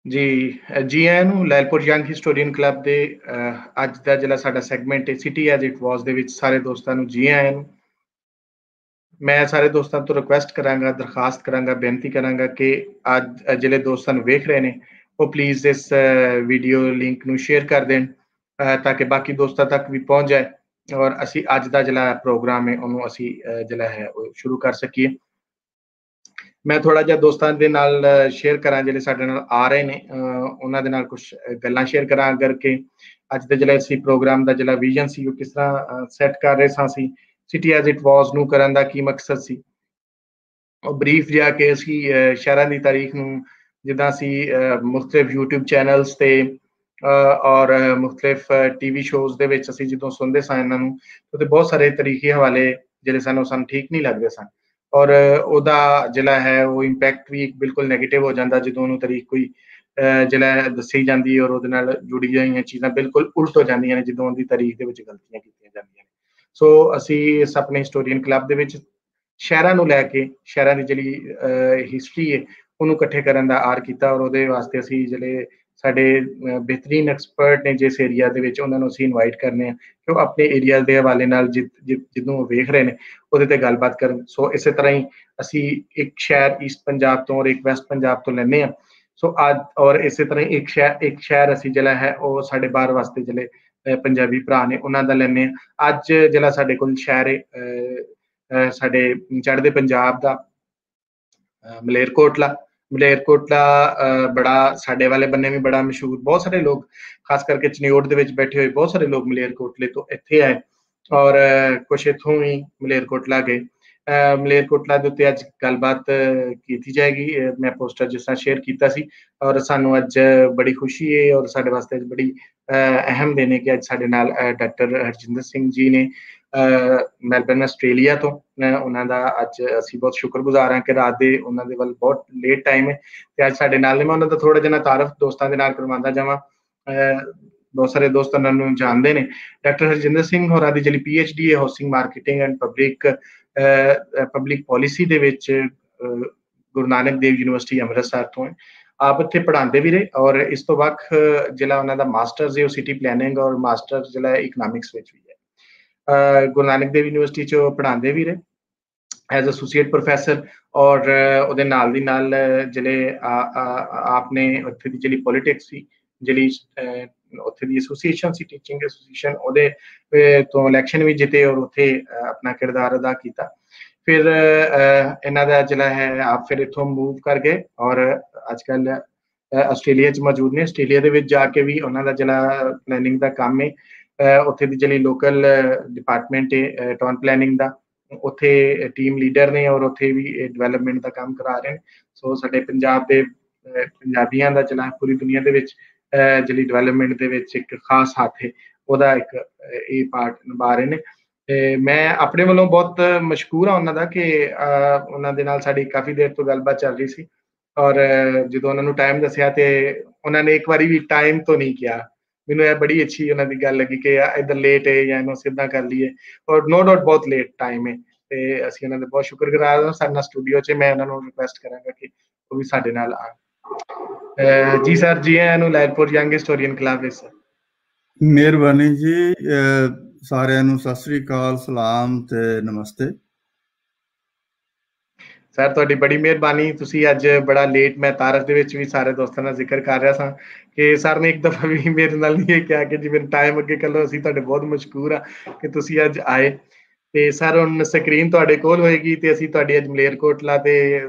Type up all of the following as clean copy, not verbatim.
जी जी आयां नूं Lyallpur young हिस्टोरीਅਨ club ਦੇ ਅੱਜ ਦਾ ਜਿਹੜਾ ਸਾਡਾ ਸੈਗਮੈਂਟ ਹੈ ਸਿਟੀ ਐਜ਼ ਇਟ ਵਾਸ ਦੇ ਵਿੱਚ ਸਾਰੇ ਦੋਸਤਾਂ ਨੂੰ ਜੀ ਆਇਆਂ ਨੂੰ। ਮੈਂ ਸਾਰੇ ਦੋਸਤਾਂ ਤੋਂ ਰਿਕੁਐਸਟ ਕਰਾਂਗਾ, ਦਰਖਾਸਤ ਕਰਾਂਗਾ, ਬੇਨਤੀ ਕਰਾਂਗਾ ਕਿ ਅੱਜ ਜਿਹੜੇ ਦੋਸਤਾਂ ਨੂੰ ਵੇਖ ਰਹੇ ਨੇ ਉਹ ਪਲੀਜ਼ ਇਸ ਵੀਡੀਓ ਲਿੰਕ ਨੂੰ ਸ਼ੇਅਰ ਕਰ ਦੇਣ ਤਾਂ ਕਿ ਬਾਕੀ ਦੋਸਤਾਂ ਤੱਕ ਵੀ ਪਹੁੰਚ ਜਾਏ ਔਰ ਅਸੀਂ ਅੱਜ ਦਾ ਜਿਹੜਾ ਪ੍ਰੋਗਰਾਮ ਹੈ ਉਹਨੂੰ ਅਸੀਂ ਜਿਹੜਾ ਹੈ ਉਹ ਸ਼ੁਰੂ ਕਰ ਸਕੀਏ। ਮੈਂ ਥੋੜਾ ਜਿਹਾ ਦੋਸਤਾਂ ਦੇ ਨਾਲ ਸ਼ੇਅਰ ਕਰਾਂ ਜਿਹੜੇ ਸਾਡੇ ਨਾਲ ਆ ਰਹੇ ਨੇ ਉਹਨਾਂ ਦੇ ਨਾਲ ਕੁਝ ਗੱਲਾਂ ਸ਼ੇਅਰ ਕਰਾਂ ਅਗਰ ਕਿ ਅੱਜ ਦੇ ਜਿਹੜਾ ਅਸੀਂ ਪ੍ਰੋਗਰਾਮ ਦਾ ਜਿਹੜਾ ਵਿਜ਼ਨ ਸੀ ਉਹ ਕਿਸ ਤਰ੍ਹਾਂ ਸੈੱਟ ਕਰ ਰਹੇ ਸਾਂ ਅਸੀਂ ਸਿਟੀ ਐਜ਼ ਇਟ ਵਾਸ ਨੂੰ ਕਰਨ ਦਾ ਕੀ ਮਕਸਦ ਸੀ। ਉਹ ਬਰੀਫ ਜਿਹਾ ਕਿ ਅਸੀਂ ਸ਼ਹਿਰਾਂ ਦੀ ਤਾਰੀਖ ਨੂੰ ਜਿੱਦਾਂ ਅਸੀਂ ਮੁxtਲਿਫ YouTube ਚੈਨਲਸ ਤੇ ਔਰ ਮੁxtਲਿਫ ਟੀਵੀ ਸ਼ੋਜ਼ ਦੇ ਵਿੱਚ ਅਸੀਂ ਜਦੋਂ ਸੁਣਦੇ ਸਾਂ ਇਹਨਾਂ ਨੂੰ ਉਹਦੇ ਬਹੁਤ ਸਾਰੇ ਤਰੀਕੇ ਹਵਾਲੇ ਜਿਹੜੇ ਸਨ ਉਹ ਸਾਨੂੰ ਠੀਕ ਨਹੀਂ ਲੱਗਦੇ ਸਨ ਔਰ ਉਹਦਾ ਜਿਹੜਾ ਹੈ ਉਹ ਇੰਪੈਕਟ ਵੀ ਬਿਲਕੁਲ ਨੈਗੇਟਿਵ ਹੋ ਜਾਂਦਾ ਜਦੋਂ ਉਹਨੂੰ ਤਾਰੀਖ ਕੋਈ ਜਿਹੜਾ ਦੱਸੀ ਜਾਂਦੀ ਔਰ ਉਹਦੇ ਨਾਲ ਜੁੜੀ ਹੋਈਆਂ ਚੀਜ਼ਾਂ ਬਿਲਕੁਲ ਉਲਟ ਹੋ ਜਾਂਦੀਆਂ ਨੇ ਜਦੋਂ ਉਹਦੀ ਤਾਰੀਖ ਦੇ ਵਿੱਚ ਗਲਤੀਆਂ ਕੀਤੀਆਂ ਜਾਂਦੀਆਂ ਨੇ। ਸੋ ਅਸੀਂ ਇਸ ਆਪਣੇ ਹਿਸਟੋਰੀਅਨ ਕਲੱਬ ਦੇ ਵਿੱਚ ਸ਼ਹਿਰਾਂ ਨੂੰ ਲੈ ਕੇ ਸ਼ਹਿਰਾਂ ਦੀ ਜਿਹੜੀ ਹਿਸਟਰੀ ਹੈ ਉਹਨੂੰ ਇਕੱਠੇ ਕਰਨ ਦਾ ਆਰ ਕੀਤਾ ਔਰ ਉਹਦੇ ਵਾਸਤੇ ਅਸੀਂ ਜਿਹੜੇ ਸਾਡੇ ਬਿਹਤਰੀਨ ਐਕਸਪਰਟ ਨੇ ਜਿਸ ਏਰੀਆ ਦੇ ਵਿੱਚ ਉਹਨਾਂ ਨੂੰ ਅਸੀਂ ਇਨਵਾਈਟ ਕਰਨੇ ਆ ਕਿ ਉਹ ਆਪਣੇ ਏਰੀਆ ਦੇ ਹਵਾਲੇ ਨਾਲ ਜਿਹਨੂੰ ਉਹ ਵੇਖ ਰਹੇ ਨੇ ਉਹਦੇ ਤੇ ਗੱਲਬਾਤ ਕਰਨ। ਸੋ ਇਸੇ ਤਰ੍ਹਾਂ ਹੀ ਅਸੀਂ ਇੱਕ ਸ਼ਹਿਰ ਈਸਟ ਪੰਜਾਬ ਤੋਂ ਔਰ ਇੱਕ ਵੈਸਟ ਪੰਜਾਬ ਤੋਂ ਲੈਂਦੇ ਹਾਂ। ਸੋ ਅੱਜ ਔਰ ਇਸੇ ਤਰ੍ਹਾਂ ਹੀ ਇੱਕ ਸ਼ਹਿਰ ਅਸੀਂ ਜਿਹੜਾ ਹੈ ਉਹ ਸਾਡੇ ਬਾਹਰ ਵਾਸਤੇ ਜਿਹੜੇ ਪੰਜਾਬੀ ਭਰਾ ਨੇ ਉਹਨਾਂ ਦਾ ਲੈਂਦੇ ਹਾਂ। ਅੱਜ ਜਿਹੜਾ ਸਾਡੇ ਕੋਲ ਸ਼ਹਿਰ ਹੈ ਸਾਡੇ ਚੜ੍ਹਦੇ ਪੰਜਾਬ ਦਾ ਮਲੇਰਕੋਟਲਾ ਬੜਾ ਸਾਡੇ ਵਾਲੇ ਬੰਨੇ ਵੀ ਬੜਾ ਮਸ਼ਹੂਰ ਬਹੁਤ ਸਾਰੇ ਲੋਕ ਖਾਸ ਕਰਕੇ ਚਨਿਓਟ ਦੇ ਵਿੱਚ ਬੈਠੇ ਹੋਏ ਬਹੁਤ ਸਾਰੇ ਲੋਕ ਮਲੇਰਕੋਟਲੇ ਤੋਂ ਇੱਥੇ ਆਏ ਔਰ ਕੁਛ ਇੱਥੋਂ ਵੀ ਮਲੇਰਕੋਟਲਾ ਗਏ। ਮਲੇਰਕੋਟਲਾ ਦੇ ਉੱਤੇ ਅੱਜ ਗੱਲਬਾਤ ਕੀਤੀ ਜਾਏਗੀ। ਮੈਂ ਪੋਸਟਰ ਜਿਸ ਤਰ੍ਹਾਂ ਸ਼ੇਅਰ ਕੀਤਾ ਸੀ ਔਰ ਸਾਨੂੰ ਅੱਜ ਬੜੀ ਖੁਸ਼ੀ ਹੈ ਔਰ ਸਾਡੇ ਵਾਸਤੇ ਅੱਜ ਬੜੀ ਅਹਿਮ ਦਿਨ ਹੈ ਕਿ ਅੱਜ ਸਾਡੇ ਨਾਲ ਡਾਕਟਰ ਹਰਜਿੰਦਰ ਸਿੰਘ ਜੀ ਨੇ ਮੈਲਬਰਨ ਆਸਟ੍ਰੇਲੀਆ ਤੋਂ। ਉਹਨਾਂ ਦਾ ਅੱਜ ਅਸੀਂ ਬਹੁਤ ਸ਼ੁਕਰਗੁਜ਼ਾਰ ਹਾਂ ਕਿ ਰਾਤ ਦੇ ਉਹਨਾਂ ਦੇ ਵੱਲ ਬਹੁਤ ਲੇਟ ਟਾਈਮ ਹੈ ਤੇ ਅੱਜ ਸਾਡੇ ਨਾਲ ਨੇ। ਮੈਂ ਉਹਨਾਂ ਦਾ ਥੋੜਾ ਜਿਹਾ ਤਾਰਫ ਦੋਸਤਾਂ ਦੇ ਨਾਲ ਕਰਵਾਉਂਦਾ ਜਾਵਾਂ। ਬਹੁਤ ਸਾਰੇ ਦੋਸਤ ਉਹਨਾਂ ਨੂੰ ਜਾਣਦੇ ਨੇ। ਡਾਕਟਰ ਹਰਜਿੰਦਰ ਸਿੰਘ ਹੋਰਾਂ ਦੀ ਜਿਹੜੀ PhD ਹੈ housing marketing and public policy ਦੇ ਵਿੱਚ ਗੁਰੂ ਨਾਨਕ ਦੇਵ ਯੂਨੀਵਰਸਿਟੀ ਅੰਮ੍ਰਿਤਸਰ ਤੋਂ ਹੈ। ਆਪ ਇੱਥੇ ਪੜ੍ਹਾਉਂਦੇ ਵੀ ਰਹੇ ਔਰ ਇਸ ਤੋਂ ਵੱਖ ਜਿਹੜਾ ਉਹਨਾਂ ਦਾ ਮਾਸਟਰਸ ਹੈ ਉਹ ਸਿਟੀ ਪਲੈਨਿੰਗ ਔਰ ਮਾਸਟਰਸ ਜਿਹੜਾ ਇਕਨੋਮਿਕਸ ਵਿੱਚ ਵੀ ਹੈ। ਗੁਰੂ ਨਾਨਕ ਦੇਵ ਯੂਨੀਵਰਸਿਟੀ 'ਚ ਪੜ੍ਹਾਉਂਦੇ ਵੀ ਰਹੇ ਐਜ਼ ਐਸੋਸੀਏਟ ਪ੍ਰੋਫੈਸਰ ਔਰ ਉਹਦੇ ਨਾਲ ਦੀ ਨਾਲ ਜਿਹੜੇ ਆਪਨੇ ਉੱਥੇ ਦੀ ਜਿਹੜੀ ਪੋਲੀਟਿਕਸ ਸੀ ਜਿਹੜੀ ਉੱਥੇ ਦੀ ਐਸੋਸੀਏਸ਼ਨ ਸੀ ਟੀਚਿੰਗ ਐਸੋਸੀਏਸ਼ਨ ਉਹਦੇ ਤੋਂ ਇਲੈਕਸ਼ਨ ਵੀ ਜਿੱਤੇ ਔਰ ਉੱਥੇ ਆਪਣਾ ਕਿਰਦਾਰ ਅਦਾ ਕੀਤਾ। ਫਿਰ ਇਹਨਾਂ ਦਾ ਜਿਹੜਾ ਹੈ ਆਪ ਫਿਰ ਇੱਥੋਂ ਮੂਵ ਕਰ ਗਏ ਔਰ ਅੱਜ ਕੱਲ੍ਹ ਆਸਟ੍ਰੇਲੀਆ 'ਚ ਮੌਜੂਦ ਨੇ। ਆਸਟ੍ਰੇਲੀਆ ਦੇ ਵਿੱਚ ਜਾ ਕੇ ਵੀ ਉਹਨਾਂ ਦਾ ਜਿਹੜਾ ਪਲੈਨਿੰਗ ਦਾ ਕੰਮ ਹੈ ਉੱਥੇ ਦੀ ਜਿਹੜੀ ਲੋਕਲ ਡਿਪਾਰਟਮੈਂਟ ਹੈ ਟਾਊਨ ਪਲੈਨਿੰਗ ਦਾ ਉੱਥੇ ਟੀਮ ਲੀਡਰ ਨੇ ਔਰ ਉੱਥੇ ਵੀ ਡਿਵੈਲਪਮੈਂਟ ਦਾ ਕੰਮ ਕਰਾ ਰਹੇ ਨੇ। ਸੋ ਸਾਡੇ ਪੰਜਾਬ ਦੇ ਪੰਜਾਬੀਆਂ ਦਾ ਜਿਹੜਾ ਪੂਰੀ ਦੁਨੀਆ ਦੇ ਵਿੱਚ ਜਿਹੜੀ ਡਿਵੈਲਪਮੈਂਟ ਦੇ ਵਿੱਚ ਇੱਕ ਖਾਸ ਹੱਥ ਹੈ ਉਹਦਾ ਇੱਕ ਇਹ ਪਾਰਟ ਨਿਭਾ ਰਹੇ ਨੇ। ਤੇ ਮੈਂ ਆਪਣੇ ਵੱਲੋਂ ਬਹੁਤ ਮਸ਼ਕੂਰ ਹਾਂ ਉਹਨਾਂ ਦਾ ਕਿ ਉਹਨਾਂ ਦੇ ਨਾਲ ਸਾਡੀ ਕਾਫੀ ਦੇਰ ਤੋਂ ਗੱਲਬਾਤ ਚੱਲ ਰਹੀ ਸੀ ਔਰ ਜਦੋਂ ਉਹਨਾਂ ਨੂੰ ਟਾਈਮ ਦੱਸਿਆ ਤੇ ਉਹਨਾਂ ਨੇ ਇੱਕ ਵਾਰੀ ਵੀ ਟਾਈਮ ਤੋਂ ਨਹੀਂ ਕਿਹਾ। ਮੈਨੂੰ ਇਹ ਬੜੀ ਅੱਛੀ ਉਹਨਾਂ ਦੀ ਗੱਲ ਲੱਗੀ ਕਿ ਇੱਧਰ ਲੇਟ ਹੈ ਜਾਂ ਇਹਨੂੰ ਸਿੱਧਾ ਕਰ ਲਈਏ ਔਰ ਨੋ ਡਾਊਟ ਬਹੁਤ ਲੇਟ ਟਾਈਮ ਹੈ ਤੇ ਅਸੀਂ ਉਹਨਾਂ ਦੇ ਬਹੁਤ ਸ਼ੁਕਰਗੁਜ਼ਾਰ ਹਾਂ। ਸਾਡੇ ਨਾਲ ਸਟੂਡੀਓ 'ਚ ਮੈਂ ਉਹਨਾਂ ਨੂੰ ਰਿਕੁਐਸਟ ਕਰਾਂਗਾ ਕਿ ਉਹ ਵੀ ਸਾਡੇ ਨਾਲ ਆਉਣ। ਜੀ ਸਰ ਜੀ ਆਇਆਂ ਨੂੰ ਲੈਲਪੁਰ ਯੰਗ ਹਿਸਟੋਰੀਅਨ ਕਲੱਬ ਵਿੱਚ। ਮਿਹਰਬਾਨੀ ਜੀ। ਸਾਰਿਆਂ ਨੂੰ ਸਤਿ ਸ੍ਰੀ ਅਕਾਲ, ਸਲਾਮ ਤੇ ਨਮਸਤੇ। ਸਰ ਤੁਹਾਡੀ ਬੜੀ ਮਿਹਰਬਾਨੀ। ਤੁਸੀਂ ਅੱਜ ਬੜਾ ਲੇਟ ਮੈਂ ਤਾਰਫ ਦੇ ਵਿੱਚ ਵੀ ਸਾਰੇ ਦੋਸਤਾਂ ਦਾ ਜ਼ਿਕਰ ਕਰ ਰਿਹਾ ਸਾਂ ਕਿ ਸਰ ਨੇ ਇੱਕ ਦਫਾ ਵੀ ਮੇਰੇ ਨਾਲ ਨਹੀਂ ਇਹ ਕਿਹਾ ਕਿ ਜੀ ਮੈਨੂੰ ਟਾਈਮ ਅੱਗੇ ਕਰ ਲਓ। ਅਸੀਂ ਤੁਹਾਡੇ ਬਹੁਤ ਮਸ਼ਕੂਰ ਆ ਕਿ ਤੁਸੀਂ ਅੱਜ ਆਏ ਤੇ ਸਰ ਹੁਣ ਸਕਰੀਨ ਤੁਹਾਡੇ ਕੋਲ ਹੋਏਗੀ ਤੇ ਅਸੀਂ ਤੁਹਾਡੀ ਅੱਜ ਮਲੇਰਕੋਟਲਾ ਤੇ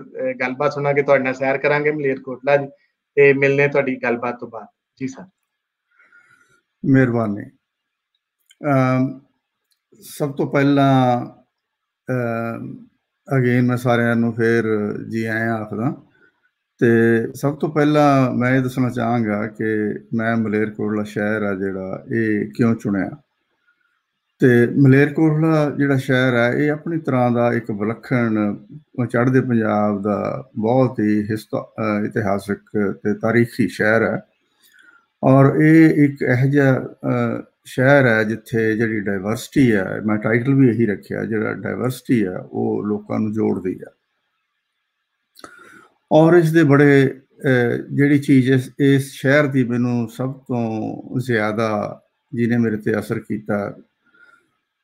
ਗੱਲਬਾਤ ਸੁਣਾਂਗੇ, ਤੁਹਾਡੇ ਨਾਲ ਸੈਰ ਕਰਾਂਗੇ ਮਲੇਰਕੋਟਲਾ ਜੀ ਤੇ ਮਿਲਨੇ ਤੁਹਾਡੀ ਗੱਲਬਾਤ ਤੋਂ ਬਾਅਦ। ਜੀ ਸਰ ਮਿਹਰਬਾਨੀ। ਸਭ ਤੋਂ ਪਹਿਲਾਂ ਅਗੇਨ ਮੈਂ ਸਾਰਿਆਂ ਨੂੰ ਫਿਰ ਜੀ ਆਇਆਂ ਆਖਦਾ ਤੇ ਸਭ ਤੋਂ ਪਹਿਲਾਂ ਮੈਂ ਇਹ ਦੱਸਣਾ ਚਾਹਾਂਗਾ ਕਿ ਮੈਂ ਮਲੇਰਕੋਟਲਾ ਸ਼ਹਿਰ ਆ ਜਿਹੜਾ ਇਹ ਕਿਉਂ ਚੁਣਿਆ। ਤੇ ਮਲੇਰਕੋਟਲਾ ਜਿਹੜਾ ਸ਼ਹਿਰ ਹੈ ਇਹ ਆਪਣੀ ਤਰ੍ਹਾਂ ਦਾ ਇੱਕ ਵਿਲੱਖਣ ਚੜ੍ਹਦੇ ਪੰਜਾਬ ਦਾ ਬਹੁਤ ਹੀ ਇਤਿਹਾਸਿਕ ਤੇ ਤਾਰੀਖੀ ਸ਼ਹਿਰ ਹੈ ਔਰ ਇਹ ਇੱਕ ਇਹੋ ਜਿਹਾ ਸ਼ਹਿਰ ਹੈ ਜਿੱਥੇ ਜਿਹੜੀ ਡਾਇਵਰਸਿਟੀ ਹੈ, ਮੈਂ ਟਾਈਟਲ ਵੀ ਇਹੀ ਰੱਖਿਆ, ਜਿਹੜਾ ਡਾਇਵਰਸਿਟੀ ਹੈ ਉਹ ਲੋਕਾਂ ਨੂੰ ਜੋੜਦੀ ਹੈ ਔਰ ਇਸ ਦੇ ਬੜੇ ਜਿਹੜੀ ਚੀਜ਼ ਇਸ ਸ਼ਹਿਰ ਦੀ ਮੈਨੂੰ ਸਭ ਤੋਂ ਜ਼ਿਆਦਾ ਜਿਹਨੇ ਮੇਰੇ 'ਤੇ ਅਸਰ ਕੀਤਾ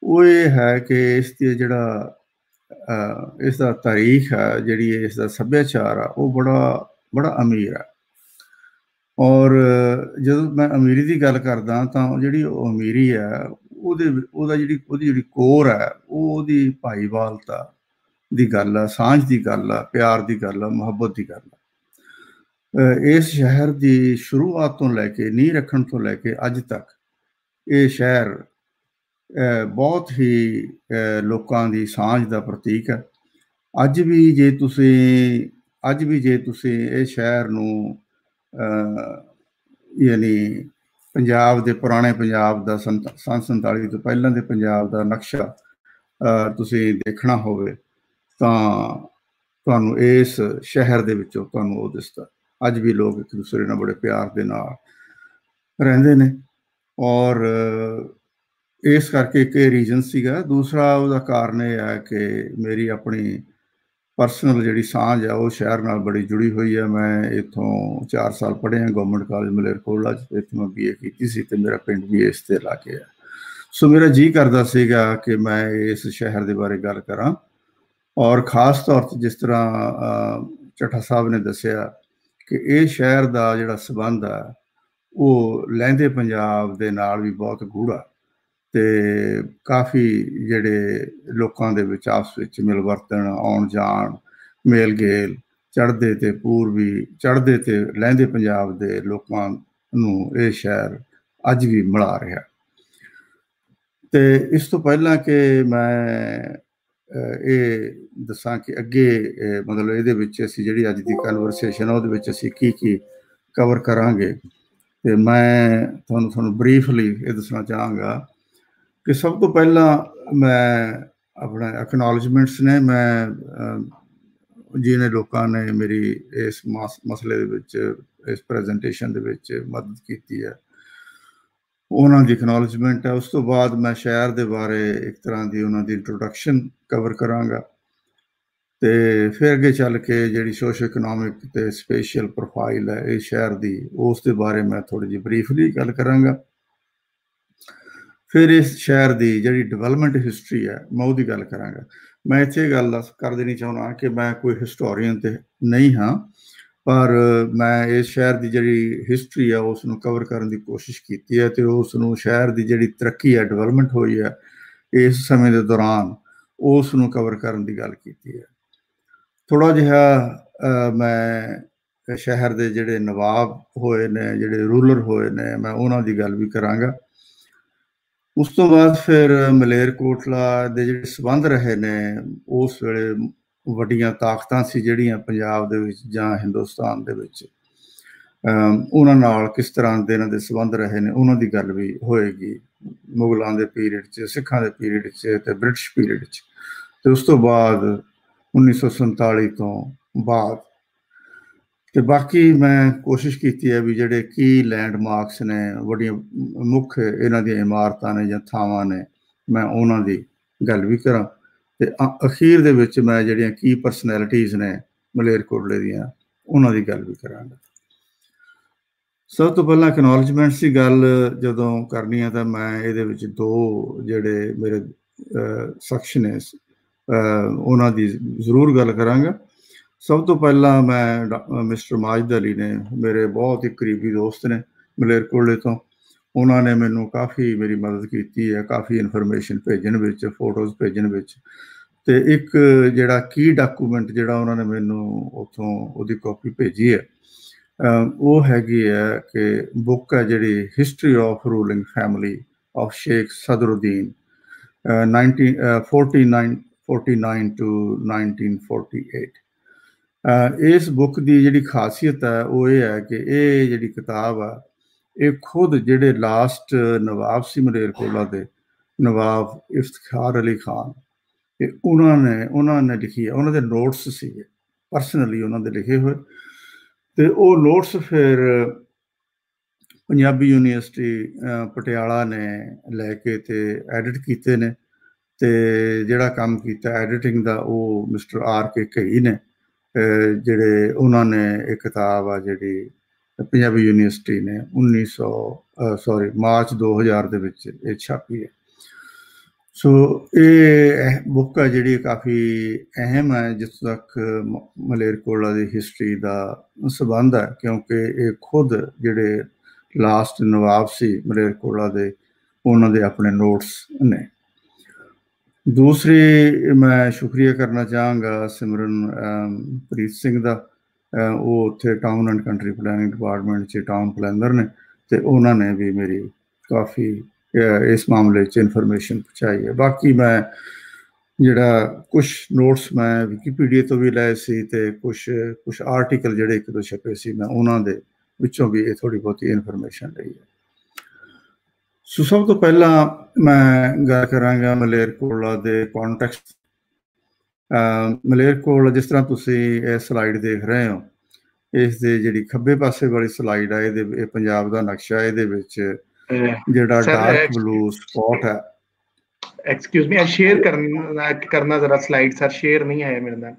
ਉਹ ਇਹ ਹੈ ਕਿ ਇਸ ਦੀ ਜਿਹੜਾ ਇਸ ਦਾ ਤਾਰੀਖ ਹੈ, ਜਿਹੜੀ ਇਸ ਦਾ ਸੱਭਿਆਚਾਰ ਆ, ਉਹ ਬੜਾ ਅਮੀਰ ਹੈ। ਔਰ ਜਦੋਂ ਮੈਂ ਅਮੀਰੀ ਦੀ ਗੱਲ ਕਰਦਾ ਤਾਂ ਜਿਹੜੀ ਉਹ ਅਮੀਰੀ ਹੈ ਉਹਦੀ ਜਿਹੜੀ ਕੋਰ ਹੈ ਉਹ ਉਹਦੀ ਭਾਈਵਾਲਤਾ ਦੀ ਗੱਲ ਆ, ਸਾਂਝ ਦੀ ਗੱਲ ਆ, ਪਿਆਰ ਦੀ ਗੱਲ ਆ, ਮੁਹੱਬਤ ਦੀ ਗੱਲ ਆ। ਇਸ ਸ਼ਹਿਰ ਦੀ ਸ਼ੁਰੂਆਤ ਤੋਂ ਲੈ ਕੇ, ਨੀਂਹ ਰੱਖਣ ਤੋਂ ਲੈ ਕੇ ਅੱਜ ਤੱਕ ਇਹ ਸ਼ਹਿਰ ਬਹੁਤ ਹੀ ਲੋਕਾਂ ਦੀ ਸਾਂਝ ਦਾ ਪ੍ਰਤੀਕ ਹੈ। ਅੱਜ ਵੀ ਜੇ ਤੁਸੀਂ ਇਹ ਸ਼ਹਿਰ ਨੂੰ ਯਾਨੀ ਪੰਜਾਬ ਦੇ ਪੁਰਾਣੇ ਪੰਜਾਬ ਦਾ ਸੰਨ 47 ਤੋਂ ਪਹਿਲਾਂ ਦੇ ਪੰਜਾਬ ਦਾ ਨਕਸ਼ਾ ਤੁਸੀਂ ਦੇਖਣਾ ਹੋਵੇ ਤਾਂ ਤੁਹਾਨੂੰ ਇਸ ਸ਼ਹਿਰ ਦੇ ਵਿੱਚੋਂ ਤੁਹਾਨੂੰ ਉਹ ਦਿਸਦਾ। ਅੱਜ ਵੀ ਲੋਕ ਇੱਕ ਦੂਸਰੇ ਨਾਲ ਬੜੇ ਪਿਆਰ ਦੇ ਨਾਲ ਰਹਿੰਦੇ ਨੇ ਔਰ ਇਸ ਕਰਕੇ ਇੱਕ ਇਹ ਰੀਜ਼ਨ ਸੀਗਾ। ਦੂਸਰਾ ਉਹਦਾ ਕਾਰਨ ਇਹ ਹੈ ਕਿ ਮੇਰੀ ਆਪਣੀ ਪਰਸਨਲ ਜਿਹੜੀ ਸਾਂਝ ਆ ਉਹ ਸ਼ਹਿਰ ਨਾਲ ਬੜੀ ਜੁੜੀ ਹੋਈ ਹੈ। ਮੈਂ ਇੱਥੋਂ 4 ਸਾਲ ਪੜ੍ਹਿਆ ਗਵਰਨਮੈਂਟ ਕਾਲਜ ਮਲੇਰਕੋਟਲਾ 'ਚ, ਇੱਥੇ ਮੈਂ BA ਕੀਤੀ ਸੀ ਅਤੇ ਮੇਰਾ ਪਿੰਡ ਵੀ ਇਸ 'ਤੇ ਲਾਗੇ ਹੈ। ਸੋ ਮੇਰਾ ਜੀਅ ਕਰਦਾ ਸੀਗਾ ਕਿ ਮੈਂ ਇਸ ਸ਼ਹਿਰ ਦੇ ਬਾਰੇ ਗੱਲ ਕਰਾਂ ਔਰ ਖ਼ਾਸ ਤੌਰ 'ਤੇ ਜਿਸ ਤਰ੍ਹਾਂ ਚੱਠਾ ਸਾਹਿਬ ਨੇ ਦੱਸਿਆ ਕਿ ਇਹ ਸ਼ਹਿਰ ਦਾ ਜਿਹੜਾ ਸੰਬੰਧ ਆ ਉਹ ਲਹਿੰਦੇ ਪੰਜਾਬ ਦੇ ਨਾਲ ਵੀ ਬਹੁਤ ਗੂੜਾ ਅਤੇ ਕਾਫੀ ਜਿਹੜੇ ਲੋਕਾਂ ਦੇ ਵਿੱਚ ਆਪਸ ਵਿੱਚ ਮਿਲਵਰਤਣ, ਆਉਣ ਜਾਣ, ਮੇਲ ਗੇਲ, ਚੜ੍ਹਦੇ ਅਤੇ ਲਹਿੰਦੇ ਪੰਜਾਬ ਦੇ ਲੋਕਾਂ ਨੂੰ ਇਹ ਸ਼ਹਿਰ ਅੱਜ ਵੀ ਮਿਲਾ ਰਿਹਾ। ਅਤੇ ਇਸ ਤੋਂ ਪਹਿਲਾਂ ਕਿ ਮੈਂ ਇਹ ਦੱਸਾਂ ਕਿ ਅੱਗੇ ਮਤਲਬ ਇਹਦੇ ਵਿੱਚ ਅਸੀਂ ਜਿਹੜੀ ਅੱਜ ਦੀ ਕਨਵਰਸੇਸ਼ਨ ਆ ਉਹਦੇ ਵਿੱਚ ਅਸੀਂ ਕੀ ਕਵਰ ਕਰਾਂਗੇ, ਅਤੇ ਮੈਂ ਤੁਹਾਨੂੰ ਬਰੀਫਲੀ ਇਹ ਦੱਸਣਾ ਚਾਹਾਂਗਾ ਕਿ ਸਭ ਤੋਂ ਪਹਿਲਾਂ ਮੈਂ ਆਪਣਾ ਐਕਨੋਲਜਮੈਂਟਸ ਨੇ। ਮੈਂ ਜਿਹਨੇ ਲੋਕਾਂ ਨੇ ਮੇਰੀ ਇਸ ਮਸਲੇ ਦੇ ਵਿੱਚ, ਇਸ ਪ੍ਰੈਜੈਂਟੇਸ਼ਨ ਦੇ ਵਿੱਚ ਮਦਦ ਕੀਤੀ ਹੈ, ਉਹਨਾਂ ਦੀ ਐਕਨੋਲਜਮੈਂਟ ਹੈ। ਉਸ ਤੋਂ ਬਾਅਦ ਮੈਂ ਸ਼ਹਿਰ ਦੇ ਬਾਰੇ ਇੱਕ ਤਰ੍ਹਾਂ ਦੀ ਉਹਨਾਂ ਦੀ ਇੰਟਰੋਡਕਸ਼ਨ ਕਵਰ ਕਰਾਂਗਾ ਅਤੇ ਫਿਰ ਅੱਗੇ ਚੱਲ ਕੇ ਜਿਹੜੀ ਸੋਸ਼ੋ ਇਕਨੋਮਿਕ ਅਤੇ ਸਪੇਸ਼ੀਅਲ ਪ੍ਰੋਫਾਈਲ ਹੈ ਇਸ ਸ਼ਹਿਰ ਦੀ, ਉਸ ਦੇ ਬਾਰੇ ਮੈਂ ਥੋੜ੍ਹੀ ਜਿਹੀ ਬਰੀਫਲੀ ਗੱਲ ਕਰਾਂਗਾ। ਫਿਰ ਇਸ ਸ਼ਹਿਰ ਦੀ ਜਿਹੜੀ ਡਿਵੈਲਪਮੈਂਟ ਹਿਸਟਰੀ ਹੈ ਮੈਂ ਉਹਦੀ ਗੱਲ ਕਰਾਂਗਾ। ਮੈਂ ਇੱਥੇ ਗੱਲ ਕਰ ਦੇਣੀ ਚਾਹੁੰਦਾ ਕਿ ਮੈਂ ਕੋਈ ਹਿਸਟੋਰੀਅਨ ਤਾਂ ਨਹੀਂ ਹਾਂ, ਪਰ ਮੈਂ ਇਸ ਸ਼ਹਿਰ ਦੀ ਜਿਹੜੀ ਹਿਸਟਰੀ ਆ ਉਸ ਨੂੰ ਕਵਰ ਕਰਨ ਦੀ ਕੋਸ਼ਿਸ਼ ਕੀਤੀ ਹੈ ਅਤੇ ਉਸ ਨੂੰ ਸ਼ਹਿਰ ਦੀ ਜਿਹੜੀ ਤਰੱਕੀ ਹੈ, ਡਿਵੈਲਪਮੈਂਟ ਹੋਈ ਹੈ ਇਸ ਸਮੇਂ ਦੇ ਦੌਰਾਨ, ਉਸ ਨੂੰ ਕਵਰ ਕਰਨ ਦੀ ਗੱਲ ਕੀਤੀ ਹੈ। ਥੋੜ੍ਹਾ ਜਿਹਾ ਮੈਂ ਸ਼ਹਿਰ ਦੇ ਜਿਹੜੇ ਨਵਾਬ ਹੋਏ ਨੇ, ਜਿਹੜੇ ਰੂਲਰ ਹੋਏ ਨੇ, ਮੈਂ ਉਹਨਾਂ ਦੀ ਗੱਲ ਵੀ ਕਰਾਂਗਾ। ਉਸ ਤੋਂ ਬਾਅਦ ਫਿਰ ਮਲੇਰਕੋਟਲਾ ਦੇ ਜਿਹੜੇ ਸੰਬੰਧ ਰਹੇ ਨੇ ਉਸ ਵੇਲੇ ਵੱਡੀਆਂ ਤਾਕਤਾਂ ਸੀ ਜਿਹੜੀਆਂ ਪੰਜਾਬ ਦੇ ਵਿੱਚ ਜਾਂ ਹਿੰਦੁਸਤਾਨ ਦੇ ਵਿੱਚ, ਉਹਨਾਂ ਨਾਲ ਕਿਸ ਤਰ੍ਹਾਂ ਦੇ ਇਹਨਾਂ ਦੇ ਸੰਬੰਧ ਰਹੇ ਨੇ ਉਹਨਾਂ ਦੀ ਗੱਲ ਵੀ ਹੋਏਗੀ। ਮੁਗਲਾਂ ਦੇ ਪੀਰੀਅਡ 'ਚ, ਸਿੱਖਾਂ ਦੇ ਪੀਰੀਅਡ 'ਚ ਅਤੇ ਬ੍ਰਿਟਿਸ਼ ਪੀਰੀਅਡ 'ਚ, ਅਤੇ ਉਸ ਤੋਂ ਬਾਅਦ 1947 ਤੋਂ ਬਾਅਦ। ਅਤੇ ਬਾਕੀ ਮੈਂ ਕੋਸ਼ਿਸ਼ ਕੀਤੀ ਹੈ ਵੀ ਜਿਹੜੇ ਕੀ ਲੈਂਡਮਾਰਕਸ ਨੇ, ਵੱਡੀਆਂ ਮੁੱਖ ਇਹਨਾਂ ਦੀਆਂ ਇਮਾਰਤਾਂ ਨੇ ਜਾਂ ਥਾਵਾਂ ਨੇ, ਮੈਂ ਉਹਨਾਂ ਦੀ ਗੱਲ ਵੀ ਕਰਾਂ ਅਤੇ ਅਖੀਰ ਦੇ ਵਿੱਚ ਮੈਂ ਜਿਹੜੀਆਂ ਕੀ ਪਰਸਨੈਲਿਟੀਜ਼ ਨੇ ਮਲੇਰਕੋਟਲੇ ਦੀਆਂ ਉਹਨਾਂ ਦੀ ਗੱਲ ਵੀ ਕਰਾਂਗਾ। ਸਭ ਤੋਂ ਪਹਿਲਾਂ ਐਕਨੋਲਜਮੈਂਟਸ ਦੀ ਗੱਲ ਜਦੋਂ ਕਰਨੀ ਹੈ ਤਾਂ ਮੈਂ ਇਹਦੇ ਵਿੱਚ 2 ਜਿਹੜੇ ਮੇਰੇ ਸੈਕਸ਼ਨ ਹੈ ਉਹਨਾਂ ਦੀ ਜ਼ਰੂਰ ਗੱਲ ਕਰਾਂਗਾ। ਸਭ ਤੋਂ ਪਹਿਲਾਂ ਮੈਂ ਮਿਸਟਰ ਮਾਜਿਦ ਅਲੀ ਨੇ, ਮੇਰੇ ਬਹੁਤ ਹੀ ਕਰੀਬੀ ਦੋਸਤ ਨੇ ਮਲੇਰਕੋਟਲੇ ਤੋਂ, ਉਹਨਾਂ ਨੇ ਮੈਨੂੰ ਕਾਫੀ ਮੇਰੀ ਮਦਦ ਕੀਤੀ ਹੈ, ਕਾਫੀ ਇਨਫੋਰਮੇਸ਼ਨ ਭੇਜਣ ਵਿੱਚ, ਫੋਟੋਜ਼ ਭੇਜਣ ਵਿੱਚ। ਅਤੇ ਇੱਕ ਜਿਹੜਾ ਕੀ ਡਾਕੂਮੈਂਟ ਜਿਹੜਾ ਉਹਨਾਂ ਨੇ ਮੈਨੂੰ ਉੱਥੋਂ ਉਹਦੀ ਕਾਪੀ ਭੇਜੀ ਹੈ ਉਹ ਹੈਗੀ ਹੈ ਕਿ ਬੁੱਕ ਹੈ ਜਿਹੜੀ history of ruling family of Sheikh Sadruddin 1949 to 1948। ਇਸ ਬੁੱਕ ਦੀ ਜਿਹੜੀ ਖਾਸੀਅਤ ਹੈ ਉਹ ਇਹ ਹੈ ਕਿ ਇਹ ਜਿਹੜੀ ਕਿਤਾਬ ਆ ਇਹ ਖੁਦ ਜਿਹੜੇ ਲਾਸਟ ਨਵਾਬ ਸੀ ਮਲੇਰਕੋਟਲਾ ਦੇ, ਨਵਾਬ ਇਫਤਖਾਰ ਅਲੀ ਖਾਨ, ਅਤੇ ਉਹਨਾਂ ਨੇ ਲਿਖੀ ਹੈ। ਉਹਨਾਂ ਦੇ ਨੋਟਸ ਸੀਗੇ ਪਰਸਨਲੀ ਉਹਨਾਂ ਦੇ ਲਿਖੇ ਹੋਏ, ਅਤੇ ਉਹ ਨੋਟਸ ਫਿਰ ਪੰਜਾਬੀ ਯੂਨੀਵਰਸਿਟੀ ਪਟਿਆਲਾ ਨੇ ਲੈ ਕੇ ਅਤੇ ਐਡਿਟ ਕੀਤੇ ਨੇ, ਅਤੇ ਜਿਹੜਾ ਕੰਮ ਕੀਤਾ ਐਡੀਟਿੰਗ ਦਾ ਉਹ ਮਿਸਟਰ RK ਘਈ ਨੇ ਜਿਹੜੇ ਉਹਨਾਂ ਨੇ ਇਹ ਕਿਤਾਬ ਆ ਜਿਹੜੀ ਪੰਜਾਬੀ ਯੂਨੀਵਰਸਿਟੀ ਨੇ ਮਾਰਚ 2000 ਦੇ ਵਿੱਚ ਇਹ ਛਾਪੀ ਹੈ। ਸੋ ਇਹ ਬੁੱਕ ਹੈ ਜਿਹੜੀ ਕਾਫੀ ਅਹਿਮ ਹੈ ਜਿਸ ਤੱਕ ਮਲੇਰਕੋਟਲਾ ਦੀ ਹਿਸਟਰੀ ਦਾ ਸੰਬੰਧ ਹੈ, ਕਿਉਂਕਿ ਇਹ ਖੁਦ ਜਿਹੜੇ ਲਾਸਟ ਨਵਾਬ ਸੀ ਮਲੇਰਕੋਟਲਾ ਦੇ, ਉਹਨਾਂ ਦੇ ਆਪਣੇ ਨੋਟਸ ਨੇ। ਦੂਸਰੀ ਮੈਂ ਸ਼ੁਕਰੀਆ ਕਰਨਾ ਚਾਹਾਂਗਾ ਸਿਮਰਨ ਪ੍ਰੀਤ ਸਿੰਘ ਦਾ। ਉਹ ਉੱਥੇ town and country planning department 'ਚ ਟਾਊਨ ਪਲੈਨਰ ਨੇ, ਅਤੇ ਉਹਨਾਂ ਨੇ ਵੀ ਮੇਰੀ ਕਾਫੀ ਇਸ ਮਾਮਲੇ 'ਚ ਇਨਫੋਰਮੇਸ਼ਨ ਪਹੁੰਚਾਈ ਹੈ। ਬਾਕੀ ਮੈਂ ਜਿਹੜਾ ਕੁਛ ਨੋਟਸ ਮੈਂ ਵਿਕੀਪੀਡੀਆ ਤੋਂ ਵੀ ਲਏ ਸੀ, ਅਤੇ ਕੁਛ ਆਰਟੀਕਲ ਜਿਹੜੇ ਇੱਕ ਦੋ ਛਪੇ ਸੀ, ਮੈਂ ਉਹਨਾਂ ਦੇ ਵਿੱਚੋਂ ਵੀ ਇਹ ਥੋੜ੍ਹੀ ਬਹੁਤੀ ਇਨਫੋਰਮੇਸ਼ਨ ਲਈ ਹੈ। ਸੋ ਸਭ ਤੋਂ ਪਹਿਲਾਂ ਮੈਂ ਗੱਲ ਕਰਾਂਗਾ ਮਲੇਰਕੋਟਲਾ ਦੇ ਕੌਨਟੈਕਸਟ। ਮਲੇਰਕੋਟਲਾ, ਜਿਸ ਤਰ੍ਹਾਂ ਤੁਸੀਂ ਇਹ ਸਲਾਈਡ ਦੇਖ ਰਹੇ ਹੋ, ਇਸ ਦੇ ਜਿਹੜੀ ਖੱਬੇ ਪਾਸੇ ਵਾਲੀ ਸਲਾਈਡ ਹੈ, ਇਹ ਪੰਜਾਬ ਦਾ ਨਕਸ਼ਾ। ਇਹਦੇ ਵਿੱਚ ਜਿਹੜਾ ਡਾਰਕ ਬਲੂ ਸਪॉट ਹੈ, ਐਕਸਕਿਊਜ਼ ਮੀ, ਸ਼ੇਅਰ ਕਰਨਾ ਜ਼ਰਾ ਸਲਾਈਡ ਸਰ, ਸ਼ੇਅਰ ਨਹੀਂ ਹੈ ਮੇਰੇ ਨਾਲ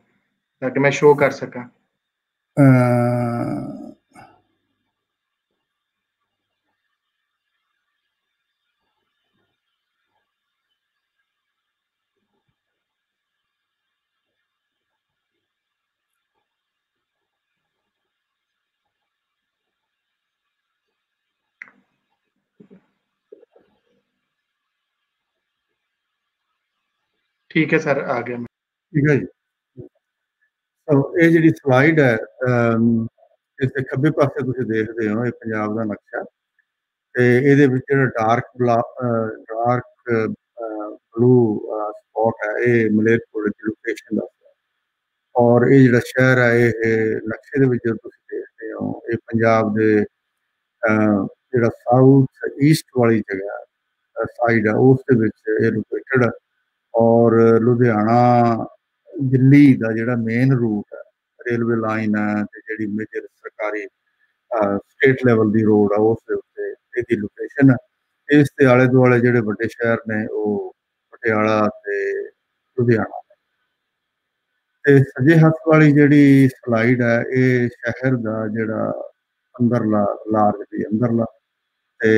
ਤਾਂ ਕਿ ਮੈਂ ਸ਼ੋ ਕਰ ਸਕਾਂ। ਠੀਕ ਹੈ ਸਰ, ਆ ਗਿਆ। ਠੀਕ ਹੈ ਜੀ। ਇਹ ਜਿਹੜੀ ਸਲਾਈਡ ਹੈ, ਇਸ ਦੇ ਖੱਬੇ ਪਾਸੇ ਤੁਸੀਂ ਦੇਖਦੇ ਹੋ, ਇਹ ਪੰਜਾਬ ਦਾ ਨਕਸ਼ਾ, ਤੇ ਇਹਦੇ ਵਿੱਚ ਜਿਹੜਾ ਡਾਰਕ ਬਲੂ ਸਪॉट ਹੈ, ਇਹ ਮਲੇਰਕੋਟਲਾ ਦੀ ਲੋਕੇਸ਼ਨ ਦਾ। ਔਰ ਇਹ ਜਿਹੜਾ ਸ਼ਹਿਰ ਹੈ, ਇਹ ਨਕਸ਼ੇ ਦੇ ਵਿੱਚ ਜਦੋਂ ਤੁਸੀਂ ਦੇਖਦੇ ਹੋ, ਇਹ ਪੰਜਾਬ ਦੇ ਜਿਹੜਾ ਸਾਊਥ ਈਸਟ ਵਾਲੀ ਜਗ੍ਹਾ ਸਾਈਡ ਹੈ, ਉਸ ਦੇ ਵਿੱਚ ਇਹ ਲੋਕੇਟਡ ਹੈ। ਔਰ ਲੁਧਿਆਣਾ ਦਿੱਲੀ ਦਾ ਜਿਹੜਾ ਮੇਨ ਰੂਟ ਹੈ, ਰੇਲਵੇ ਲਾਈਨ ਹੈ, ਤੇ ਜਿਹੜੀ ਮੇਜਰ ਸਰਕਾਰੀ ਸਟੇਟ ਲੈਵਲ ਦੀ ਰੋਡ ਆ, ਉਸ ਦੇ ਉੱਤੇ ਇਹਦੀ ਲੋਕੇਸ਼ਨ ਹੈ। ਇਸ ਦੇ ਆਲੇ ਦੁਆਲੇ ਜਿਹੜੇ ਵੱਡੇ ਸ਼ਹਿਰ ਨੇ ਉਹ ਪਟਿਆਲਾ ਤੇ ਲੁਧਿਆਣਾ। ਤੇ ਸੱਜੇ ਹੱਥ ਵਾਲੀ ਜਿਹੜੀ ਸਲਾਈਡ ਹੈ, ਇਹ ਸ਼ਹਿਰ ਦਾ ਜਿਹੜਾ ਅੰਦਰਲਾ ਲਾਰਜਲੀ ਅੰਦਰਲਾ ਤੇ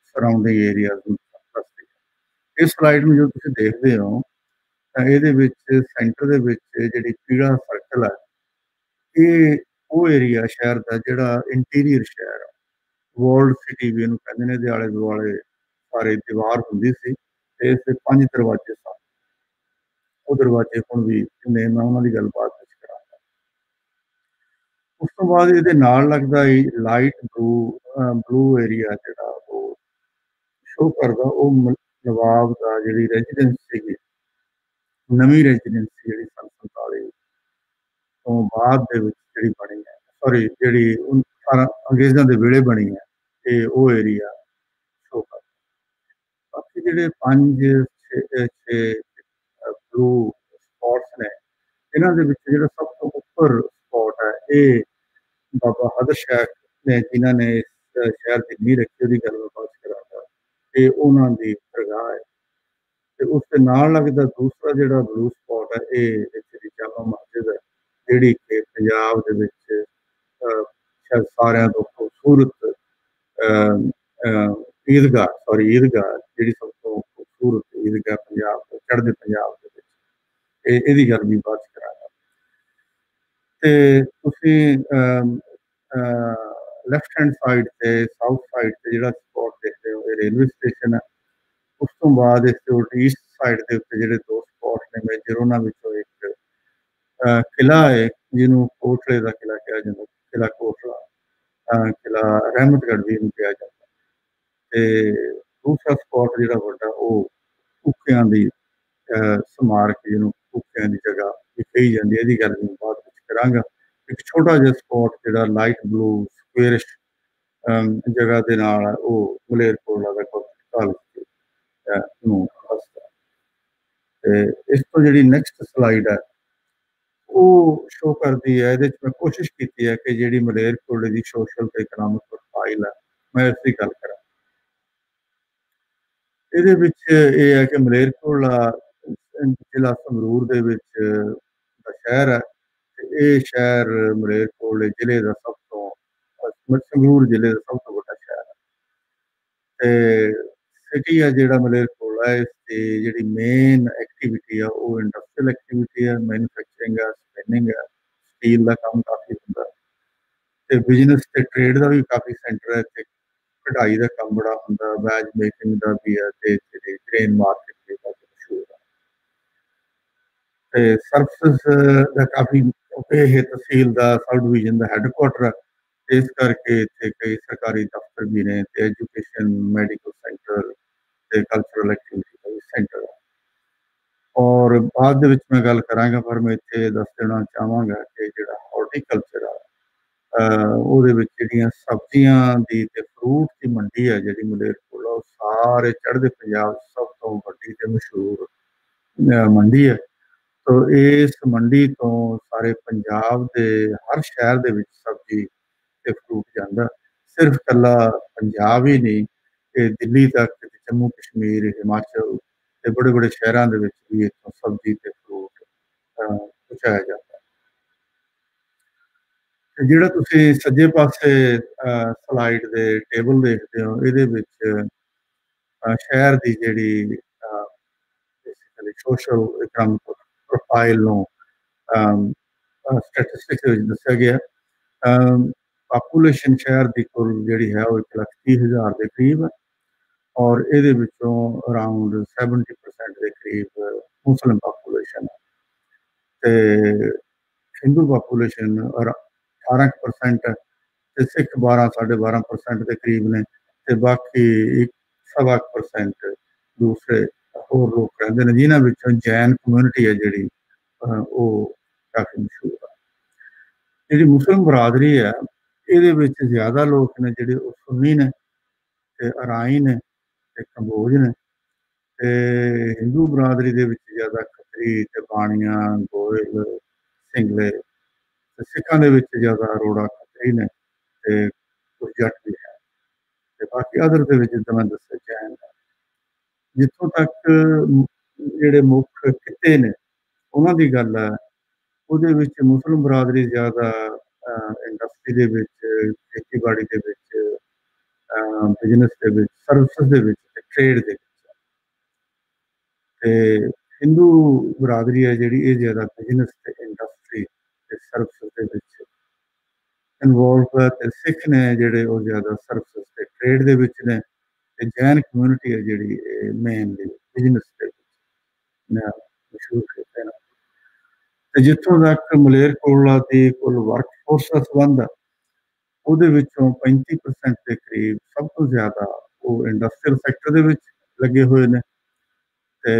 ਸਰਾਊਂਡਿੰਗ ਏਰੀਆ ਦੱਸਦੀ ਹੈ। ਇਸ ਸਲਾਈਡ ਨੂੰ ਜਦੋਂ ਤੁਸੀਂ ਦੇਖਦੇ ਹੋ ਤਾਂ ਇਹਦੇ ਵਿੱਚ ਸੈਂਟਰ ਦੇ ਵਿੱਚ ਜਿਹੜੀ ਪੀਲਾ ਸਰਕਲ ਹੈ, ਇਹ ਉਹ ਏਰੀਆ ਸ਼ਹਿਰ ਦਾ ਜਿਹੜਾ ਇੰਟੀਰੀਅਰ ਸ਼ਹਿਰ ਹੈ, ਵਰਲਡ ਸਿਟੀ ਵੀ ਇਹਨੂੰ ਕਹਿੰਦੇ ਨੇ। ਇਹਦੇ ਆਲੇ ਦੁਆਲੇ ਸਾਰੇ ਦੀਵਾਰ ਹੁੰਦੀ ਸੀ, ਤੇ ਇਸ ਦੇ 5 ਦਰਵਾਜ਼ੇ ਸਨ। ਉਹ ਦਰਵਾਜ਼ੇ ਹੁਣ ਵੀ ਨੇ, ਮੈਂ ਉਹਨਾਂ ਦੀ ਗੱਲਬਾਤ ਵਿੱਚ ਕਰਾਂਗਾ। ਉਸ ਤੋਂ ਬਾਅਦ ਇਹਦੇ ਨਾਲ ਲੱਗਦਾ ਹੀ ਲਾਈਟ ਬਲੂ ਏਰੀਆ ਜਿਹੜਾ ਉਹ ਸ਼ੋ ਕਰਦਾ, ਉਹ ਨਵਾਬ ਦਾ ਜਿਹੜੀ ਰੈਜ਼ੀਡੈਂਸ ਸੀਗੀ, ਨਵੀਂ ਰੈਜ਼ੀਡੈਂਸੀ ਜਿਹੜੀ ਸੰਨ 47 ਤੋਂ ਬਾਅਦ ਦੇ ਵਿੱਚ ਜਿਹੜੀ ਬਣੀ ਹੈ, ਜਿਹੜੀ ਅੰਗਰੇਜ਼ਾਂ ਦੇ ਵੇਲੇ ਬਣੀ ਹੈ, ਇਹ ਉਹ ਏਰੀਆ ਸ਼ੋ ਕਰਦਾ। ਬਾਕੀ ਜਿਹੜੇ 5-6 ਬਲੂ ਸਪॉट्स ਨੇ, ਇਹਨਾਂ ਦੇ ਵਿੱਚ ਜਿਹੜਾ ਸਭ ਤੋਂ ਉੱਪਰ ਸਪॉट ਹੈ, ਇਹ ਬਾਬਾ ਹਦਰ ਸ਼ਾਹ ਨੇ, ਜਿਨ੍ਹਾਂ ਨੇ ਸ਼ਹਿਰ ਦੀ ਨੀਂਹ ਰੱਖੀ, ਉਹਦੀ ਗੱਲ ਮੈਂ ਬਾਤ ਕਰਾਂਗਾ। ਇਹ ਉਹਨਾਂ ਦੀ ਦਰਗਾਹ ਹੈ। ਤੇ ਉਸ ਦੇ ਨਾਲ ਲੱਗਦਾ ਦੂਸਰਾ ਜਿਹੜਾ ਬਲੂ ਸਪॉट ਹੈ, ਇਹ ਇੱਥੇ ਦੀ ਜਾਮਾ ਮਸਜਿਦ ਹੈ, ਜਿਹੜੀ ਕਿ ਪੰਜਾਬ ਦੇ ਵਿੱਚ ਸ਼ਾਇਦ ਸਾਰਿਆਂ ਤੋਂ ਖੂਬਸੂਰਤ ਈਦਗਾਹ ਜਿਹੜੀ ਸਭ ਤੋਂ ਖੂਬਸੂਰਤ ਈਦਗਾਹ ਪੰਜਾਬ ਤੋਂ ਚੜ੍ਹਦੇ ਪੰਜਾਬ ਦੇ ਵਿੱਚ, ਇਹਦੀ ਗੱਲ ਵੀ ਬਾਤ ਕਰਾਂਗਾ। ਤੇ ਤੁਸੀਂ ਲੈਫਟ ਹੈਂਡ ਸਾਈਡ ਤੇ ਸਾਊਥ ਸਾਈਡ ਤੇ ਜਿਹੜਾ ਸਪॉट ਦੇਖਦੇ ਹੋ, ਇਹ ਰੇਲਵੇ ਸਟੇਸ਼ਨ ਹੈ। ਉਸ ਤੋਂ ਬਾਅਦ ਇਸ ਦੇ ਉਲਟ ਈਸਟ ਸਾਈਡ ਦੇ ਉੱਤੇ ਜਿਹੜੇ 2 ਸਪॉट ਨੇ ਮੇਜਰ, ਉਹਨਾਂ ਵਿੱਚੋਂ ਇੱਕ ਕਿਲਾ ਹੈ, ਜਿਹਨੂੰ ਕੋਟਲੇ ਦਾ ਕਿਲਾ ਕਿਹਾ ਜਾਂਦਾ, ਕਿਲਾ ਕੋਟਲਾ, ਕਿਲਾ ਰਹਿਮਤਗੜ੍ਹ ਵੀ ਇਹਨੂੰ ਕਿਹਾ ਜਾਂਦਾ। ਤੇ ਦੂਸਰਾ ਸਪॉट ਜਿਹੜਾ ਵੱਡਾ, ਉਹ ਭੁੱਖਿਆਂ ਦੀ ਸਮਾਰਕ, ਜਿਹਨੂੰ ਭੁੱਖਿਆਂ ਦੀ ਜਗ੍ਹਾ ਵੀ ਕਹੀ ਜਾਂਦੀ ਹੈ, ਇਹਦੀ ਗੱਲ ਮੈਂ ਬਾਅਦ ਵਿੱਚ ਕਰਾਂਗਾ। ਇੱਕ ਛੋਟਾ ਜਿਹਾ ਸਪॉट ਜਿਹੜਾ ਲਾਈਟ ਬਲੂ ਸਕੁਏਰਿਸ਼ ਜਗ੍ਹਾ ਦੇ ਨਾਲ ਹੈ, ਉਹ ਮਲੇਰਕੋਟਲਾ ਦਾ ਕਾਲਜ ਨੂੰ ਦੱਸਦਾ। ਤੇ ਇਸ ਤੋਂ ਜਿਹੜੀ ਨੈਕਸਟ ਸਲਾਈਡ ਹੈ, ਉਹ ਸ਼ੋ ਕਰਦੀ ਹੈ, ਇਹਦੇ 'ਚ ਮੈਂ ਕੋਸ਼ਿਸ਼ ਕੀਤੀ ਹੈ ਕਿ ਜਿਹੜੀ ਮਲੇਰਕੋਟਲੇ ਦੀ ਸੋਸ਼ਲ ਤੇ ਇਕਨੋਮਿਕ ਪ੍ਰੋਫਾਈਲ ਹੈ, ਮੈਂ ਇਸ ਦੀ ਗੱਲ ਕਰਾਂ। ਇਹਦੇ ਵਿੱਚ ਇਹ ਹੈ ਕਿ ਮਲੇਰਕੋਟਲਾ ਜ਼ਿਲ੍ਹਾ ਸੰਗਰੂਰ ਦੇ ਵਿੱਚ ਦਾ ਸ਼ਹਿਰ ਹੈ, ਤੇ ਇਹ ਸ਼ਹਿਰ ਮਲੇਰਕੋਟਲੇ ਜ਼ਿਲ੍ਹੇ ਦਾ ਸਭ ਤੋਂ ਸੰਗਰੂਰ ਜ਼ਿਲ੍ਹੇ ਦਾ ਸਭ ਤੋਂ ਵੱਡਾ ਸ਼ਹਿਰ ਹੈ। ਤੇ ਸਿਟੀ ਆ ਜਿਹੜਾ ਮਲੇਰਕੋਟਲਾ ਹੈ, ਇਸ ਦੀ ਜਿਹੜੀ ਮੇਨ ਐਕਟੀਵਿਟੀ ਆ ਉਹ ਇੰਡਸਟਰੀਅਲ ਐਕਟੀਵਿਟੀ ਹੈ, ਮੈਨੂਫੈਕਚਰਿੰਗ ਆ, ਸਪਿਨਿੰਗ ਆ, ਸਟੀਲ ਦਾ ਕੰਮ ਕਾਫੀ ਹੁੰਦਾ ਤੇ ਬਿਜ਼ਨਸ ਤੇ ਟ੍ਰੇਡ ਦਾ ਵੀ ਕਾਫੀ ਸੈਂਟਰ ਹੈ। ਤੇ ਕਢਾਈ ਦਾ ਕੰਮ ਬੜਾ ਹੁੰਦਾ, ਬੈਜ ਮੇਕਿੰਗ ਦਾ ਵੀ ਹੈ ਤੇ ਜਿਹੜੀ ਟ੍ਰੇਨ ਮਾਰਕੀਟ ਵੀ ਕਾਫੀ ਮਸ਼ਹੂਰ ਹੈ। ਤੇ ਸਰਵਿਸਿਜ਼ ਦਾ ਕਾਫੀ ਇਹ ਤਹਿਸੀਲ ਦਾ ਸਬ ਡਿਵੀਜ਼ਨ ਦਾ ਹੈੱਡਕੁਆਟਰ ਹੈ। ਇਸ ਕਰਕੇ ਇੱਥੇ ਕਈ ਸਰਕਾਰੀ ਦਫ਼ਤਰ ਵੀ ਨੇ ਤੇ ਐਜੂਕੇਸ਼ਨ, ਮੈਡੀਕਲ ਸੈਂਟਰ ਤੇ ਕਲਚਰਲ ਐਕਟੀਵਿਟੀ ਦਾ ਵੀ ਸੈਂਟਰ ਹੈ। ਔਰ ਬਾਅਦ ਦੇ ਵਿੱਚ ਮੈਂ ਗੱਲ ਕਰਾਂਗਾ, ਪਰ ਮੈਂ ਇੱਥੇ ਦੱਸ ਦੇਣਾ ਚਾਹਾਂਗਾ ਕਿ ਜਿਹੜਾ ਹਾਰਟੀਕਲਚਰ ਆ ਉਹਦੇ ਵਿੱਚ ਜਿਹੜੀਆਂ ਸਬਜ਼ੀਆਂ ਦੀ ਤੇ ਫਰੂਟ ਦੀ ਮੰਡੀ ਹੈ ਜਿਹੜੀ ਮਲੇਰਕੋਟਲਾ, ਉਹ ਸਾਰੇ ਚੜ੍ਹਦੇ ਪੰਜਾਬ ਸਭ ਤੋਂ ਵੱਡੀ ਤੇ ਮਸ਼ਹੂਰ ਮੰਡੀ ਹੈ। ਤੋ ਇਸ ਮੰਡੀ ਤੋਂ ਸਾਰੇ ਪੰਜਾਬ ਦੇ ਹਰ ਸ਼ਹਿਰ ਦੇ ਵਿੱਚ ਸਬਜ਼ੀ ਤੇ ਫਰੂਟ ਜਾਂਦਾ। ਸਿਰਫ ਇਕੱਲਾ ਪੰਜਾਬ ਹੀ ਨਹੀਂ, ਇਹ ਦਿੱਲੀ ਤੱਕ, ਜੰਮੂ ਕਸ਼ਮੀਰ, ਹਿਮਾਚਲ ਤੇ ਬੜੇ ਬੜੇ ਸ਼ਹਿਰਾਂ ਦੇ ਵਿੱਚ ਵੀ ਇੱਥੋਂ ਸਬਜ਼ੀ ਤੇ ਫਰੂਟ ਪਹੁੰਚਾਇਆ ਜਾਂਦਾ। ਤੇ ਜਿਹੜਾ ਤੁਸੀਂ ਸੱਜੇ ਪਾਸੇ ਸਲਾਈਡ ਦੇ ਟੇਬਲ ਦੇਖਦੇ ਹੋ, ਇਹਦੇ ਵਿੱਚ ਸ਼ਹਿਰ ਦੀ ਜਿਹੜੀ ਬੇਸਿਕਲੀ ਸੋਸ਼ਲ ਇਕਨੋਮਿਕ ਪ੍ਰੋਫਾਈਲ ਨੂੰ ਸਟੈਟਿਸਟਿਕਸ ਵਿੱਚ ਦੱਸਿਆ ਗਿਆ। ਪਾਪੂਲੇਸ਼ਨ ਸ਼ਹਿਰ ਦੀ ਕੁੱਲ ਜਿਹੜੀ ਹੈ ਉਹ 1,30,000 ਦੇ ਕਰੀਬ ਹੈ ਔਰ ਇਹਦੇ ਵਿੱਚੋਂ ਅਰਾਊਂਡ 70% ਦੇ ਕਰੀਬ ਮੁਸਲਿਮ ਪਾਪੂਲੇਸ਼ਨ ਹੈ ਤੇ ਹਿੰਦੂ ਪਾਪੂਲੇਸ਼ਨ 18% ਹੈ ਤੇ ਸਿੱਖ 12.5% ਦੇ ਕਰੀਬ ਨੇ ਤੇ ਬਾਕੀ 1.25% ਦੂਸਰੇ ਹੋਰ ਲੋਕ ਰਹਿੰਦੇ ਨੇ, ਜਿਨ੍ਹਾਂ ਵਿੱਚੋਂ ਜੈਨ ਕਮਿਊਨਿਟੀ ਹੈ ਜਿਹੜੀ ਉਹ ਕਾਫੀ ਮਸ਼ਹੂਰ ਹੈ। ਜਿਹੜੀ ਮੁਸਲਿਮ ਬਰਾਦਰੀ ਹੈ ਇਹਦੇ ਵਿੱਚ ਜ਼ਿਆਦਾ ਲੋਕ ਨੇ ਜਿਹੜੇ ਉਹ ਸੁੰਨੀ ਨੇ ਤੇ ਅਰਾਈਨ ਨੇ ਤੇ ਕੰਬੋਜ ਨੇ ਤੇ ਹਿੰਦੂ ਬਰਾਦਰੀ ਦੇ ਵਿੱਚ ਜ਼ਿਆਦਾ ਖੱਤਰੀ ਤੇ ਬਾਣੀਆਂ, ਗੋਇਲ, ਸਿੰਗਲੇ ਤੇ ਸਿੱਖਾਂ ਦੇ ਵਿੱਚ ਜ਼ਿਆਦਾ ਅਰੋੜਾ ਖੱਤਰੀ ਨੇ ਤੇ ਕੁਝ ਜੱਟ ਵੀ ਹੈ ਤੇ ਬਾਕੀ ਅਦਰ ਦੇ ਵਿੱਚ ਜਿੱਦਾਂ ਮੈਂ ਦੱਸਿਆ ਜੈਨ ਹੈ। ਜਿੱਥੋਂ ਤੱਕ ਜਿਹੜੇ ਮੁੱਖ ਕਿੱਤੇ ਨੇ ਉਹਨਾਂ ਦੀ ਗੱਲ ਹੈ, ਉਹਦੇ ਵਿੱਚ ਮੁਸਲਿਮ ਬਰਾਦਰੀ ਜ਼ਿਆਦਾ ਇੰਡਸਟਰੀ ਦੇ ਵਿੱਚ, ਖੇਤੀਬਾੜੀ ਦੇ ਵਿੱਚ, ਬਿਜ਼ਨਸ ਦੇ ਵਿੱਚ, ਸਰਵਿਸਿਜ਼ ਦੇ ਵਿੱਚ ਤੇ ਟ੍ਰੇਡ ਦੇ ਵਿੱਚ। ਤੇ ਹਿੰਦੂ ਬਰਾਦਰੀ ਹੈ ਜਿਹੜੀ ਇਹ ਜ਼ਿਆਦਾ ਬਿਜ਼ਨਸ ਤੇ ਇੰਡਸਟਰੀ ਤੇ ਸਰਵਿਸਿਜ਼ ਦੇ ਵਿੱਚ ਇਨਵੋਲਵ ਹੈ ਤੇ ਸਿੱਖ ਨੇ ਜਿਹੜੇ ਉਹ ਜ਼ਿਆਦਾ ਸਰਵਿਸਿਜ਼ ਤੇ ਟ੍ਰੇਡ ਦੇ ਵਿੱਚ ਨੇ ਤੇ ਜੈਨ ਕਮਿਊਨਿਟੀ ਹੈ ਜਿਹੜੀ ਇਹ ਮੇਨਲੀ ਬਿਜ਼ਨਸ ਦੇ ਵਿੱਚ ਮਸ਼ਹੂਰ ਖੇਤਰ ਹੈ। ਤੇ ਜਿੱਥੋਂ ਤੱਕ ਮਲੇਰਕੋਟਲਾ ਦੀ ਕੁੱਲ ਵਰਕਫੋਰਸ ਦਾ ਸੰਬੰਧ ਹੈ, ਉਹਦੇ ਵਿੱਚੋਂ 35% ਦੇ ਕਰੀਬ ਸਭ ਤੋਂ ਜ਼ਿਆਦਾ ਉਹ ਇੰਡਸਟਰੀਅਲ ਸੈਕਟਰ ਦੇ ਵਿੱਚ ਲੱਗੇ ਹੋਏ ਨੇ ਤੇ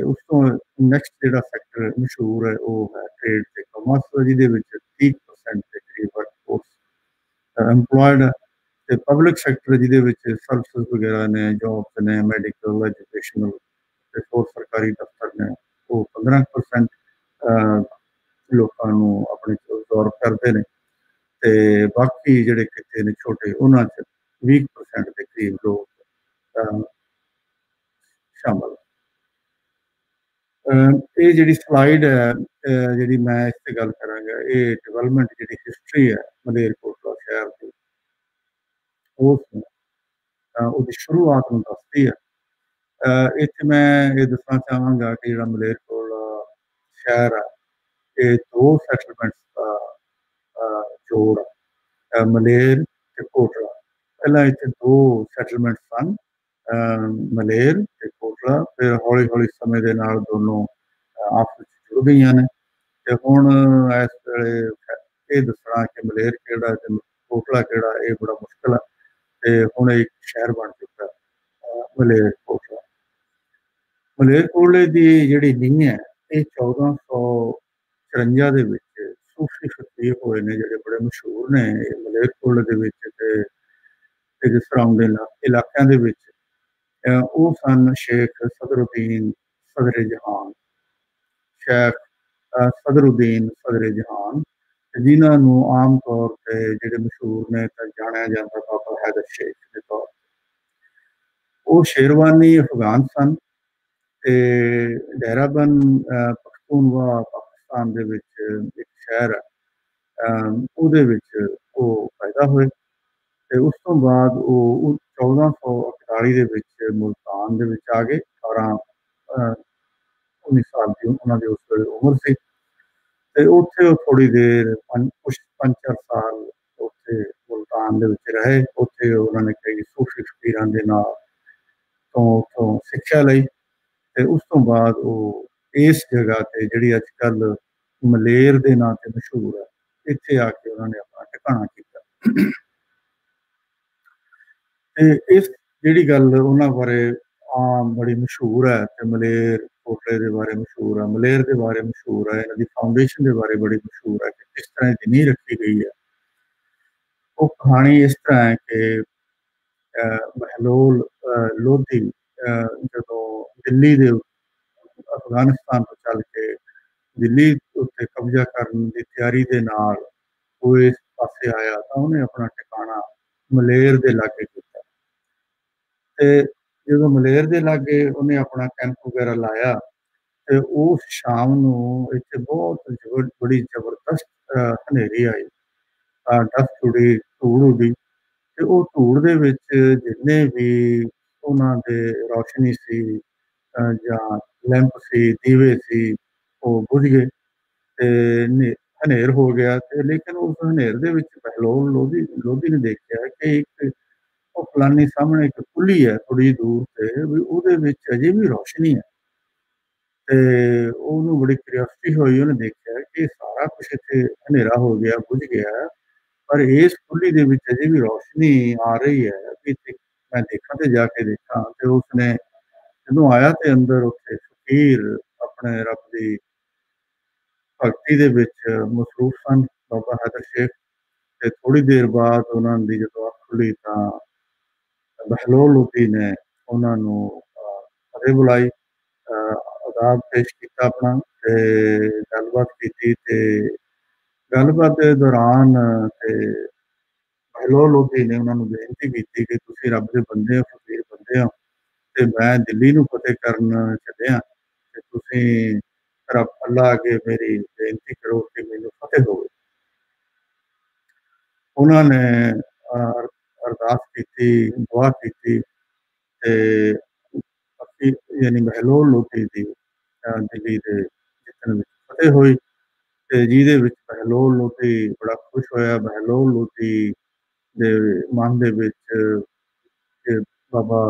ਉਸ ਤੋਂ ਨੈਕਸਟ ਜਿਹੜਾ ਸੈਕਟਰ ਮਸ਼ਹੂਰ ਹੈ ਉਹ ਹੈ ਟ੍ਰੇਡ ਤੇ ਕਮਰਸ, ਜਿਹਦੇ ਵਿੱਚ 30% ਦੇ ਕਰੀਬ ਵਰਕਫੋਰਸ ਐਮਪਲੋਇਡ ਹੈ ਤੇ ਪਬਲਿਕ ਸੈਕਟਰ ਜਿਹਦੇ ਵਿੱਚ ਸਰਵਿਸਿਜ਼ ਵਗੈਰਾ ਨੇ, ਜੌਬਸ ਨੇ, ਮੈਡੀਕਲ, ਐਜੂਕੇਸ਼ਨਲ ਤੇ ਹੋਰ ਸਰਕਾਰੀ ਦਫ਼ਤਰ ਨੇ, ਉਹ 15% ਲੋਕਾਂ ਨੂੰ ਆਪਣੇ ਕੋਲ ਅਬਜ਼ੌਰਬ ਕਰਦੇ ਨੇ ਤੇ ਬਾਕੀ ਜਿਹੜੇ ਕਿੱਤੇ ਨੇ ਛੋਟੇ, ਉਹਨਾਂ 'ਚ 20% ਦੇ ਕਰੀਬ ਲੋਕ ਸ਼ਾਮਲ। ਇਹ ਜਿਹੜੀ ਸਲਾਈਡ ਹੈ ਜਿਹੜੀ ਮੈਂ ਇਸ ਤੇ ਗੱਲ ਕਰਾਂਗਾ, ਇਹ ਡਿਵੈਲਪਮੈਂਟ ਜਿਹੜੀ ਹਿਸਟਰੀ ਹੈ ਮਲੇਰਕੋਟਲਾ ਸ਼ਹਿਰ ਦੀ, ਉਹਦੀ ਸ਼ੁਰੂਆਤ ਨੂੰ ਦੱਸਦੀ ਹੈ। ਇੱਥੇ ਮੈਂ ਇਹ ਦੱਸਣਾ ਚਾਹਾਂਗਾ ਕਿ ਜਿਹੜਾ ਮਲੇਰਕੋਟਲਾ ਸ਼ਹਿਰ ਹੈ ਇਹ 2 ਸੈਟਲਮੈਂਟਸ ਦਾ ਜੋੜ ਹੈ, ਮਲੇਰ ਤੇ ਕੋਟਲਾ। ਪਹਿਲਾਂ ਇੱਥੇ 2 ਸੈਟਲਮੈਂਟ ਸਨ, ਮਲੇਰ ਤੇ ਕੋਟਲਾ, ਫਿਰ ਹੌਲੀ ਹੌਲੀ ਸਮੇਂ ਦੇ ਨਾਲ ਦੋਨੋਂ ਆਪਸ ਵਿੱਚ ਜੁੜ ਗਈਆਂ ਨੇ ਤੇ ਹੁਣ ਇਸ ਵੇਲੇ ਇਹ ਦੱਸਣਾ ਕਿ ਮਲੇਰ ਕਿਹੜਾ ਤੇ ਕੋਟਲਾ ਕਿਹੜਾ ਇਹ ਬੜਾ ਮੁਸ਼ਕਿਲ ਹੈ ਤੇ ਹੁਣ ਇੱਕ ਸ਼ਹਿਰ ਬਣ ਚੁੱਕਾ ਮਲੇਰਕੋਟਲਾ। ਮਲੇਰਕੋਟਲੇ ਦੀ ਜਿਹੜੀ ਨੀਂਹ ਹੈ ਇਹ 1454 ਦੇ ਵਿੱਚ ਸੂਫੀ ਫਕੀਰ ਹੋਏ ਨੇ ਜਿਹੜੇ ਬੜੇ ਮਸ਼ਹੂਰ ਨੇ ਮਲੇਰਕੋਟਲੇ ਦੇ ਵਿੱਚ ਤੇ ਇਹਦੇ ਸਰਾਉਂਡਿੰਗ ਇਲਾਕਿਆਂ ਦੇ ਵਿੱਚ। ਉਹ ਸਨ ਸ਼ੇਖ ਸਦਰੁਦੀਨ ਸਦਰੇ ਜਹਾਨ, ਸ਼ੇਖ ਸਦਰੁਦੀਨ ਸਦਰੇ ਜਹਾਨ, ਜਿਨ੍ਹਾਂ ਨੂੰ ਆਮ ਤੌਰ ਤੇ ਜਿਹੜੇ ਮਸ਼ਹੂਰ ਨੇ ਤਾਂ ਜਾਣਿਆ ਜਾਂਦਾ ਬਾਬਾ ਹੈਦਰ ਸ਼ੇਖ ਦੇ ਤੌਰ ਤੇ। ਉਹ ਸ਼ੇਰਵਾਨੀ ਅਫਗਾਨ ਸਨ ਤੇ ਡੇਰਾਬੰਦ ਪਖਤੂਨਵਾ ਪਾਕਿਸਤਾਨ ਦੇ ਵਿੱਚ ਇੱਕ ਸ਼ਹਿਰ ਹੈ ਉਹਦੇ ਵਿੱਚ ਉਹ ਪੈਦਾ ਹੋਏ ਤੇ ਉਸ ਤੋਂ ਬਾਅਦ ਉਹ 1448 ਦੇ ਵਿੱਚ ਮੁਲਤਾਨ ਦੇ ਵਿੱਚ ਆ ਗਏ। 19 ਸਾਲ ਦੀ ਉਹਨਾਂ ਦੀ ਉਸ ਵੇਲੇ ਉਮਰ ਸੀ ਤੇ ਉੱਥੇ ਉਹ ਥੋੜੀ ਦੇਰ ਕੁਛ 5-4 ਸਾਲ ਉੱਥੇ ਮੁਲਤਾਨ ਦੇ ਵਿੱਚ ਰਹੇ। ਉੱਥੇ ਉਹਨਾਂ ਨੇ ਕਈ ਸੂਫੀ ਫਕੀਰਾਂ ਦੇ ਨਾਲ ਤੋਂ ਸਿੱਖਿਆ ਲਈ ਤੇ ਉਸ ਤੋਂ ਬਾਅਦ ਉਹ ਇਸ ਜਗ੍ਹਾ ਤੇ ਜਿਹੜੀ ਅੱਜ ਕੱਲ ਮਲੇਰ ਦੇ ਨਾਂ ਤੇ ਮਸ਼ਹੂਰ ਹੈ, ਇੱਥੇ ਆ ਕੇ ਉਹਨਾਂ ਨੇ ਆਪਣਾ ਟਿਕਾਣਾ ਕੀਤਾ। ਤੇ ਇਸ ਜਿਹੜੀ ਗੱਲ ਉਹਨਾਂ ਬਾਰੇ ਆਮ ਬੜੀ ਮਸ਼ਹੂਰ ਹੈ ਤੇ ਮਲੇਰ ਕੋਟਲੇ ਦੇ ਬਾਰੇ ਮਸ਼ਹੂਰ ਹੈ, ਮਲੇਰ ਦੇ ਬਾਰੇ ਮਸ਼ਹੂਰ ਹੈ, ਇਹਨਾਂ ਦੀ ਫਾਊਂਡੇਸ਼ਨ ਦੇ ਬਾਰੇ ਬੜੀ ਮਸ਼ਹੂਰ ਹੈ ਕਿ ਕਿਸ ਤਰ੍ਹਾਂ ਇਹਦੀ ਨੀਂਹ ਰੱਖੀ ਗਈ ਹੈ। ਉਹ ਕਹਾਣੀ ਇਸ ਤਰ੍ਹਾਂ ਹੈ ਕਿ ਬਹਿਲੋਲ ਲੋਧੀ ਜਦੋਂ ਦਿੱਲੀ ਦੇ ਅਫਗਾਨਿਸਤਾਨ ਤੋਂ ਚੱਲ ਕੇ ਦਿੱਲੀ ਉੱਤੇ ਕਬਜ਼ਾ ਕਰਨ ਦੀ ਤਿਆਰੀ ਦੇ ਨਾਲ ਉਹ ਇਸ ਪਾਸੇ ਆਇਆ ਤਾਂ ਉਹਨੇ ਆਪਣਾ ਟਿਕਾਣਾ ਮਲੇਰ ਦੇ ਲਾਗੇ ਕੀਤਾ ਤੇ ਜਦੋਂ ਮਲੇਰ ਦੇ ਲਾਗੇ ਉਹਨੇ ਆਪਣਾ ਕੈਂਪ ਵਗੈਰਾ ਲਾਇਆ ਤੇ ਉਸ ਸ਼ਾਮ ਨੂੰ ਇੱਥੇ ਬਹੁਤ ਬੜੀ ਜ਼ਬਰਦਸਤ ਹਨੇਰੀ ਆਈ, ਡਸਟ ਉੱਡੀ, ਧੂੜ ਉੱਡੀ ਤੇ ਉਹ ਧੂੜ ਦੇ ਵਿੱਚ ਜਿੰਨੇ ਵੀ ਉਹਨਾਂ ਦੇ ਰੌਸ਼ਨੀ ਸੀ ਜਾਂ ਲੈਂਪ ਸੀ, ਦੀਵੇ ਸੀ, ਉਹ ਬੁਝ ਗਏ ਤੇ ਹਨੇਰ ਹੋ ਗਿਆ। ਤੇ ਲੇਕਿਨ ਉਸ ਹਨੇਰ ਦੇ ਵਿੱਚ ਬਹਿਲੋਲ ਲੋਧੀ ਨੇ ਦੇਖਿਆ ਕਿ ਇੱਕ ਉਹ ਫਲਾਨੀ ਸਾਹਮਣੇ ਇੱਕ ਕੁੱਲੀ ਹੈ ਥੋੜੀ ਦੂਰ ਤੇ ਵੀ ਉਹਦੇ ਵਿੱਚ ਅਜੇ ਵੀ ਰੌਸ਼ਨੀ ਹੈ ਤੇ ਉਹਨੂੰ ਬੜੀ ਕਿਉਰਿਓਸਿਟੀ ਹੋਈ। ਉਹਨੇ ਦੇਖਿਆ ਕਿ ਸਾਰਾ ਕੁਝ ਇੱਥੇ ਹਨੇਰਾ ਹੋ ਗਿਆ, ਬੁਝ ਗਿਆ, ਪਰ ਇਸ ਕੁੱਲੀ ਦੇ ਵਿੱਚ ਅਜੇ ਵੀ ਰੌਸ਼ਨੀ ਆ ਰਹੀ ਹੈ ਵੀ ਇੱਥੇ ਮੈਂ ਦੇਖਾਂ ਤੇ ਜਾ ਕੇ ਦੇਖਾਂ। ਤੇ ਉਸਨੇ ਜਦੋਂ ਆਇਆ ਤੇ ਅੰਦਰ ਉੱਥੇ ਫਕੀਰ ਆਪਣੇ ਰੱਬ ਦੀ ਭਗਤੀ ਦੇ ਵਿੱਚ ਮਸਰੂਫ ਸਨ, ਬਾਬਾ ਹੈਦਰ ਸ਼ੇਖ। ਤੇ ਥੋੜੀ ਦੇਰ ਬਾਅਦ ਉਹਨਾਂ ਦੀ ਜਦੋਂ ਅੱਖ ਖੁੱਲੀ ਤਾਂ ਬਹਿਲੋਲ ਲੋਧੀ ਨੇ ਉਹਨਾਂ ਨੂੰ ਫਤਿਹ ਬੁਲਾਈ, ਆਦਾਬ ਪੇਸ਼ ਕੀਤਾ ਆਪਣਾ ਤੇ ਗੱਲਬਾਤ ਕੀਤੀ। ਤੇ ਗੱਲਬਾਤ ਦੇ ਦੌਰਾਨ ਤੇ ਬਹਿਲੋਲ ਲੋਧੀ ਨੇ ਉਹਨਾਂ ਨੂੰ ਬੇਨਤੀ ਕੀਤੀ ਕਿ ਤੁਸੀਂ ਰੱਬ ਦੇ ਬੰਦੇ ਹੋ, ਫਕੀਰ ਬੰਦੇ ਹੋ ਤੇ ਮੈਂ ਦਿੱਲੀ ਨੂੰ ਫਤਿਹ ਕਰਨ ਚੱਲਿਆ ਤੇ ਤੁਸੀਂ ਰੱਬ ਅੱਲਾ ਅੱਗੇ ਮੇਰੀ ਬੇਨਤੀ ਕਰੋ ਕਿ ਮੈਨੂੰ ਫਤਿਹ ਹੋਵੇ। ਉਹਨਾਂ ਨੇ ਅਰਦਾਸ ਕੀਤੀ, ਦੁਆ ਕੀਤੀ ਤੇ ਅਸੀਂ ਯਾਨੀ ਬਹਿਲੋਲ ਲੋਧੀ ਦੀ ਦਿੱਲੀ ਦੇ ਜਿੱਤਣ ਵਿੱਚ ਫਤਿਹ ਹੋਈ ਤੇ ਜਿਹਦੇ ਵਿੱਚ ਬਹਿਲੋਲ ਲੋਧੀ ਬੜਾ ਖੁਸ਼ ਹੋਇਆ। ਬਹਿਲੋਲ ਲੋਧੀ ਦੇ ਮਨ ਦੇ ਵਿੱਚ ਬਾਬਾ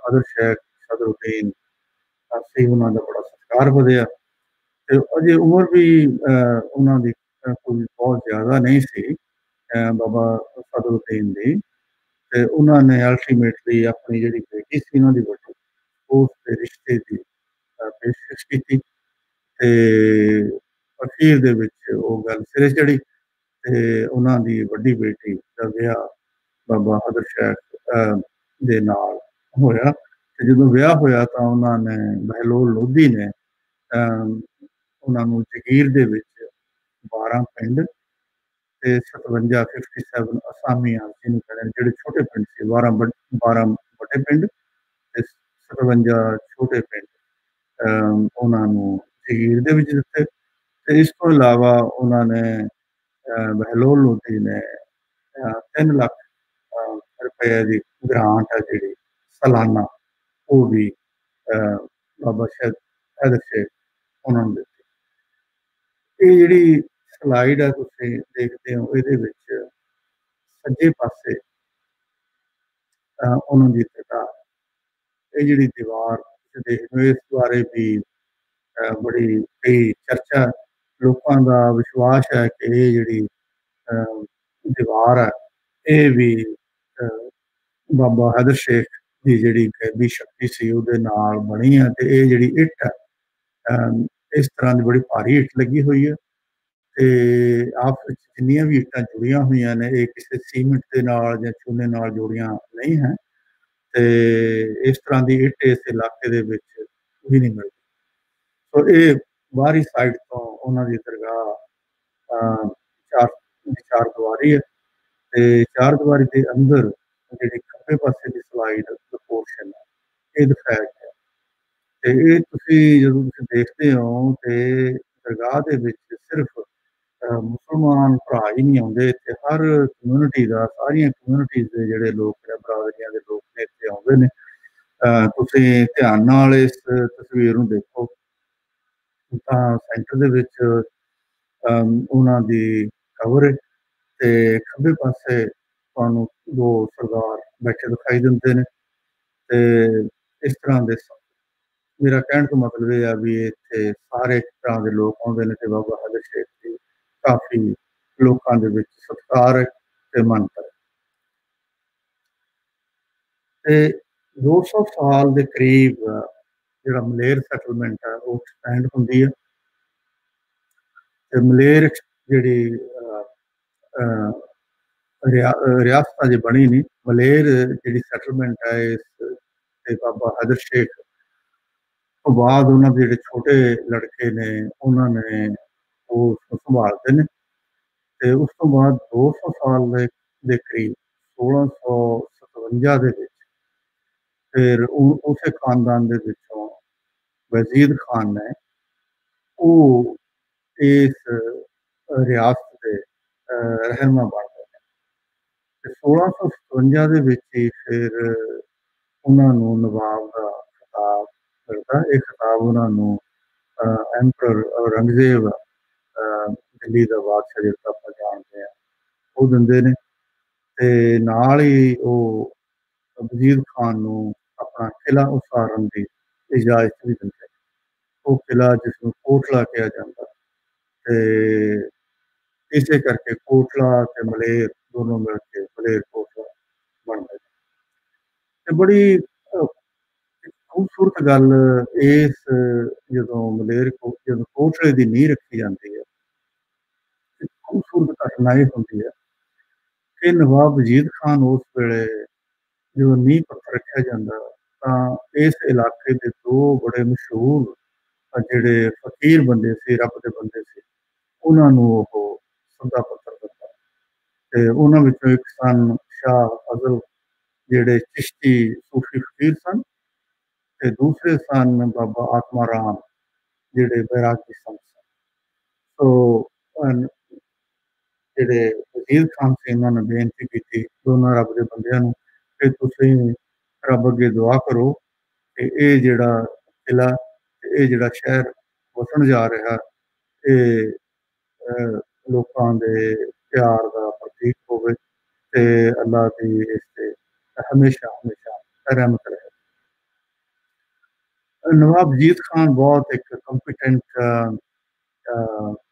ਹੈਦਰ ਸ਼ੇਖ ਸਦਰੁਦੀਨ ਸੀ, ਉਹਨਾਂ ਦਾ ਬੜਾ ਸਤਿਕਾਰ ਵਧਿਆ ਤੇ ਅਜੇ ਉਮਰ ਵੀ ਉਹਨਾਂ ਦੀ ਕੋਈ ਬਹੁਤ ਜ਼ਿਆਦਾ ਨਹੀਂ ਸੀ ਬਾਬਾ ਸਦਰੁਦੀਨ ਦੀ। ਤੇ ਉਹਨਾਂ ਨੇ ਅਲਟੀਮੇਟਲੀ ਆਪਣੀ ਜਿਹੜੀ ਬੇਟੀ ਸੀ ਉਹਨਾਂ ਦੀ ਵੱਡੀ, ਉਸ ਦੇ ਰਿਸ਼ਤੇ ਦੀ ਪੇਸ਼ਕਸ਼ ਕੀਤੀ ਤੇ ਅਖੀਰ ਦੇ ਵਿੱਚ ਉਹ ਗੱਲ ਸਿਰੇ ਚੜੀ ਤੇ ਉਹਨਾਂ ਦੀ ਵੱਡੀ ਬੇਟੀ ਦਾ ਵਿਆਹ ਬਾਬਾ ਹੈਦਰ ਸ਼ੇਖ ਦੇ ਨਾਲ ਹੋਇਆ। ਤੇ ਜਦੋਂ ਵਿਆਹ ਹੋਇਆ ਤਾਂ ਉਹਨਾਂ ਨੇ ਬਹਿਲੋਲ ਲੋਧੀ ਨੇ ਉਹਨਾਂ ਨੂੰ ਜਗੀਰ ਦੇ ਵਿੱਚ 12 ਪਿੰਡ ਤੇ 57 ਅਸਾਮੀਆਂ ਜਿਹਨੂੰ ਕਹਿੰਦੇ ਜਿਹੜੇ ਛੋਟੇ ਪਿੰਡ ਸੀ, 12 ਵੱਡੇ ਪਿੰਡ ਤੇ 57 ਛੋਟੇ ਪਿੰਡ ਉਹਨਾਂ ਨੂੰ ਜਗੀਰ ਦੇ ਵਿੱਚ ਦਿੱਤੇ। ਤੇ ਇਸ ਤੋਂ ਇਲਾਵਾ ਉਹਨਾਂ ਨੇ ਬਹਿਲੋਲ ਲੋਧੀ ਨੇ 3 ਲੱਖ ਰੁਪਏ ਦੀ ਗ੍ਰਾਂਟ ਹੈ ਜਿਹੜੀ ਸਾਲਾਨਾ ਉਹ ਵੀ ਬਾਬਾ ਹੈਦਰ ਸ਼ੇਖ ਉਹਨਾਂ ਨੂੰ ਦਿੱਤੀ। ਇਹ ਜਿਹੜੀ ਸਲਾਈਡ ਹੈ ਤੁਸੀਂ ਦੇਖਦੇ ਹੋ, ਇਹਦੇ ਵਿੱਚ ਸੱਜੇ ਪਾਸੇ ਉਹਨਾਂ ਦੀ ਕਿਤਾਬ, ਇਹ ਜਿਹੜੀ ਦੀਵਾਰ ਤੁਸੀਂ ਦੇਖਦੇ ਹੋ ਇਸ ਬਾਰੇ ਵੀ ਬੜੀ ਕਈ ਚਰਚਾ, ਲੋਕਾਂ ਦਾ ਵਿਸ਼ਵਾਸ ਹੈ ਕਿ ਇਹ ਜਿਹੜੀ ਦੀਵਾਰ ਹੈ ਇਹ ਵੀ ਬਾਬਾ ਹੈਦਰ ਸ਼ੇਖ ਦੀ ਜਿਹੜੀ ਗੈਬੀ ਸ਼ਕਤੀ ਸੀ ਉਹਦੇ ਨਾਲ ਬਣੀ ਹੈ। ਤੇ ਇਹ ਜਿਹੜੀ ਇੱਟ ਹੈ ਇਸ ਤਰ੍ਹਾਂ ਦੀ ਬੜੀ ਭਾਰੀ ਇੱਟ ਲੱਗੀ ਹੋਈ ਹੈ ਤੇ ਆਪਸ ਵਿੱਚ ਜਿੰਨੀਆਂ ਵੀ ਇੱਟਾਂ ਜੁੜੀਆਂ ਹੋਈਆਂ ਨੇ ਇਹ ਕਿਸੇ ਸੀਮਿੰਟ ਦੇ ਨਾਲ ਜਾਂ ਚੂਨੇ ਨਾਲ ਜੁੜੀਆਂ ਨਹੀਂ ਹੈ ਤੇ ਇਸ ਤਰ੍ਹਾਂ ਦੀ ਇੱਟ ਇਸ ਇਲਾਕੇ ਦੇ ਵਿੱਚ ਵੀ ਨਹੀਂ ਮਿਲਦੀ। ਸੋ ਇਹ ਬਾਹਰੀ ਸਾਈਡ ਤੋਂ ਉਹਨਾਂ ਦੀ ਦਰਗਾਹ ਚਾਰ ਦੀਵਾਰੀ ਹੈ ਤੇ ਚਾਰ ਦੀਵਾਰੀ ਦੇ ਅੰਦਰ ਜਿਹੜੀ ਖੱਬੇ ਪਾਸੇ ਦੀ ਸਲਾਈਡ ਪੋਰਸ਼ਨ ਹੈ ਇਹ ਦਿਖਾਇਆ ਗਿਆ ਤੇ ਇਹ ਤੁਸੀਂ ਜਦੋਂ ਤੁਸੀਂ ਦੇਖਦੇ ਹੋ ਤੇ ਦਰਗਾਹ ਦੇ ਵਿੱਚ ਸਿਰਫ ਮੁਸਲਮਾਨ ਭਰਾ ਹੀ ਨਹੀਂ ਆਉਂਦੇ ਇੱਥੇ, ਹਰ ਕਮਿਊਨਿਟੀ ਦਾ, ਸਾਰੀਆਂ ਕਮਿਊਨਿਟੀਜ਼ ਦੇ ਜਿਹੜੇ ਲੋਕ ਨੇ, ਬਰਾਦਰੀਆਂ ਦੇ ਲੋਕ ਨੇ, ਇੱਥੇ ਆਉਂਦੇ ਨੇ। ਤੁਸੀਂ ਧਿਆਨ ਨਾਲ ਇਸ ਤਸਵੀਰ ਨੂੰ ਦੇਖੋ ਤਾਂ ਸੈਂਟਰ ਦੇ ਵਿੱਚ ਉਹਨਾਂ ਦੀ ਕਬਰ ਹੈ, ਤੇ ਖੱਬੇ ਪਾਸੇ ਤੁਹਾਨੂੰ ਦੋ ਸਰਦਾਰ ਬੈਠੇ ਦਿਖਾਈ ਦਿੰਦੇ ਨੇ। ਤੇ ਇਸ ਤਰ੍ਹਾਂ ਦੇ ਮੇਰਾ ਕਹਿਣ ਤੋਂ ਮਤਲਬ ਇਹ ਆ ਵੀ ਇੱਥੇ ਸਾਰੇ ਤਰ੍ਹਾਂ ਦੇ ਲੋਕ ਆਉਂਦੇ ਨੇ, ਤੇ ਬਾਬਾ ਹਾਦਰ ਸ਼ੇਖ ਦੀ ਕਾਫੀ ਲੋਕਾਂ ਦੇ ਵਿੱਚ ਸਤਿਕਾਰ ਹੈ ਤੇ ਮਾਨਤਾ ਹੈ। ਤੇ 200 ਸਾਲ ਦੇ ਕਰੀਬ ਜਿਹੜਾ ਮਲੇਰ ਸੈਟਲਮੈਂਟ ਹੈ ਉਹ ਐਕਸਪੈਂਡ ਹੁੰਦੀ ਹੈ, ਤੇ ਮਲੇਰ ਜਿਹੜੀ ਰਿਆਸਤ ਅਜੇ ਬਣੀ ਨਹੀਂ। ਮਲੇਰ ਜਿਹੜੀ ਸੈਟਲਮੈਂਟ ਹੈ ਇਸ ਤੇ ਬਾਬਾ ਹਾਦਰ ਸ਼ੇਖ ਤੋਂ ਬਾਅਦ ਉਹਨਾਂ ਦੇ ਜਿਹੜੇ ਛੋਟੇ ਲੜਕੇ ਨੇ ਉਹਨਾਂ ਨੇ ਉਹ ਸੰਭਾਲਦੇ ਨੇ, ਤੇ ਉਸ ਤੋਂ ਬਾਅਦ 200 ਸਾਲ ਦੇ ਕਰੀਬ 1657 ਦੇ ਵਿੱਚ ਫਿਰ ਉਸੇ ਖਾਨਦਾਨ ਦੇ ਵਿੱਚੋਂ ਵਜ਼ੀਦ ਖਾਨ ਨੇ ਉਹ ਇਸ ਰਿਆਸਤ ਦੇ ਰਹਿਨੁਮਾ ਬਣ ਗਏ ਨੇ। ਤੇ 1657 ਦੇ ਵਿੱਚ ਹੀ ਫਿਰ ਉਹਨਾਂ ਨੂੰ ਨਵਾਬ ਦਾ ਖਿਤਾਬ ਮਿਲਦਾ। ਇਹ ਖਿਤਾਬ ਉਹਨਾਂ ਨੂੰ ਐਂਪਰਰ ਔਰੰਗਜ਼ੇਬ ਦਿੱਲੀ ਦਾ ਬਾਦਸ਼ਾਹ ਜਿਹੜਾ ਆਪਾਂ ਜਾਣਦੇ ਆ ਉਹ ਦਿੰਦੇ ਨੇ, ਤੇ ਨਾਲ ਹੀ ਉਹ ਵਜ਼ੀਰ ਖਾਨ ਨੂੰ ਆਪਣਾ ਕਿਲਾ ਉਸਾਰਨ ਦੀ ਇਜਾਜ਼ਤ ਵੀ ਦਿੰਦੇ। ਉਹ ਕਿਲਾ ਜਿਸਨੂੰ ਕੋਟਲਾ ਕਿਹਾ ਜਾਂਦਾ, ਤੇ ਇਸੇ ਕਰਕੇ ਕੋਟਲਾ ਤੇ ਮਲੇਰ ਦੋਨੋਂ ਮਿਲ ਕੇ ਮਲੇਰ ਕੋਟਲਾ ਬਣਦਾ। ਤੇ ਬੜੀ ਖੂਬਸੂਰਤ ਗੱਲ ਇਸ ਜਦੋਂ ਜਦੋਂ ਕੋਟਲੇ ਦੀ ਨੀਂਹ ਰੱਖੀ ਜਾਂਦੀ ਹੈ, ਖੂਬਸੂਰਤ ਘਟਨਾ ਇਹ ਹੁੰਦੀ ਹੈ ਕਿ ਨਵਾਬ ਵਜ਼ੀਰ ਖਾਨ ਉਸ ਵੇਲੇ ਜਦੋਂ ਨੀਂਹ ਪੱਥਰ ਰੱਖਿਆ ਜਾਂਦਾ ਤਾਂ ਇਸ ਇਲਾਕੇ ਦੇ ਦੋ ਬੜੇ ਮਸ਼ਹੂਰ ਜਿਹੜੇ ਫਕੀਰ ਬੰਦੇ ਸੀ, ਰੱਬ ਦੇ ਬੰਦੇ ਸੀ, ਉਹਨਾਂ ਨੂੰ ਉਹ ਸੱਦਾ ਪੱਤਰ ਦਿੱਤਾ। ਤੇ ਉਹਨਾਂ ਵਿੱਚੋਂ ਇੱਕ ਸਨ ਸ਼ਾਹ ਫਜ਼ਲ ਜਿਹੜੇ ਚਿਸ਼ਤੀ ਸੂਫੀ ਫਕੀਰ ਸਨ, ਤੇ ਦੂਸਰੇ ਸਨ ਬਾਬਾ ਆਤਮਾ ਰਾਮ ਜਿਹੜੇ ਬੈਰਾਗੀ ਸੰਤ ਸਨ। ਸੋ ਜਿਹੜੇ ਵਜ਼ੀਰ ਖਾਨ ਸੀ ਉਹਨਾਂ ਨੇ ਬੇਨਤੀ ਕੀਤੀ ਦੋਨਾਂ ਰੱਬ ਦੇ ਬੰਦਿਆਂ ਨੂੰ ਕਿ ਤੁਸੀਂ ਰੱਬ ਅੱਗੇ ਦੁਆ ਕਰੋ ਕਿ ਇਹ ਜਿਹੜਾ ਕਿਲਾ ਤੇ ਇਹ ਜਿਹੜਾ ਸ਼ਹਿਰ ਵਸਣ ਜਾ ਰਿਹਾ ਇਹ ਲੋਕਾਂ ਦੇ ਪਿਆਰ ਦਾ ਪ੍ਰਤੀਕ ਹੋਵੇ ਤੇ ਅੱਲਾਹ ਦੀ ਇਸ ਤੇ ਹਮੇਸ਼ਾ ਹਮੇਸ਼ਾ ਰਹਿਮਤ ਰਹੇ। ਨਵਾਬ ਵਜ਼ੀਰ ਖਾਨ ਬਹੁਤ ਇੱਕ ਕੰਪੀਟੈਂਟ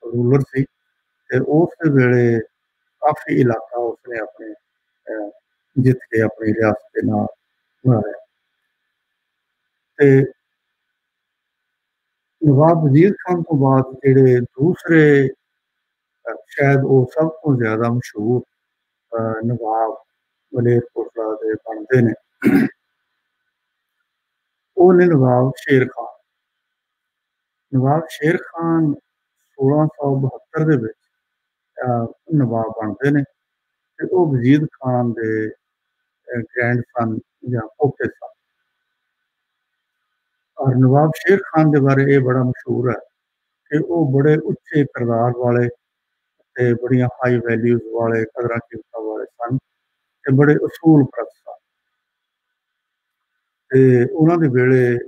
ਰੂਲਰ ਸੀ, ਤੇ ਉਸ ਵੇਲੇ ਕਾਫੀ ਇਲਾਕਾ ਉਸਨੇ ਆਪਣੇ ਜਿੱਤ ਕੇ ਆਪਣੀ ਰਿਆਸਤ ਦੇ ਨਾਲ ਬਣਾਇਆ। ਤੇ ਨਵਾਬ ਵਜ਼ੀਰ ਖਾਨ ਤੋਂ ਬਾਅਦ ਜਿਹੜੇ ਦੂਸਰੇ ਸ਼ਾਇਦ ਉਹ ਸਭ ਤੋਂ ਜ਼ਿਆਦਾ ਮਸ਼ਹੂਰ ਨਵਾਬ ਮਲੇਰਕੋਟਲਾ ਦੇ ਬਣਦੇ ਨੇ, ਉਹ ਨੇ ਨਵਾਬ ਸ਼ੇਰ ਖਾਨ। ਨਵਾਬ ਸ਼ੇਰ ਖਾਨ 1672 ਦੇ ਵਿੱਚ ਨਵਾਬ ਬਣਦੇ ਨੇ, ਤੇ ਉਹ ਵਜ਼ੀਰ ਖਾਨ ਦੇ ਗ੍ਰੈਂਡ ਸਨ ਜਾਂ ਪੋਤੇ ਸਨ। ਔਰ ਨਵਾਬ ਸ਼ੇਰ ਖਾਨ ਦੇ ਬਾਰੇ ਇਹ ਬੜਾ ਮਸ਼ਹੂਰ ਹੈ ਕਿ ਉਹ ਬੜੇ ਉੱਚੇ ਕਿਰਦਾਰ ਵਾਲੇ ਤੇ ਬੜੀਆਂ ਹਾਈ ਵੈਲਿਊਜ਼ ਵਾਲੇ, ਕਦਰਾਂ ਕੀਮਤਾਂ ਵਾਲੇ ਸਨ, ਤੇ ਬੜੇ ਅਸੂਲ ਪ੍ਰਸਤ ਸਨ। ਤੇ ਉਹਨਾਂ ਦੇ ਵੇਲੇ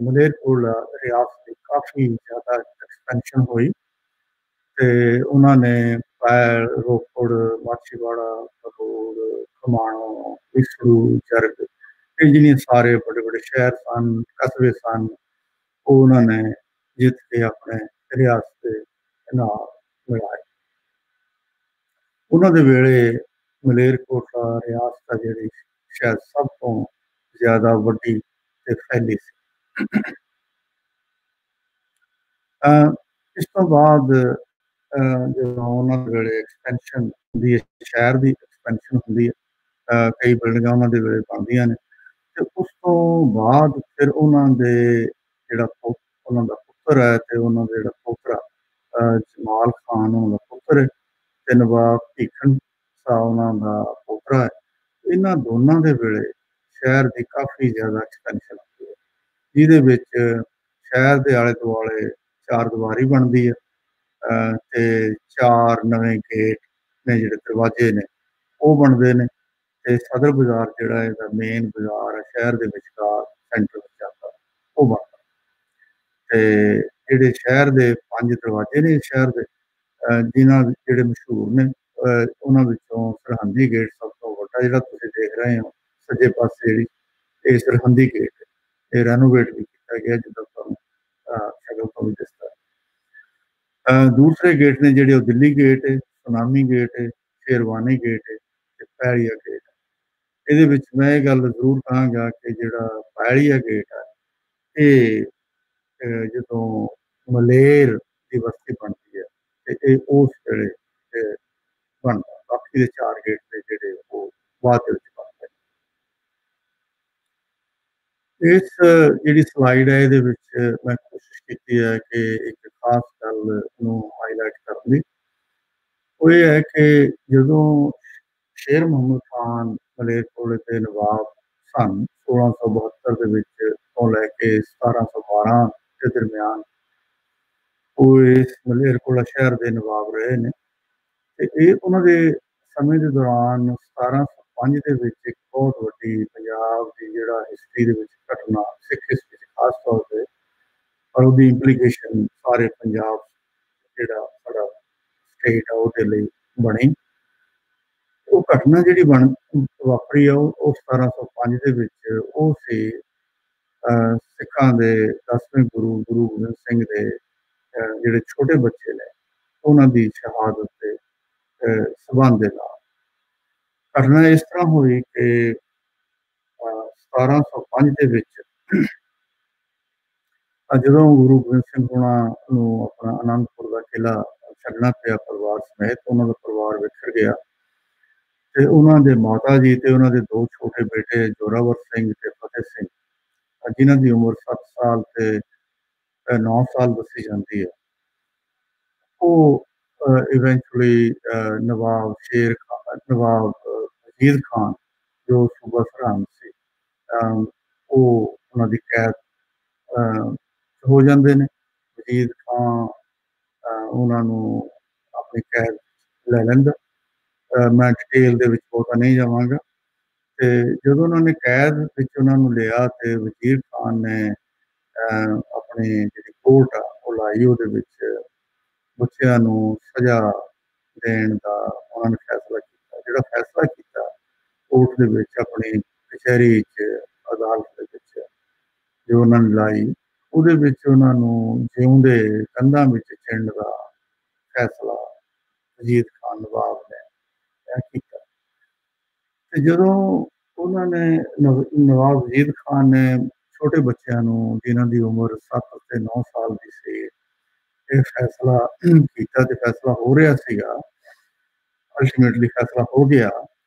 ਮਲੇਰਕੋਟਲਾ ਰਿਆਸਤ ਦੀ ਕਾਫੀ ਜ਼ਿਆਦਾ ਐਕਸਪੈਂਸ਼ਨ ਹੋਈ, ਤੇ ਉਹਨਾਂ ਨੇ ਪੈਲ, ਰੋਪੜ, ਮਾਛੀਵਾੜਾ, ਕਰੋੜ, ਖਮਾਣੋਂ, ਇਸਰੂ, ਜਰਗ, ਇਹ ਜਿਹੜੀਆਂ ਸਾਰੇ ਵੱਡੇ ਵੱਡੇ ਸ਼ਹਿਰ ਸਨ, ਕਸਬੇ ਸਨ, ਉਹ ਉਹਨਾਂ ਨੇ ਜਿੱਤ ਕੇ ਆਪਣੇ ਰਿਆਸਤ ਦੇ ਨਾਲ ਮਿਲਾਏ। ਉਹਨਾਂ ਦੇ ਵੇਲੇ ਮਲੇਰਕੋਟਲਾ ਰਿਆਸਤ ਜਿਹੜੀ ਸ਼ਾਇਦ ਸਭ ਤੋਂ ਜ਼ਿਆਦਾ ਵੱਡੀ ਤੇ ਫੈਲੀ ਸੀ। ਇਸ ਤੋਂ ਬਾਅਦ ਜਦੋਂ ਉਹਨਾਂ ਦੇ ਵੇਲੇ ਐਕਸਪੈਂਸ਼ਨ ਹੁੰਦੀ ਹੈ, ਸ਼ਹਿਰ ਦੀ ਐਕਸਪੈਂਸ਼ਨ ਹੁੰਦੀ ਹੈ, ਕਈ ਬਿਲਡਿੰਗਾਂ ਉਹਨਾਂ ਦੇ ਵੇਲੇ ਬਣਦੀਆਂ ਨੇ, ਤੇ ਉਸ ਤੋਂ ਬਾਅਦ ਫਿਰ ਉਹਨਾਂ ਦੇ ਜਿਹੜਾ ਉਹਨਾਂ ਦਾ ਪੁੱਤਰ ਹੈ ਤੇ ਉਹਨਾਂ ਦਾ ਜਿਹੜਾ ਪੋਤਰਾ ਜਮਾਲ ਖਾਨ ਉਹਨਾਂ ਦਾ ਪੁੱਤਰ ਹੈ, ਤੇ ਨਵਾਬ ਭੀਖਨ ਸ਼ਾਹ ਉਹਨਾਂ ਦਾ ਪੋਤਰਾ ਹੈ। ਇਹਨਾਂ ਦੋਨਾਂ ਦੇ ਵੇਲੇ ਸ਼ਹਿਰ ਦੀ ਕਾਫੀ ਜ਼ਿਆਦਾ ਐਕਸਪੈਂਸ਼ਨ ਹੁੰਦੀ ਹੈ, ਜਿਹਦੇ ਵਿੱਚ ਸ਼ਹਿਰ ਦੇ ਆਲੇ ਦੁਆਲੇ ਚਾਰ ਦੀਵਾਰੀ ਬਣਦੀ ਹੈ, ਤੇ 4 ਨਵੇਂ ਗੇਟ ਨੇ, ਜਿਹੜੇ ਦਰਵਾਜ਼ੇ ਨੇ ਉਹ ਬਣਦੇ ਨੇ, ਤੇ ਸਦਰ ਬਾਜ਼ਾਰ ਜਿਹੜਾ ਇਹਦਾ ਮੇਨ ਬਾਜ਼ਾਰ ਹੈ ਸ਼ਹਿਰ ਦੇ ਵਿਚਕਾਰ ਸੈਂਟਰ ਵਿੱਚ ਜਾਂਦਾ, ਉਹ ਬਣਦਾ। ਤੇ ਜਿਹੜੇ ਸ਼ਹਿਰ ਦੇ 5 ਦਰਵਾਜ਼ੇ ਨੇ ਸ਼ਹਿਰ ਦੇ, ਜਿਨ੍ਹਾਂ ਜਿਹੜੇ ਮਸ਼ਹੂਰ ਨੇ, ਉਹਨਾਂ ਵਿੱਚੋਂ ਸਰਹੰਦੀ ਗੇਟ ਸਭ ਤੋਂ ਵੱਡਾ, ਜਿਹੜਾ ਤੁਸੀਂ ਦੇਖ ਰਹੇ ਹੋ ਸੱਜੇ ਪਾਸੇ, ਜਿਹੜੀ ਇਹ ਸਰਹੰਦੀ ਗੇਟ ਹੈ, ਇਹ ਰੈਨੋਵੇਟ ਵੀ ਕੀਤਾ ਗਿਆ, ਜਿੱਦਾਂ ਤੁਹਾਨੂੰ ਸ਼ਕਲ ਤੋਂ ਵੀ ਦਿਸਦਾ। ਦੂਸਰੇ ਗੇਟ ਨੇ ਜਿਹੜੇ, ਉਹ ਦਿੱਲੀ ਗੇਟ ਹੈ, ਸੁਨਾਮੀ ਗੇਟ ਹੈ, ਸ਼ੇਰਵਾਨੀ ਗੇਟ ਹੈ ਤੇ ਪੈਲੀਆ ਗੇਟ ਹੈ। ਇਹਦੇ ਵਿੱਚ ਮੈਂ ਇਹ ਗੱਲ ਜ਼ਰੂਰ ਕਹਾਂਗਾ ਕਿ ਜਿਹੜਾ ਪੈਲੀਆ ਗੇਟ ਹੈ, ਇਹ ਜਦੋਂ ਮਲੇਰ ਦੀ ਬਸਤੀ ਬਣਦੀ ਹੈ ਤੇ ਇਹ ਉਸ ਵੇਲੇ ਬਣਦਾ। ਬਾਕੀ ਦੇ 4 ਗੇਟ ਨੇ ਜਿਹੜੇ, ਉਹ ਬਾਅਦ ਦੇ ਵਿੱਚ ਬਣਦੇ। ਇਸ ਜਿਹੜੀ ਸਲਾਈਡ ਹੈ, ਇਹਦੇ ਵਿੱਚ ਮੈਂ ਕੋਸ਼ਿਸ਼ ਕੀਤੀ ਹੈ ਕਿ ਇੱਕ ਖਾਸ ਗੱਲ ਨੂੰ ਹਾਈਲਾਈਟ ਕਰਨ ਦੀ। ਉਹ ਇਹ ਹੈ ਕਿ ਜਦੋਂ ਸ਼ੇਰ ਮੁਹੰਮਦ ਖਾਨ ਮਲੇਰਕੋਟਲੇ ਦੇ ਨਵਾਬ ਸਨ 1672 ਦੇ ਵਿੱਚ ਤੋਂ ਲੈ ਕੇ 1712 ਦੇ ਦਰਮਿਆਨ, ਉਹ ਇਸ ਮਲੇਰਕੋਟਲਾ ਸ਼ਹਿਰ ਦੇ ਨਵਾਬ ਰਹੇ ਨੇ। ਤੇ ਇਹ ਉਹਨਾਂ ਦੇ ਸਮੇਂ ਦੇ ਦੌਰਾਨ 1705 ਦੇ ਵਿੱਚ ਇੱਕ ਬਹੁਤ ਵੱਡੀ ਪੰਜਾਬ ਦੀ ਜਿਹੜਾ ਹਿਸਟਰੀ ਦੇ ਵਿੱਚ ਘਟਨਾ, ਸਿੱਖ ਹਿਸਟਰੀ ਵਿੱਚ ਖਾਸ ਤੌਰ ਤੇ, ਔਰ ਉਹਦੀ ਇੰਪਲੀਕੇਸ਼ਨ ਸਾਰੇ ਪੰਜਾਬ ਜਿਹੜਾ ਸਾਡਾ ਸਟੇਟ ਆ ਉਹਦੇ ਲਈ ਬਣੀ। ਉਹ ਘਟਨਾ ਜਿਹੜੀ ਵਾਪਰੀ ਆ, ਉਹ 1705 ਦੇ ਵਿੱਚ ਉਹ ਸੀ ਸਿੱਖਾਂ ਦੇ 10ਵੇਂ ਗੁਰੂ ਗੋਬਿੰਦ ਸਿੰਘ ਦੇ ਜਿਹੜੇ ਛੋਟੇ ਬੱਚੇ ਨੇ, ਉਹਨਾਂ ਦੀ ਸ਼ਹਾਦਤ ਦੇ ਸਬੰਧ ਦੇ ਨਾਲ। ਘਟਨਾ ਇਸ ਤਰ੍ਹਾਂ ਹੋਈ ਕਿ 1705 ਦੇ ਵਿੱਚ ਜਦੋਂ ਗੁਰੂ ਗੋਬਿੰਦ ਸਿੰਘ ਹੋਣਾ ਨੂੰ ਆਪਣਾ ਆਨੰਦਪੁਰ ਦਾ ਕਿਲ੍ਹਾ ਛੱਡਣਾ ਪਿਆ ਪਰਿਵਾਰ ਸਮੇਤ, ਉਹਨਾਂ ਦਾ ਪਰਿਵਾਰ ਵਿਛੜ ਗਿਆ ਤੇ ਉਹਨਾਂ ਦੇ ਮਾਤਾ ਜੀ ਤੇ ਉਹਨਾਂ ਦੇ 2 ਛੋਟੇ ਬੇਟੇ ਜੋਰਾਵਰ ਸਿੰਘ ਤੇ ਫਤਿਹ ਸਿੰਘ, ਜਿਨ੍ਹਾਂ ਦੀ ਉਮਰ 7 ਸਾਲ ਤੇ 9 ਸਾਲ ਦੱਸੀ ਜਾਂਦੀ ਹੈ, ਉਹ ਇਵੈਂਚੁਅਲੀ ਨਵਾਬ ਵਜ਼ੀਰ ਖਾਨ, ਜੋ ਸੂਬਾ ਸਰਹੰਦ ਸੀ, ਉਹ ਉਹਨਾਂ ਦੀ ਕੈਦ ਹੋ ਜਾਂਦੇ ਨੇ। ਵਜ਼ੀਰ ਖਾਨ ਉਹਨਾਂ ਨੂੰ ਆਪਣੀ ਕੈਦ ਲੈ ਲੈਂਦਾ। ਮੈਂ ਡਿਟੇਲ ਦੇ ਵਿੱਚ ਬਹੁਤਾ ਨਹੀਂ ਜਾਵਾਂਗਾ। ਤੇ ਜਦੋਂ ਉਹਨਾਂ ਨੇ ਕੈਦ ਵਿੱਚ ਉਹਨਾਂ ਨੂੰ ਲਿਆ ਤੇ ਵਜ਼ੀਰ ਖਾਨ ਨੇ ਆਪਣੀ ਜਿਹੜੀ ਕੋਰਟ ਆ ਉਹ ਲਾਈ, ਉਹਦੇ ਵਿੱਚ ਬੱਚਿਆਂ ਨੂੰ ਸਜ਼ਾ ਦੇਣ ਦਾ ਉਹਨਾਂ ਨੇ ਫੈਸਲਾ ਕੀਤਾ। ਜਿਹੜਾ ਫੈਸਲਾ ਕੀਤਾ ਕੋਰਟ ਦੇ ਵਿੱਚ, ਆਪਣੀ ਕਚਹਿਰੀ 'ਚ, ਅਦਾਲਤ ਦੇ ਵਿੱਚ ਜੋ ਉਹਨਾਂ ਨੇ ਲਾਈ, ਉਹਦੇ ਵਿੱਚ ਉਹਨਾਂ ਨੂੰ ਜਿਉਂਦੇ ਕੰਧਾਂ ਵਿੱਚ ਚਿਣਨ ਦਾ ਫੈਸਲਾ ਵਜ਼ੀਰ ਖਾਨ ਨਵਾਬ ਨੇ ਕੀਤਾ। ਤੇ ਜਦੋਂ ਉਹਨਾਂ ਨੇ ਨਵਾਬ ਵਜ਼ੀਰ ਖਾਨ ਨੇ ਛੋਟੇ ਬੱਚਿਆਂ ਨੂੰ, ਜਿਨ੍ਹਾਂ ਦੀ ਉਮਰ 7 ਤੇ 9 ਸਾਲ ਦੀ ਸੀ, ਇਹ ਫੈਸਲਾ ਕੀਤਾ ਤੇ ਫੈਸਲਾ ਹੋ ਰਿਹਾ ਸੀਗਾ, ਅਲਟੀਮੇਟਲੀ ਫੈਸਲਾ ਹੋ ਗਿਆ,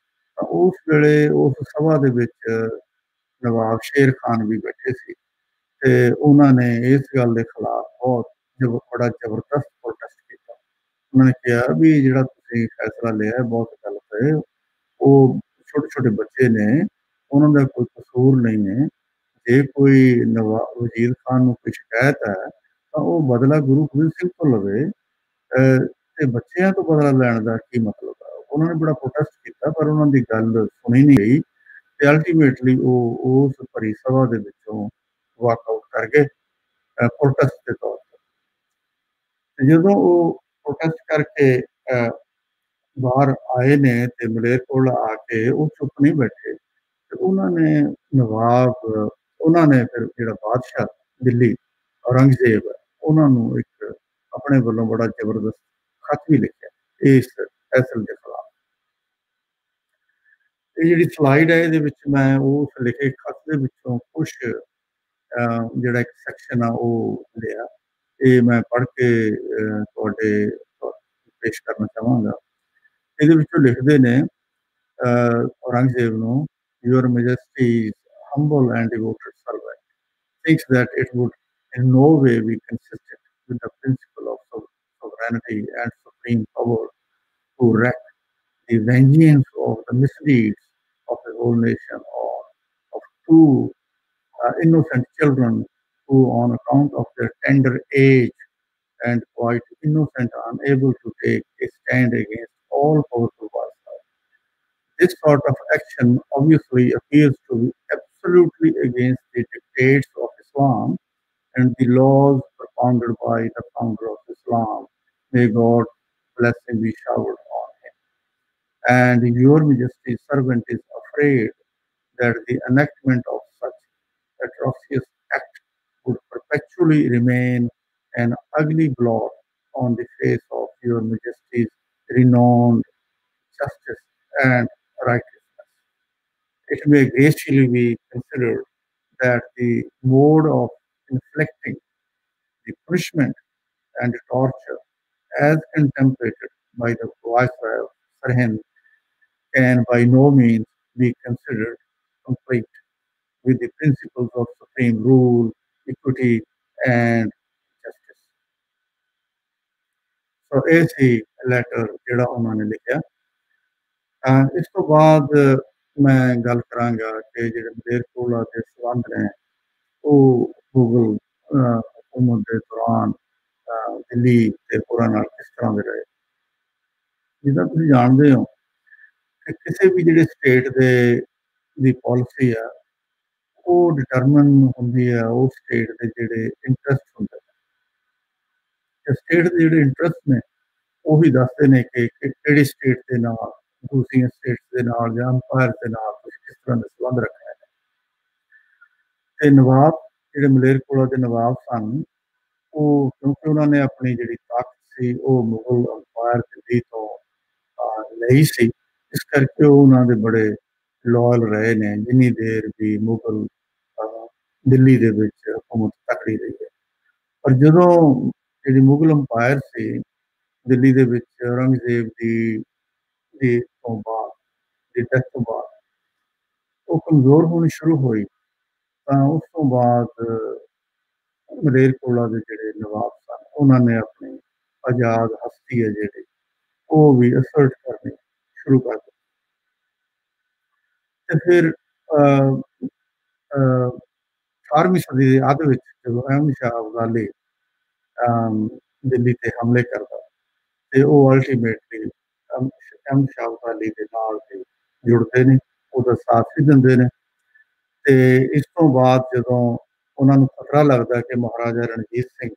ਤਾਂ ਉਸ ਵੇਲੇ ਉਸ ਸਭਾ ਦੇ ਵਿੱਚ ਨਵਾਬ ਸ਼ੇਰ ਖਾਨ ਵੀ ਬੈਠੇ ਸੀ ਤੇ ਉਹਨਾਂ ਨੇ ਇਸ ਗੱਲ ਦੇ ਖਿਲਾਫ ਬੜਾ ਜ਼ਬਰਦਸਤ ਪ੍ਰੋਟੈਸਟ ਕੀਤਾ। ਉਹਨਾਂ ਨੇ ਕਿਹਾ ਵੀ ਜਿਹੜਾ ਤੁਸੀਂ ਫੈਸਲਾ ਲਿਆ ਹੈ ਬਹੁਤ ਗਲਤ ਹੈ, ਉਹ ਛੋਟੇ ਛੋਟੇ ਬੱਚੇ ਨੇ, ਉਹਨਾਂ ਦਾ ਕੋਈ ਕਸੂਰ ਨਹੀਂ ਹੈ। ਜੇ ਕੋਈ ਨਵਾਬ ਵਜ਼ੀਰ ਖਾਨ ਨੂੰ ਕੋਈ ਸ਼ਿਕਾਇਤ ਹੈ ਤਾਂ ਉਹ ਬਦਲਾ ਗੁਰੂ ਗੋਬਿੰਦ ਸਿੰਘ ਤੋਂ ਲਵੇ, ਤੇ ਬੱਚਿਆਂ ਤੋਂ ਬਦਲਾ ਲੈਣ ਦਾ ਕੀ ਮਤਲਬ ਹੈ। ਉਹਨਾਂ ਨੇ ਬੜਾ ਪ੍ਰੋਟੈਸਟ ਕੀਤਾ, ਪਰ ਉਹਨਾਂ ਦੀ ਗੱਲ ਸੁਣੀ ਨਹੀਂ ਗਈ ਤੇ ਅਲਟੀਮੇਟਲੀ ਉਹ ਉਸ ਭਰੀ ਸਭਾ ਦੇ ਵਿੱਚੋਂ ਵਾਕਆਊਟ ਕਰ ਗਏ ਪ੍ਰੋਟੈਸਟ ਦੇ ਤੌਰ ਤੇ। ਜਦੋਂ ਉਹ ਪ੍ਰੋਟੈਸਟ ਕਰਕੇ ਬਾਹਰ ਆਏ ਨੇ ਤੇ ਮਲੇਰਕੋਟਲਾ ਆ ਕੇ ਉਹ ਚੁੱਪ ਨਹੀਂ ਬੈਠੇ, ਤੇ ਉਹਨਾਂ ਨੇ ਫਿਰ ਜਿਹੜਾ ਬਾਦਸ਼ਾਹ ਦਿੱਲੀ ਔਰੰਗਜ਼ੇਬ ਹੈ, ਉਹਨਾਂ ਨੂੰ ਇੱਕ ਆਪਣੇ ਵੱਲੋਂ ਬੜਾ ਜ਼ਬਰਦਸਤ ਖਤ ਵੀ ਲਿਖਿਆ ਇਸ ਫੈਸਲੇ ਦੇ ਖਿਲਾਫ। ਇਹ ਜਿਹੜੀ ਸਲਾਈਡ ਹੈ, ਇਹਦੇ ਵਿੱਚ ਮੈਂ ਉਸ ਲਿਖੇ ਖਤ ਦੇ ਵਿੱਚੋਂ ਕੁਝ ਜਿਹੜਾ ਇੱਕ ਸੈਕਸ਼ਨ ਆ ਉਹ ਲਿਆ, ਇਹ ਮੈਂ ਪੜ੍ਹ ਕੇ ਤੁਹਾਡੇ ਪੇਸ਼ ਕਰਨਾ ਚਾਹਾਂਗਾ। ਇਹਦੇ ਵਿੱਚੋਂ ਲਿਖਦੇ ਨੇ ਔਰੰਗਜ਼ੇਬ ਨੂੰ, Your Majesty's humble and devoted servant thinks that it would in no way be consistent with the principle of sovereignty and supreme power to wreak the vengeance of the misdeeds of the whole nation or of 2 innocent children who, on account of their tender age and quite innocent, unable to take a stand against all powerful viceroy. This sort of action obviously appears to be absolutely against the dictates of Islam and the laws propounded by the founder of Islam. May God's blessing be showered on him. And your Majesty's servant is afraid that the enactment of such atrocious act would perpetually remain an ugly blot on the face of your Majesty's renowned justice and righteousness. It may gracefully be considered that the mode of inflicting the punishment and torture as contemplated by the Viceroy of Sirhind can by no means be considered complete with the principles of supreme rule, equity, and justice. ਸੋ ਇਹ ਸੀ letter ਜਿਹੜਾ ਉਹਨਾਂ ਨੇ ਲਿਖਿਆ। ਇਸ ਤੋਂ ਬਾਅਦ ਮੈਂ ਗੱਲ ਕਰਾਂਗਾ ਕਿ ਜਿਹੜੇ ਮਲੇਰਕੋਟਲਾ ਦੇ ਸੰਬੰਧ ਨੇ ਉਹ ਮੁਗਲ ਹਕੂਮਤ ਦੇ ਦੌਰਾਨ ਦਿੱਲੀ ਤੇ ਹੋਰਾਂ ਨਾਲ ਕਿਸ ਤਰ੍ਹਾਂ ਦੇ ਰਹੇ। ਜਿੱਦਾਂ ਤੁਸੀਂ ਜਾਣਦੇ ਹੋ ਕਿ ਕਿਸੇ ਵੀ ਜਿਹੜੇ ਸਟੇਟ ਦੀ ਪਾਲਿਸੀ ਆ ਉਹ ਡਿਟਰਮਨ ਹੁੰਦੀ ਹੈ ਉਹ ਸਟੇਟ ਦੇ ਜਿਹੜੇ ਇੰਟਰਸਟ ਹੁੰਦੇ ਨੇ। ਸਟੇਟ ਦੇ ਜਿਹੜੇ ਇੰਟਰਸਟ ਨੇ ਉਹ ਵੀ ਦੱਸਦੇ ਨੇ ਕਿ ਕਿਹੜੀ ਸਟੇਟ ਦੇ ਨਾਲ ਦੂਸਰੀਆਂ ਸਟੇਟਸ ਦੇ ਨਾਲ ਜਾਂ ਅੰਪਾਇਰ ਦੇ ਨਾਲ ਤੁਸੀਂ ਕਿਸ ਤਰ੍ਹਾਂ ਦੇ ਸੰਬੰਧ ਰੱਖਣੇ ਨੇ। ਤੇ ਨਵਾਬ ਜਿਹੜੇ ਮਲੇਰਕੋਟਲਾ ਦੇ ਨਵਾਬ ਸਨ ਉਹ ਕਿਉਂਕਿ ਉਹਨਾਂ ਨੇ ਆਪਣੀ ਜਿਹੜੀ ਤਾਕਤ ਸੀ ਉਹ ਮੁਗਲ ਅੰਪਾਇਰ ਦਿੱਲੀ ਤੋਂ ਲਈ ਸੀ, ਇਸ ਕਰਕੇ ਉਹ ਉਹਨਾਂ ਦੇ ਬੜੇ ਲਾਇਲ ਰਹੇ ਨੇ ਜਿੰਨੀ ਦੇਰ ਵੀ ਮੁਗਲ ਦਿੱਲੀ ਦੇ ਵਿੱਚ ਹਕੂਮਤ ਤਕੜੀ ਰਹੀ ਹੈ। ਪਰ ਜਦੋਂ ਜਿਹੜੀ ਮੁਗਲ ਅੰਪਾਇਰ ਸੀ ਦਿੱਲੀ ਦੇ ਵਿੱਚ ਔਰੰਗਜ਼ੇਬ ਦੀ ਤੋਂ ਬਾਅਦ ਦੀ ਡੈਥ ਤੋਂ ਬਾਅਦ ਉਹ ਕਮਜ਼ੋਰ ਹੋਣੀ ਸ਼ੁਰੂ ਹੋਈ ਤਾਂ ਉਸ ਤੋਂ ਬਾਅਦ ਮਲੇਰਕੋਟਲਾ ਦੇ ਜਿਹੜੇ ਨਵਾਬ ਸਨ ਉਹਨਾਂ ਨੇ ਆਪਣੀ ਆਜ਼ਾਦ ਹਸਤੀ ਹੈ ਜਿਹੜੀ ਉਹ ਵੀ ਅਸਰਟ ਕਰਨੀ ਸ਼ੁਰੂ ਕਰ ਦਿੱਤੀ। ਤੇ ਫਿਰ 18ਵੀਂ ਸਦੀ ਦੇ ਅੱਧ ਵਿੱਚ ਜਦੋਂ ਅਹਿਮਦ ਸ਼ਾਹ ਅਬਦਾਲੀ ਦਿੱਲੀ ਤੇ ਹਮਲੇ ਕਰਦਾ ਤੇ ਉਹ ਅਲਟੀਮੇਟਲੀ ਅਹਿਮਦ ਸ਼ਾਹ ਅਬਦਾਲੀ ਦੇ ਨਾਲ ਜੁੜਦੇ ਨੇ, ਉਹਦਾ ਸਾਥ ਵੀ ਦਿੰਦੇ ਨੇ। ਤੇ ਇਸ ਤੋਂ ਬਾਅਦ ਜਦੋਂ ਉਹਨਾਂ ਨੂੰ ਖਤਰਾ ਲੱਗਦਾ ਕਿ ਮਹਾਰਾਜਾ ਰਣਜੀਤ ਸਿੰਘ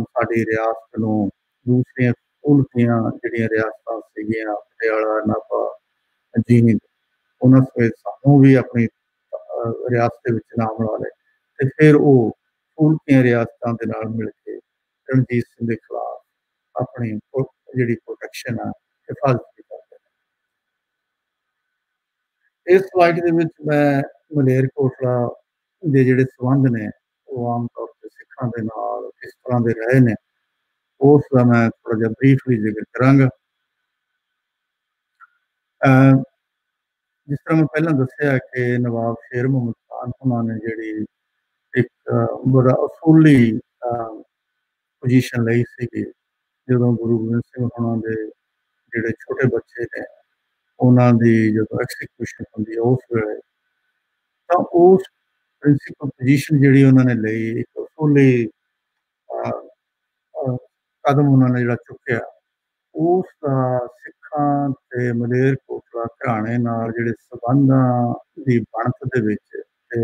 ਸਾਡੀ ਰਿਆਸਤ ਨੂੰ ਦੂਸਰੀਆਂ ਉਲਟੀਆਂ ਜਿਹੜੀਆਂ ਰਿਆਸਤਾਂ ਸੀਗੀਆਂ ਪਟਿਆਲਾ, ਨਾਭਾ, ਜੀਂਦ, ਉਹਨਾਂ ਸਮੇਤ ਸਾਨੂੰ ਵੀ ਆਪਣੀ ਰਿਆਸਤ ਦੇ ਵਿੱਚ ਨਾਮ ਬਣਾ ਲਏ ਤੇ ਫਿਰ ਉਹ ਉਲਟੀਆਂ ਰਿਆਸਤਾਂ ਦੇ ਨਾਲ ਮਿਲ ਕੇ ਰਣਜੀਤ ਸਿੰਘ ਦੇ ਖਿਲਾਫ ਆਪਣੀ ਜਿਹੜੀ ਪ੍ਰੋਟੈਕਸ਼ਨ ਆ ਹਿਫਾਜ਼ਤ ਕਰਦੇ ਨੇ। ਇਸ ਸਲਾਈਡ ਦੇ ਵਿੱਚ ਮੈਂ ਮਲੇਰਕੋਟਲਾ ਦੇ ਜਿਹੜੇ ਸੰਬੰਧ ਨੇ ਉਹ ਆਮ ਤੌਰ ਤੇ ਸਿੱਖਾਂ ਦੇ ਨਾਲ ਕਿਸ ਤਰ੍ਹਾਂ ਦੇ ਰਹੇ ਨੇ ਉਸ ਦਾ ਮੈਂ ਥੋੜਾ ਜਿਹਾ ਬਰੀਫਲੀ ਜ਼ਿਕਰ ਕਰਾਂਗਾ। ਜਿਸ ਤਰ੍ਹਾਂ ਮੈਂ ਪਹਿਲਾਂ ਦੱਸਿਆ ਕਿ ਨਵਾਬ ਸ਼ੇਰ ਮੁਹੰਮਦ ਖਾਨ ਉਹਨਾਂ ਨੇ ਜਿਹੜੀ ਇੱਕ ਬੜਾ ਅਸੂਲੀ ਪੋਜੀਸ਼ਨ ਲਈ ਸੀਗੀ ਜਦੋਂ ਗੁਰੂ ਗੋਬਿੰਦ ਸਿੰਘ ਉਹਨਾਂ ਦੇ ਜਿਹੜੇ ਛੋਟੇ ਬੱਚੇ ਨੇ ਉਹਨਾਂ ਦੀ ਜਦੋਂ ਐਕਸੀਕਿਊਸ਼ਨ ਹੁੰਦੀ ਹੈ ਉਸ ਵੇਲੇ ਤਾਂ ਉਸ ਪ੍ਰਿੰਸੀਪਲ ਪੋਜੀਸ਼ਨ ਜਿਹੜੀ ਉਹਨਾਂ ਨੇ ਲਈ ਇੱਕ ਅਸੂਲੀ ਕਦਮ ਉਹਨਾਂ ਨੇ ਜਿਹੜਾ ਚੁੱਕਿਆ ਉਸ ਦਾ ਸਿੱਖਾਂ ਤੇ ਮਲੇਰਕੋਟਲਾ ਘਰਾਣੇ ਨਾਲ ਜਿਹੜੇ ਸੰਬੰਧਾਂ ਦੀ ਬਣਤ ਦੇ ਵਿੱਚ ਤੇ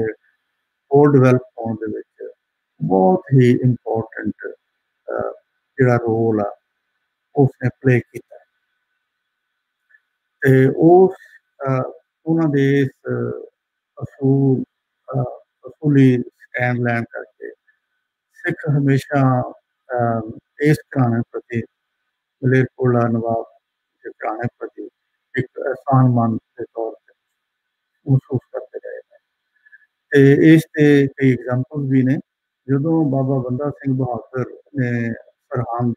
ਹੋਰ ਡਿਵੈਲਪ ਹੋਣ ਦੇ ਵਿੱਚ ਬਹੁਤ ਹੀ ਇੰਪੋਰਟੈਂਟ ਜਿਹੜਾ ਰੋਲ ਆ ਉਸਨੇ ਪਲੇ ਕੀਤਾ। ਤੇ ਉਹਨਾਂ ਦੇ ਇਸ ਅਸੂਲੀ ਸਟੈਂਡ ਲੈਣ ਕਰਕੇ ਸਿੱਖ ਹਮੇਸ਼ਾ ਇਸ ਘਰਾਣੇ ਪ੍ਰਤੀ ਮਲੇਰਕੋਟਲਾ ਨਵਾਬ ਦੇ ਘਰਾਣੇ ਪ੍ਰਤੀ ਇੱਕ ਅਹਿਸਾਨਮੰਦ ਦੇ ਤੌਰ ਤੇ ਮਹਿਸੂਸ ਕਰਦੇ ਰਹੇ ਨੇ। ਤੇ ਇਸ ਤੇ ਕਈ ਐਗਜ਼ਾਮਪਲ ਵੀ ਨੇ। ਜਦੋਂ ਬਾਬਾ ਬੰਦਾ ਸਿੰਘ ਬਹਾਦਰ ਨੇ ਸਰਹੰਦ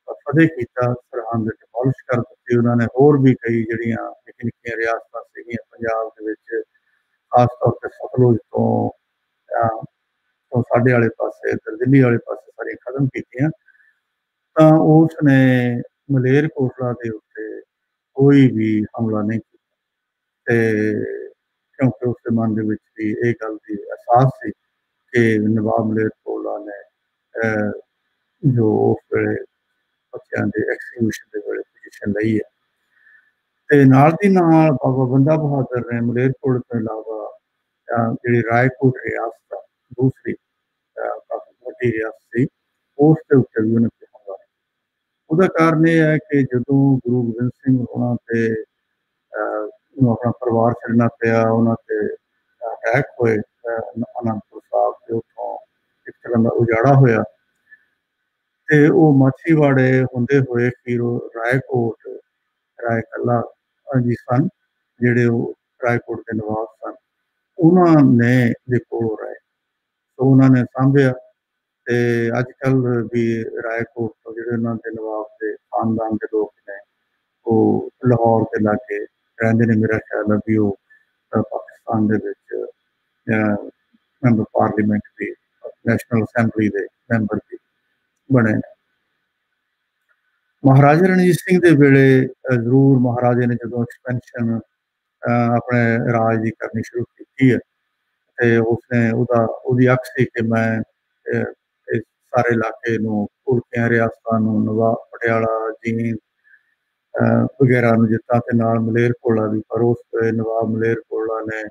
ਫਤਿਹ ਕੀਤਾ, ਸਰਹੰਦ ਡਿਮੋਲਿਸ਼ ਕਰ ਦਿੱਤੀ, ਉਹਨਾਂ ਨੇ ਹੋਰ ਵੀ ਕਈ ਜਿਹੜੀਆਂ ਨਿੱਕੀਆਂ ਨਿੱਕੀਆਂ ਰਿਆਸਤਾਂ ਸੀਗੀਆਂ ਪੰਜਾਬ ਦੇ ਵਿੱਚ ਖਾਸ ਤੌਰ ਤੇ ਸਤਲੁਜ ਤੋਂ ਸਾਡੇ ਵਾਲੇ ਪਾਸੇ ਦਿੱਲੀ ਵਾਲੇ ਪਾਸੇ ਸਾਰੀਆਂ ਖਤਮ ਕੀਤੀਆਂ ਤਾਂ ਉਸ ਨੇ ਮਲੇਰਕੋਟਲਾ ਦੇ ਉੱਤੇ ਕੋਈ ਵੀ ਹਮਲਾ ਨਹੀਂ ਕੀਤਾ ਤੇ ਕਿਉਂਕਿ ਉਸਦੇ ਮਨ ਦੇ ਵਿੱਚ ਵੀ ਇਹ ਗੱਲ ਦੀ ਅਹਿਸਾਸ ਸੀ ਕਿ ਨਵਾਬ ਮਲੇਰਕੋਟਲਾ ਨੇ ਜੋ ਉਸ ਵੇਲੇ ਬੱਚਿਆਂ ਦੇ ਐਗਜ਼ੀਬਿਸ਼ਨ ਦੇ ਵੇਲੇ ਪੋਜੀਸ਼ਨ ਲਈ ਹੈ। ਤੇ ਨਾਲ ਦੀ ਨਾਲ ਬਾਬਾ ਬੰਦਾ ਬਹਾਦਰ ਨੇ ਮਲੇਰਕੋਟਲੇ ਤੋਂ ਇਲਾਵਾ ਜਿਹੜੀ ਰਾਏਕੋਟ ਰਿਆਸਤ ਆ, ਦੂਸਰੀ ਕਾਫੀ ਵੱਡੀ ਰਿਆਸਤ ਸੀ, ਉਸ ਦੇ ਉੱਤੇ ਵੀ ਉਹਨੇ ਹਮਲਾ ਕੀਤਾ। ਉਹਦਾ ਕਾਰਨ ਇਹ ਹੈ ਕਿ ਜਦੋਂ ਗੁਰੂ ਗੋਬਿੰਦ ਸਿੰਘ ਹੋਣਾ ਤੇ ਨੂੰ ਆਪਣਾ ਪਰਿਵਾਰ ਛੱਡਣਾ ਪਿਆ, ਉਹਨਾਂ ਤੇ ਅਟੈਕ ਹੋਏ ਅਨੰਦਪੁਰ ਸਾਹਿਬ ਤੇ ਉੱਥੋਂ ਇੱਕ ਤਰ੍ਹਾਂ ਦਾ ਉਜਾੜਾ ਹੋਇਆ, ਤੇ ਉਹ ਮਾਛੀਵਾੜੇ ਹੁੰਦੇ ਹੋਏ ਫਿਰ ਉਹ ਰਾਏਕੋਟ ਰਾਏ ਕੱਲਾ ਜੀ ਸਨ, ਜਿਹੜੇ ਉਹ ਰਾਏਕੋਟ ਦੇ ਨਵਾਬ ਸਨ, ਉਹਨਾਂ ਨੇ ਦੇ ਕੋਲ ਰਹੇ, ਸੋ ਉਹਨਾਂ ਨੇ ਸਾਂਭਿਆ। ਤੇ ਅੱਜ ਕੱਲ੍ਹ ਵੀ ਰਾਏਕੋਟ ਤੋਂ ਜਿਹੜੇ ਉਹਨਾਂ ਦੇ ਨਵਾਬ ਦੇ ਖਾਨਦਾਨ ਦੇ ਲੋਕ ਨੇ, ਉਹ ਲਾਹੌਰ ਦੇ ਲਾਗੇ ਰਹਿੰਦੇ ਨੇ। ਮੇਰਾ ਖਿਆਲ ਹੈ ਵੀ ਉਹ ਪਾਕਿਸਤਾਨ ਦੇ ਵਿੱਚ ਮੈਂਬਰ ਪਾਰਲੀਮੈਂਟ ਵੀ, ਨੈਸ਼ਨਲ ਅਸੈਂਬਲੀ ਦੇ ਮੈਂਬਰ ਵੀ ਬਣੇ ਨੇ। ਮਹਾਰਾਜਾ ਰਣਜੀਤ ਸਿੰਘ ਦੇ ਵੇਲੇ ਜ਼ਰੂਰ ਮਹਾਰਾਜੇ ਨੇ ਜਦੋਂ ਐਕਸਪੈਂਸ਼ਨ ਆਪਣੇ ਰਾਜ ਦੀ ਕਰਨੀ ਸ਼ੁਰੂ ਕੀਤੀ ਹੈ, ਤੇ ਉਸਨੇ ਉਹਦੀ ਅੱਖ ਸੀ ਕਿ ਮੈਂ ਸਾਰੇ ਇਲਾਕੇ ਨੂੰ, ਪੁਲਕਿਆਂ ਰਿਆਸਤਾਂ ਨੂੰ, ਨਵਾਬ ਪਟਿਆਲਾ, ਜੀਂਦ ਵਗੈਰਾ ਨੂੰ ਜਿੱਤਾਂ, ਤੇ ਨਾਲ ਮਲੇਰਕੋਟਲਾ ਵੀ। ਪਰ ਉਸ ਨਵਾਬ ਮਲੇਰਕੋਟਲਾ ਨੇ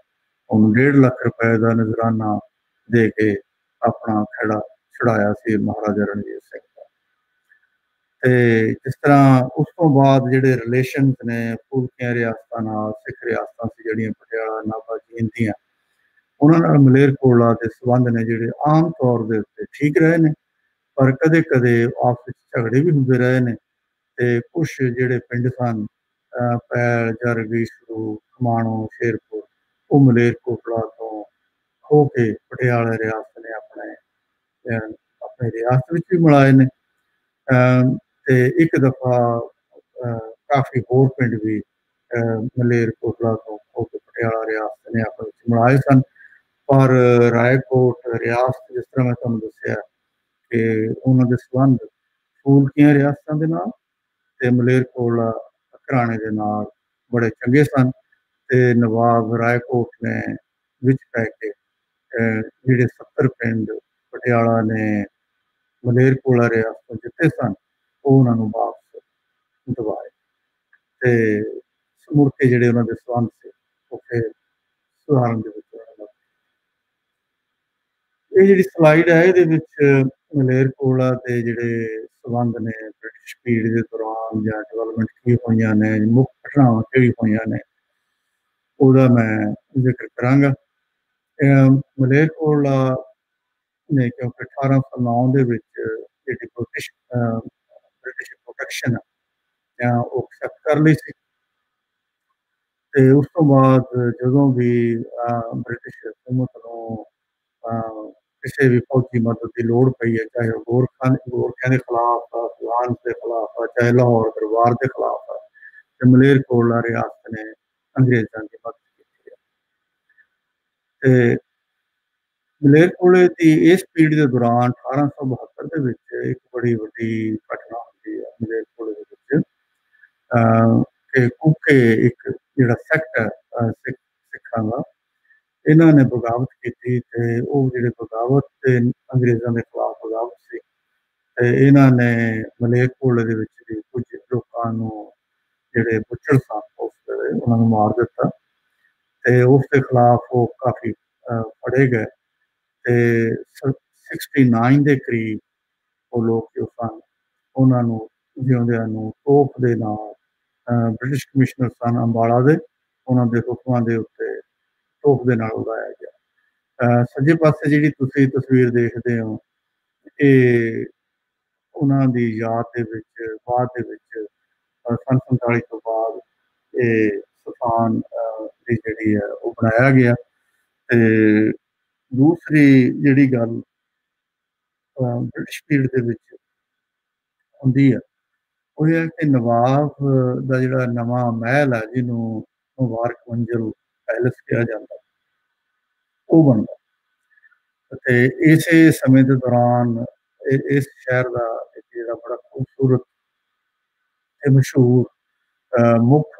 ਉਹਨੂੰ 1.5 ਲੱਖ ਰੁਪਏ ਦਾ ਨਜ਼ਰਾਨਾ ਦੇ ਕੇ ਆਪਣਾ ਖਹਿੜਾ ਛੁਡਾਇਆ ਸੀ ਮਹਾਰਾਜਾ ਰਣਜੀਤ ਸਿੰਘ ਦਾ। ਤੇ ਜਿਸ ਤਰ੍ਹਾਂ ਉਸ ਤੋਂ ਬਾਅਦ ਜਿਹੜੇ ਰਿਲੇਸ਼ਨਸ ਨੇ ਪੁਲਕਿਆਂ ਰਿਆਸਤਾਂ ਨਾਲ, ਸਿੱਖ ਰਿਆਸਤਾਂ ਸੀ ਜਿਹੜੀਆਂ ਪਟਿਆਲਾ, ਨਾਭਾ, ਜੀਂਦ ਦੀਆਂ, ਉਹਨਾਂ ਨਾਲ ਮਲੇਰਕੋਟਲਾ ਦੇ ਸੰਬੰਧ ਨੇ ਜਿਹੜੇ ਆਮ ਤੌਰ ਦੇ ਉੱਤੇ ਠੀਕ ਰਹੇ ਨੇ, ਪਰ ਕਦੇ ਕਦੇ ਆਪਸ ਵਿੱਚ ਝਗੜੇ ਵੀ ਹੁੰਦੇ ਰਹੇ ਨੇ। ਤੇ ਕੁਛ ਜਿਹੜੇ ਪਿੰਡ ਸਨ, ਪੈਲ, ਜਰਗੀ, ਸ਼ਰੂ, ਖਮਾਣੋ, ਸ਼ੇਰਪੁਰ, ਉਹ ਮਲੇਰਕੋਟਲਾ ਤੋਂ ਖੋ ਕੇ ਪਟਿਆਲਾ ਰਿਆਸਤ ਨੇ ਆਪਣੇ ਰਿਆਸਤ ਵਿੱਚ ਵੀ ਮਿਲਾਏ ਨੇ। ਤੇ ਇੱਕ ਦਫਾ ਕਾਫੀ ਹੋਰ ਪਿੰਡ ਵੀ ਮਲੇਰਕੋਟਲਾ ਤੋਂ ਖੋ ਕੇ ਪਟਿਆਲਾ ਰਿਆਸਤ ਨੇ ਆਪਣੇ ਵਿੱਚ ਮਿਲਾਏ ਸਨ। ਪਰ ਰਾਏਕੋਟ ਰਿਆਸਤ, ਜਿਸ ਤਰ੍ਹਾਂ ਮੈਂ ਤੁਹਾਨੂੰ ਦੱਸਿਆ ਕਿ ਉਹਨਾਂ ਦੇ ਸੰਬੰਧ ਫੂਲਕੀਆਂ ਰਿਆਸਤਾਂ ਦੇ ਨਾਲ ਤੇ ਮਲੇਰਕੋਟਲਾ ਘਰਾਣੇ ਦੇ ਨਾਲ ਬੜੇ ਚੰਗੇ ਸਨ। ਤੇ ਨਵਾਬ ਰਾਏਕੋਟ ਨੇ ਵਿੱਚ ਪੈ ਕੇ ਜਿਹੜੇ 70 ਪਿੰਡ ਪਟਿਆਲਾ ਨੇ ਮਲੇਰਕੋਟਲਾ ਰਿਆਸਤ ਤੋਂ ਜਿੱਤੇ ਸਨ, ਉਹ ਉਹਨਾਂ ਨੂੰ ਵਾਪਸ ਦਵਾਏ, ਤੇ ਮੁੜ ਕੇ ਜਿਹੜੇ ਉਹਨਾਂ ਦੇ ਸੰਬੰਧ ਸੀ ਉਹ ਫਿਰ ਸੁਧਾਰਨ ਦੇ ਵਿੱਚ। ਇਹ ਜਿਹੜੀ ਸਲਾਈਡ ਹੈ, ਇਹਦੇ ਵਿੱਚ ਮਲੇਰਕੋਟਲਾ ਦੇ ਜਿਹੜੇ ਸੰਬੰਧ ਨੇ ਬ੍ਰਿਟਿਸ਼ ਪੀਰੀਅਡ ਦੇ ਦੌਰਾਨ ਜਾਂ ਡਿਵੈਲਪਮੈਂਟ ਕੀ ਹੋਈਆਂ ਨੇ, ਮੁੱਖ ਘਟਨਾਵਾਂ ਕਿਹੜੀ ਹੋਈਆਂ ਨੇ, ਉਹਦਾ ਮੈਂ ਜ਼ਿਕਰ ਕਰਾਂਗਾ। ਮਲੇਰਕੋਟਲਾ ਨੇ ਕਿਉਂਕਿ 1809 ਦੇ ਵਿੱਚ ਜਿਹੜੀ ਬ੍ਰਿਟਿਸ਼ ਪ੍ਰੋਟੈਕਸ਼ਨ ਜਾਂ ਉਹ ਐਕਸੈਪਟ ਕਰ ਲਈ ਸੀ, ਤੇ ਉਸ ਤੋਂ ਬਾਅਦ ਜਦੋਂ ਵੀ ਬ੍ਰਿਟਿਸ਼ ਹਕੂਮਤ ਨੂੰ ਕਿਸੇ ਵੀ ਫੌਜੀ ਮਦਦ ਦੀ ਲੋੜ ਪਈ ਹੈ, ਚਾਹੇ ਉਹ ਗੋਰਖਿਆਂ ਦੇ ਖਿਲਾਫ ਆ, ਅਫਗਾਨ ਦੇ ਖਿਲਾਫ ਆ, ਚਾਹੇ ਲਾਹੌਰ ਦਰਬਾਰ ਦੇ ਖਿਲਾਫ ਆ, ਤੇ ਮਲੇਰਕੋਟਲਾ ਰਿਆਸਤ ਨੇ ਅੰਗਰੇਜ਼ਾਂ ਦੀ ਮਦਦ ਕੀਤੀ ਹੈ। ਤੇ ਮਲੇਰਕੋਟਲੇ ਦੀ ਇਸ ਪੀੜ੍ਹੀ ਦੇ ਦੌਰਾਨ 1872 ਦੇ ਵਿੱਚ ਇੱਕ ਬੜੀ ਵੱਡੀ ਘਟਨਾ ਹੁੰਦੀ ਹੈ ਮਲੇਰਕੋਟਲੇ ਦੇ ਵਿੱਚ, ਕਿ ਕੁੱਕੇ ਇੱਕ ਜਿਹੜਾ ਸੈਕਟ ਹੈ ਸਿੱਖਾਂ ਦਾ, ਇਹਨਾਂ ਨੇ ਬਗਾਵਤ ਕੀਤੀ। ਤੇ ਉਹ ਜਿਹੜੇ ਬਗਾਵਤ ਤੇ ਅੰਗਰੇਜ਼ਾਂ ਦੇ ਖਿਲਾਫ ਬਗਾਵਤ ਸੀ, ਤੇ ਇਹਨਾਂ ਨੇ ਮਲੇਰਕੋਟਲੇ ਦੇ ਵਿੱਚ ਵੀ ਕੁਝ ਲੋਕਾਂ ਨੂੰ ਜਿਹੜੇ ਬੁੱਚੜ ਸਨ ਉਸ ਵੇਲੇ ਉਹਨਾਂ ਨੂੰ ਮਾਰ ਦਿੱਤਾ, ਤੇ ਉਸ ਦੇ ਖਿਲਾਫ ਉਹ ਕਾਫੀ ਫੜੇ ਗਏ। ਤੇ 69 ਦੇ ਕਰੀਬ ਉਹ ਲੋਕ ਜੋ ਸਨ, ਉਹਨਾਂ ਨੂੰ ਜਿਉਂਦਿਆਂ ਨੂੰ ਤੋਪ ਦੇ ਨਾਲ, ਬ੍ਰਿਟਿਸ਼ ਕਮਿਸ਼ਨਰ ਸਨ ਅੰਬਾਲਾ ਦੇ, ਉਹਨਾਂ ਦੇ ਹੁਕਮਾਂ ਦੇ ਉੱਤੇ ਤੋਪ ਦੇ ਨਾਲ ਉਡਾਇਆ ਗਿਆ। ਸੱਜੇ ਪਾਸੇ ਜਿਹੜੀ ਤੁਸੀਂ ਤਸਵੀਰ ਦੇਖਦੇ ਹੋ, ਇਹ ਉਹਨਾਂ ਦੀ ਯਾਦ ਦੇ ਵਿੱਚ ਬਾਅਦ ਦੇ ਵਿੱਚ ਸੰਨ 47 ਤੋਂ ਬਾਅਦ ਇਹ ਸਥਾਨ ਦੀ ਜਿਹੜੀ ਹੈ ਉਹ ਬਣਾਇਆ ਗਿਆ। ਤੇ ਦੂਸਰੀ ਜਿਹੜੀ ਗੱਲ ਬ੍ਰਿਟਿਸ਼ ਪੀਰੀਅਡ ਦੇ ਵਿੱਚ ਹੁੰਦੀ ਹੈ, ਉਹ ਇਹ ਹੈ ਕਿ ਨਵਾਬ ਦਾ ਜਿਹੜਾ ਨਵਾਂ ਮਹਿਲ ਹੈ, ਜਿਹਨੂੰ ਮੁਬਾਰਕ ਮੰਜ਼ਿਲ ਪੈਲਸ ਕਿਹਾ ਜਾਂਦਾ, ਉਹ ਬਣਦਾ। ਤੇ ਇਸੇ ਸਮੇਂ ਦੇ ਦੌਰਾਨ ਇਸ ਸ਼ਹਿਰ ਦਾ ਇੱਕ ਜਿਹੜਾ ਬੜਾ ਖੂਬਸੂਰਤ ਤੇ ਮਸ਼ਹੂਰ ਮੁੱਖ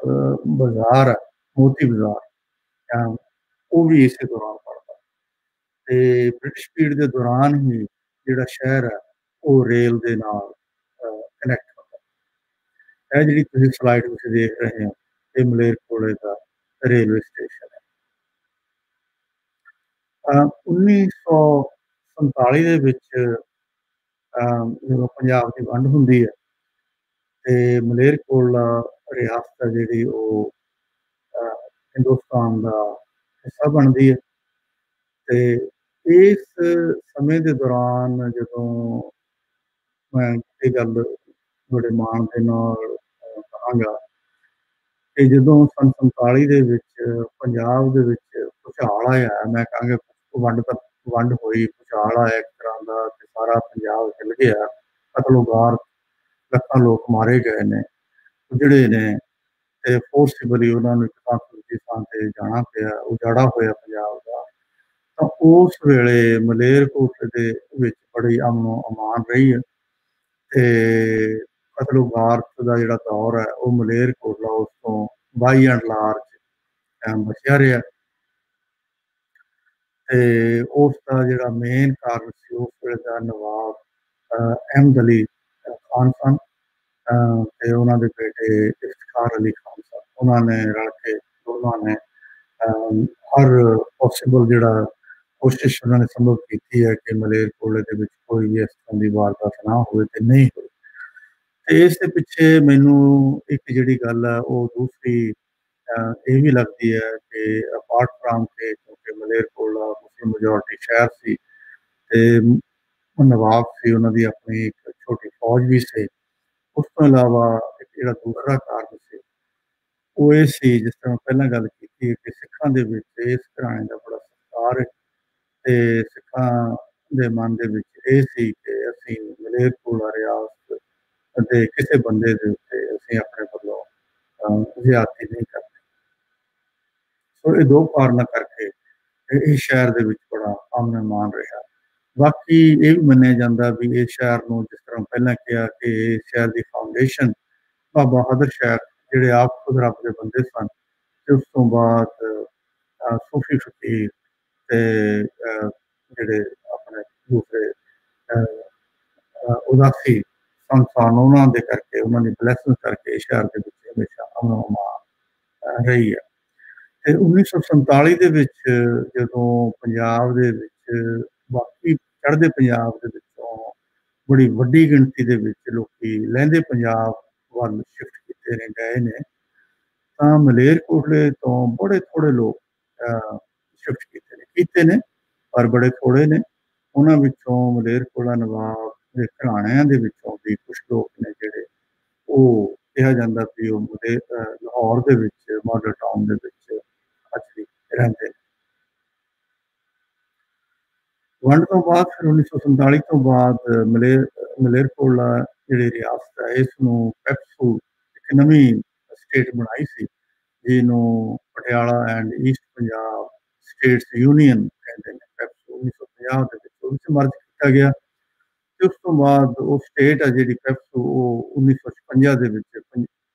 ਬਾਜ਼ਾਰ ਹੈ, ਮੋਤੀ ਬਾਜ਼ਾਰ, ਉਹ ਵੀ ਇਸੇ ਦੌਰਾਨ ਬਣਦਾ। ਤੇ ਬ੍ਰਿਟਿਸ਼ ਪੀਰੀਅਡ ਦੇ ਦੌਰਾਨ ਹੀ ਜਿਹੜਾ ਸ਼ਹਿਰ ਹੈ ਉਹ ਰੇਲ ਦੇ ਨਾਲ ਕਨੈਕਟ ਹੁੰਦਾ। ਇਹ ਜਿਹੜੀ ਤੁਸੀਂ ਸਲਾਈਡ ਤੁਸੀਂ ਦੇਖ ਰਹੇ ਹੋ, ਇਹ ਮਲੇਰਕੋਟਲੇ ਦਾ ਰੇਲਵੇ ਸਟੇਸ਼ਨ ਹੈ। 1947 ਦੇ ਵਿੱਚ ਜਦੋਂ ਪੰਜਾਬ ਦੀ ਵੰਡ ਹੁੰਦੀ ਹੈ ਤੇ ਮਲੇਰਕੋਟਲਾ ਰਿਆਸਤ ਹੈ ਜਿਹੜੀ ਉਹ ਹਿੰਦੁਸਤਾਨ ਦਾ ਹਿੱਸਾ ਬਣਦੀ ਹੈ। ਤੇ ਇਸ ਸਮੇਂ ਦੇ ਦੌਰਾਨ ਜਦੋਂ ਮੈਂ ਇਹ ਗੱਲ ਬੜੇ ਮਾਣ ਦੇ ਨਾਲ ਕਹਾਂਗਾ ਕਿ ਜਦੋਂ ਸੰਨ 47 ਦੇ ਵਿੱਚ ਪੰਜਾਬ ਦੇ ਵਿੱਚ ਭੁਚਾਲ ਆਇਆ, ਮੈਂ ਕਹਾਂਗਾ ਵੰਡ ਹੋਈ, ਭੁਚਾਲ ਆਇਆ ਇੱਕ ਤਰ੍ਹਾਂ ਦਾ, ਤੇ ਸਾਰਾ ਪੰਜਾਬ ਹਿੱਲ ਗਿਆ, ਕਤਲੋਗਾਰ, ਲੱਖਾਂ ਲੋਕ ਮਾਰੇ ਗਏ ਨੇ, ਜਿਹੜੇ ਨੇ, ਤੇ ਫੋਰਸਿਬਲੀ ਉਹਨਾਂ ਨੂੰ ਇੱਕ ਥਾਂ ਤੋਂ ਦੂਜੀ ਥਾਂ ਤੇ ਜਾਣਾ ਪਿਆ, ਉਜਾੜਾ ਹੋਇਆ ਪੰਜਾਬ ਦਾ। ਤਾਂ ਉਸ ਵੇਲੇ ਮਲੇਰਕੋਟਲੇ ਦੇ ਵਿੱਚ ਬੜੀ ਅਮਨੋ ਅਮਾਨ ਰਹੀ ਹੈ ਤੇ ਕਤਲੋਗਾਰਤ ਦਾ ਜਿਹੜਾ ਦੌਰ ਹੈ ਉਹ ਮਲੇਰਕੋਟਲਾ ਉਸ ਤੋਂ ਬਾਈ ਐਂਡ ਲਾਰਜ ਬਚਿਆ ਰਿਹਾ। ਤੇ ਉਸ ਦਾ ਜਿਹੜਾ ਮੇਨ ਕਾਰਨ ਸੀ, ਉਸ ਵੇਲੇ ਦਾ ਨਵਾਬ ਅਹਿਮਦ ਅਲੀ ਖਾਨ ਸਨ ਤੇ ਉਹਨਾਂ ਦੇ ਬੇਟੇ ਇਫਤਖਾਰ ਅਲੀ ਖਾਨ ਸਨ। ਉਹਨਾਂ ਨੇ ਰਲ ਕੇ ਦੋਨਾਂ ਨੇ ਹਰ ਪੋਸੀਬਲ ਜਿਹੜਾ ਕੋਸ਼ਿਸ਼ ਉਹਨਾਂ ਨੇ ਸੰਭਵ ਕੀਤੀ ਹੈ ਕਿ ਮਲੇਰਕੋਟਲੇ ਦੇ ਵਿੱਚ ਕੋਈ ਵੀ ਇਸ ਤਰ੍ਹਾਂ ਦੀ ਵਾਰਦਾਤ ਨਾ ਹੋਵੇ ਤੇ ਨਹੀਂ ਹੋਈ। ਤੇ ਇਸ ਦੇ ਪਿੱਛੇ ਮੈਨੂੰ ਇੱਕ ਜਿਹੜੀ ਗੱਲ ਹੈ ਉਹ ਦੂਸਰੀ ਇਹ ਵੀ ਲੱਗਦੀ ਹੈ ਕਿ ਅਪਾਰਟ ਫਰਾਮ ਕੇ, ਕਿਉਂਕਿ ਮਲੇਰਕੋਟਲਾ ਮੁਸਲਿਮ ਮੈਜੋਰਟੀ ਸ਼ਹਿਰ ਸੀ ਤੇ ਨਵਾਬ ਸੀ, ਉਹਨਾਂ ਦੀ ਆਪਣੀ ਇੱਕ ਛੋਟੀ ਫੌਜ ਵੀ ਸੀ। ਉਸ ਤੋਂ ਇਲਾਵਾ ਇੱਕ ਜਿਹੜਾ ਦੂਸਰਾ ਕਾਰਨ ਸੀ ਉਹ ਇਹ ਸੀ, ਜਿਸ ਤਰ੍ਹਾਂ ਪਹਿਲਾਂ ਗੱਲ ਕੀਤੀ ਕਿ ਸਿੱਖਾਂ ਦੇ ਵਿੱਚ ਇਸ ਘਰਾਣੇ ਦਾ ਬੜਾ ਸਤਿਕਾਰ ਹੈ ਤੇ ਸਿੱਖਾਂ ਦੇ ਮਨ ਦੇ ਵਿੱਚ ਇਹ ਸੀ ਕਿ ਅਸੀਂ ਮਲੇਰਕੋਟਲਾ ਰਿਆਸਤ ਅਤੇ ਕਿਸੇ ਬੰਦੇ ਦੇ ਉੱਤੇ ਅਸੀਂ ਆਪਣੇ ਵੱਲੋਂ ਜ਼ਿਆਦਤੀ ਨਹੀਂ ਕਰਦੇ। ਸੋ ਇਹ ਦੋ ਕਾਰਨਾਂ ਕਰਕੇ ਇਹ ਸ਼ਹਿਰ ਦੇ ਵਿੱਚ ਬੜਾ ਅਮਨ ਅਮਾਨ ਰਿਹਾ। ਬਾਕੀ ਇਹ ਵੀ ਮੰਨਿਆ ਜਾਂਦਾ ਵੀ ਇਹ ਸ਼ਹਿਰ ਨੂੰ, ਜਿਸ ਤਰ੍ਹਾਂ ਪਹਿਲਾਂ ਕਿਹਾ ਕਿ ਇਹ ਸ਼ਹਿਰ ਦੀ ਫਾਊਂਡੇਸ਼ਨ ਬਾਬਾ ਬਹਾਦਰ ਸ਼ਾਹ, ਜਿਹੜੇ ਆਪ ਖੁਦ ਰੱਬ ਦੇ ਬੰਦੇ ਸਨ, ਤੇ ਉਸ ਤੋਂ ਬਾਅਦ ਸੂਫੀ ਫਕੀਰ ਤੇ ਜਿਹੜੇ ਆਪਣੇ ਦੂਸਰੇ ਉਦਾਸੀ ਸੰਤਾਨ, ਉਹਨਾਂ ਦੇ ਕਰਕੇ, ਉਹਨਾਂ ਦੀ ਬਲੈਸਿੰਗ ਕਰਕੇ ਸ਼ਹਿਰ ਦੇ ਵਿੱਚ ਹਮੇਸ਼ਾ ਅਮਨ ਅਮਾਨ ਰਹੀ ਹੈ। ਤੇ 1947 ਦੇ ਵਿੱਚ ਜਦੋਂ ਪੰਜਾਬ ਦੇ ਵਿੱਚ ਬਾਕੀ ਚੜ੍ਹਦੇ ਪੰਜਾਬ ਦੇ ਵਿੱਚੋਂ ਬੜੀ ਵੱਡੀ ਗਿਣਤੀ ਦੇ ਵਿੱਚ ਲੋਕੀ ਲਹਿੰਦੇ ਪੰਜਾਬ ਵੱਲ ਸ਼ਿਫਟ ਕੀਤੇ ਨੇ, ਗਏ ਨੇ, ਤਾਂ ਮਲੇਰਕੋਟਲੇ ਤੋਂ ਬੜੇ ਥੋੜੇ ਲੋਕ ਸ਼ਿਫਟ ਕੀਤੇ ਨੇ ਪਰ ਬੜੇ ਥੋੜੇ ਨੇ। ਉਹਨਾਂ ਵਿੱਚੋਂ ਮਲੇਰਕੋਟਲਾ ਨਵਾਬ ਦੇ ਘਰਾਣਿਆਂ ਦੇ ਵਿੱਚੋਂ ਵੀ ਕੁਝ ਲੋਕ ਨੇ ਜਿਹੜੇ ਉਹ ਕਿਹਾ ਜਾਂਦਾ ਵੀ ਉਹ ਲਾਹੌਰ ਦੇ ਵਿੱਚ, ਮਾਡਲ ਟਾਊਨ ਦੇ ਵਿੱਚ ਅੱਜ ਵੀ ਰਹਿੰਦੇ ਨੇ। ਵੰਡ ਤੋਂ ਬਾਅਦ ਫਿਰ 1947 ਤੋਂ ਬਾਅਦ ਮਲੇਰਕੋਟਲਾ ਜਿਹੜੀ ਰਿਆਸਤ ਹੈ, ਇਸ ਨੂੰ ਪੈਪਸੂ ਇੱਕ ਨਵੀਂ ਸਟੇਟ ਬਣਾਈ ਸੀ, ਜਿਹਨੂੰ Patiala and east Punjab states union ਕਹਿੰਦੇ ਨੇ। ਪੈਪਸੂ 1950 ਦੇ ਵਿੱਚ ਉਹਦੇ 'ਚ ਮਰਜ ਕੀਤਾ ਗਿਆ ਤੇ ਉਸ ਤੋਂ ਬਾਅਦ ਉਹ ਸਟੇਟ ਹੈ ਜਿਹੜੀ ਪੈਪਸੂ, ਉਹ 1956 ਦੇ ਵਿੱਚ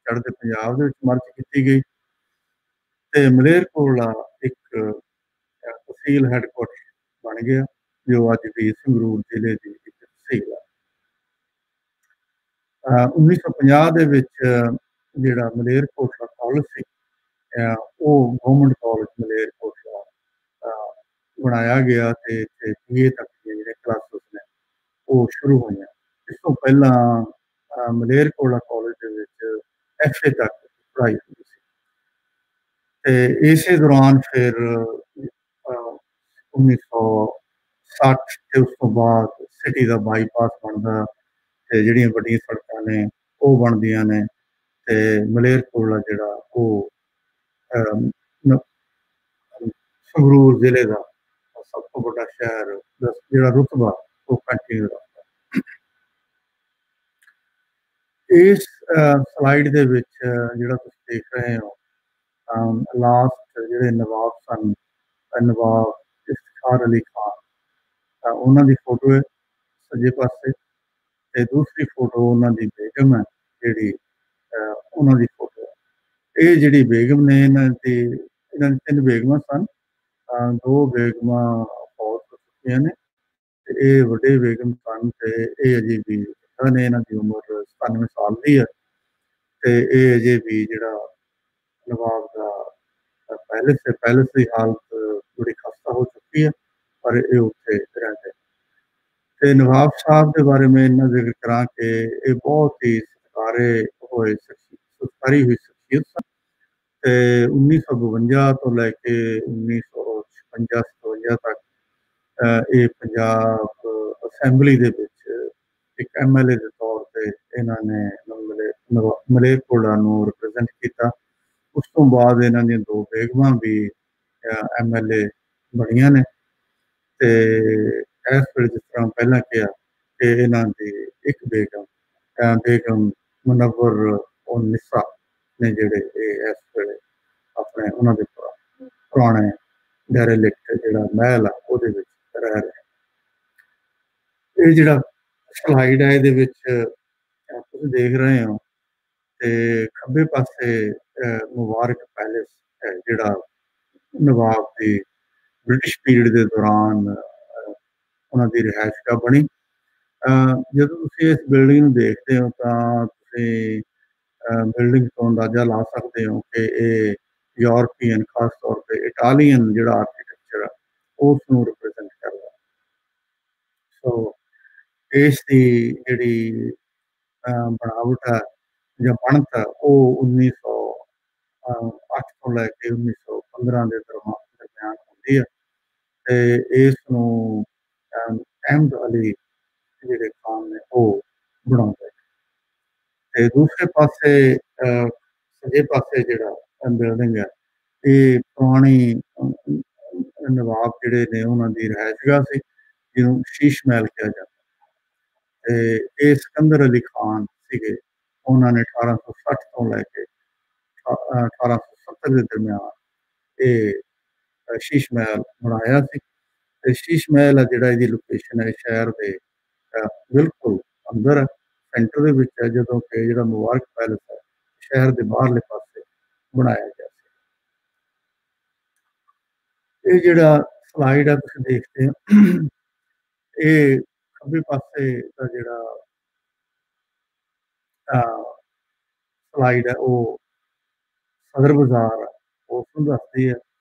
ਚੜ੍ਹਦੇ ਪੰਜਾਬ ਦੇ ਵਿੱਚ ਮਰਜ ਕੀਤੀ ਗਈ ਤੇ ਮਲੇਰਕੋਟਲਾ ਇੱਕ ਤਹਿਸੀਲ ਹੈੱਡਕੁਆਟਰ ਬਣ ਗਿਆ, ਜੋ ਅੱਜ ਵੀ ਸੰਗਰੂਰ ਜ਼ਿਲ੍ਹੇ ਦੀ ਇੱਕ ਤਹਿਸੀਲ ਹੈ। 1950 ਦੇ ਵਿੱਚ ਜਿਹੜਾ ਮਲੇਰਕੋਟਲਾ ਕਾਲਜ ਸੀ, ਉਹ ਗਵਰਨਮੈਂਟ ਕਾਲਜ ਮਲੇਰਕੋਟਲਾ ਬਣਾਇਆ ਗਿਆ ਤੇ ਇੱਥੇ BA ਤੱਕ ਦੀਆਂ ਜਿਹੜੇ ਕਲਾਸਿਸ ਨੇ ਉਹ ਸ਼ੁਰੂ ਹੋਈਆਂ। ਇਸ ਤੋਂ ਪਹਿਲਾਂ ਮਲੇਰਕੋਟਲਾ ਕਾਲਜ ਦੇ ਵਿੱਚ FA ਤੱਕ ਪੜ੍ਹਾਈ ਹੁੰਦੀ ਸੀ ਤੇ ਇਸੇ ਦੌਰਾਨ ਫਿਰ 1960 ਤੇ ਉਸ ਤੋਂ ਬਾਅਦ ਸਿਟੀ ਦਾ ਬਾਈਪਾਸ ਬਣਦਾ ਤੇ ਜਿਹੜੀਆਂ ਵੱਡੀਆਂ ਸੜਕਾਂ ਨੇ ਉਹ ਬਣਦੀਆਂ ਨੇ ਤੇ ਮਲੇਰਕੋਟਲਾ ਜਿਹੜਾ ਉਹ ਸੰਗਰੂਰ ਜ਼ਿਲ੍ਹੇ ਦਾ ਸਭ ਤੋਂ ਵੱਡਾ ਸ਼ਹਿਰ ਦਾ ਜਿਹੜਾ ਰੁਤਬਾ ਉਹ ਕੰਟੀਨਿਊ ਰੱਖਦਾ। ਇਸ ਸਲਾਈਡ ਦੇ ਵਿੱਚ ਜਿਹੜਾ ਤੁਸੀਂ ਦੇਖ ਰਹੇ ਹੋ, ਲਾਸਟ ਜਿਹੜੇ ਨਵਾਬ ਸਨ, ਨਵਾਬ ਇਫਤਖਾਰ ਅਲੀ ਖਾਨ, ਉਹਨਾਂ ਦੀ ਫੋਟੋ ਹੈ ਸੱਜੇ ਪਾਸੇ ਤੇ ਦੂਸਰੀ ਫੋਟੋ ਉਹਨਾਂ ਦੀ ਬੇਗਮ ਹੈ, ਜਿਹੜੀ ਉਹਨਾਂ ਦੀ ਫੋਟੋ ਹੈ। ਇਹ ਜਿਹੜੀ ਬੇਗਮ ਨੇ, ਇਹਨਾਂ ਦੀ 3 ਬੇਗਮਾਂ ਸਨ, 2 ਬੇਗਮਾਂ ਫੌਤ ਹੋ ਚੁੱਕੀਆਂ ਨੇ ਇਹ ਵੱਡੇ ਬੇਗਮ ਸਨ ਤੇ ਇਹ ਅਜੇ ਵੀ ਨੇ, ਇਹਨਾਂ ਦੀ ਉਮਰ 97 ਸਾਲ ਦੀ ਹੈ ਤੇ ਇਹ ਅਜੇ ਵੀ ਜਿਹੜਾ ਨਵਾਬ ਦਾ ਪੈਲਸ ਦੀ ਹਾਲਤ ਬੜੀ ਖਸਤਾ ਹੋ ਚੁੱਕੀ ਹੈ, ਪਰ ਇਹ ਉੱਥੇ ਰਹਿੰਦੇ। ਤੇ ਨਵਾਬ ਸਾਹਿਬ ਦੇ ਬਾਰੇ ਮੈਂ ਇੰਨਾ ਜ਼ਿਕਰ ਕਰਾਂ ਕਿ ਇਹ ਬਹੁਤ ਹੀ ਸਤਿਕਾਰੀ ਹੋਈ ਸ਼ਖਸੀਅਤ ਸਨ ਤੇ 1952 ਤੋਂ ਲੈ ਕੇ 1956-57 ਤੱਕ ਇਹ ਪੰਜਾਬ ਅਸੈਂਬਲੀ ਦੇ ਵਿੱਚ ਇੱਕ MLA ਦੇ ਤੌਰ ਤੇ ਇਹਨਾਂ ਨੇ ਮਲੇਰਕੋਟਲਾ ਨੂੰ ਰਿਪਰੈਜ਼ੈਂਟ ਕੀਤਾ। ਉਸ ਤੋਂ ਬਾਅਦ ਇਹਨਾਂ ਦੀਆਂ 2 ਬੇਗਮਾਂ ਵੀ MLA ਬਣੀਆਂ ਨੇ ਤੇ ਇਸ ਵੇਲੇ ਜਿਸ ਤਰ੍ਹਾਂ ਪਹਿਲਾਂ ਕਿਹਾ ਕਿ ਇਹਨਾਂ ਦੀ ਇੱਕ ਬੇਗਮ ਮੁਨੱਵਰ ਨਿਸਾ ਨੇ, ਜਿਹੜੇ ਇਹ ਇਸ ਵੇਲੇ ਆਪਣੇ ਉਹਨਾਂ ਦੇ ਪੁਰਾਣੇ ਡੈਰੇਲਿਕਟ ਜਿਹੜਾ ਮਹਿਲ ਆ ਉਹਦੇ ਵਿੱਚ ਰਹਿ ਰਹੇ। ਇਹ ਜਿਹੜਾ ਸਲਾਈਡ ਹੈ ਇਹਦੇ ਵਿੱਚ ਤੁਸੀਂ ਦੇਖ ਰਹੇ ਹੋ ਤੇ ਖੱਬੇ ਪਾਸੇ ਮੁਬਾਰਕ ਪੈਲੇਸ ਹੈ, ਜਿਹੜਾ ਨਵਾਬ ਦੀ ਬ੍ਰਿਟਿਸ਼ ਪੀਰੀਅਡ ਦੇ ਦੌਰਾਨ ਉਹਨਾਂ ਦੀ ਰਿਹਾਇਸ਼ਗਾਹ ਬਣੀ। ਜਦੋਂ ਤੁਸੀਂ ਇਸ ਬਿਲਡਿੰਗ ਨੂੰ ਦੇਖਦੇ ਹੋ ਤਾਂ ਤੁਸੀਂ ਬਿਲਡਿੰਗ ਤੋਂ ਅੰਦਾਜ਼ਾ ਲਾ ਸਕਦੇ ਹੋ ਕਿ ਇਹ ਯੂਰਪੀਅਨ, ਖਾਸ ਤੌਰ ਤੇ ਇਟਾਲੀਅਨ ਜਿਹੜਾ ਆਰਕੀਟੈਕਚਰ ਆ ਉਸ ਨੂੰ ਰਿਪਰੈਜ਼ੈਂਟ ਕਰਦਾ। ਸੋ ਇਸ ਦੀ ਜਿਹੜੀ ਬਣਾਵਟ ਹੈ ਜਾਂ ਬਣਤ ਹੈ ਉਹ 1908 ਤੋਂ ਲੈ ਕੇ 1915 ਦੇ ਦਰਮਿਆਨ ਹੁੰਦੀ ਹੈ ਤੇ ਇਸ ਨੂੰ ਅਹਿਮਦ ਅਲੀ ਜਿਹੜੇ ਖਾਨ ਨੇ ਉਹ ਬਣਾਉਂਦੇ। ਤੇ ਦੂਸਰੇ ਪਾਸੇ ਸੱਜੇ ਪਾਸੇ ਜਿਹੜਾ ਬਿਲਡਿੰਗ ਹੈ ਇਹ ਪੁਰਾਣੀ ਨਵਾਬ ਜਿਹੜੇ ਨੇ ਉਹਨਾਂ ਦੀ ਰਿਹਾਇਸ਼ਗਾਹ ਸੀ, ਜਿਹਨੂੰ ਸ਼ੀਸ਼ ਮਹਿਲ ਕਿਹਾ ਜਾਂਦਾ। ਤੇ ਇਹ ਸਿਕੰਦਰ ਅਲੀ ਖਾਨ ਸੀਗੇ, ਉਹਨਾਂ ਨੇ 1860 ਤੋਂ ਲੈ ਕੇ 1870 ਦੇ ਦਰਮਿਆਨ ਇਹ ਸ਼ੀਸ਼ ਮਹਿਲ ਬਣਾਇਆ ਸੀ। ਤੇ ਸ਼ੀਸ਼ ਮਹਿਲ ਆ ਜਿਹੜਾ ਇਹਦੀ ਲੋਕੇਸ਼ਨ ਹੈ ਸ਼ਹਿਰ ਦੇ ਬਿਲਕੁਲ ਅੰਦਰ ਸੈਂਟਰ ਦੇ ਵਿੱਚ ਹੈ, ਜਦੋਂ ਕਿ ਜਿਹੜਾ ਮੁਬਾਰਕ ਪੈਲਸ ਹੈ ਸ਼ਹਿਰ ਦੇ ਬਾਹਰਲੇ ਪਾਸੇ ਬਣਾਇਆ ਗਿਆ ਸੀ। ਇਹ ਜਿਹੜਾ ਸਲਾਈਡ ਹੈ ਤੁਸੀਂ ਦੇਖਦੇ ਹੋ, ਇਹ ਖੱਬੇ ਪਾਸੇ ਦਾ ਜਿਹੜਾ ਸਲਾਈਡ ਹੈ ਉਹ ਸਦਰ ਬਾਜ਼ਾਰ ਹੈ, ਉਸ ਨੂੰ ਦੱਸਦੀ ਹੈ।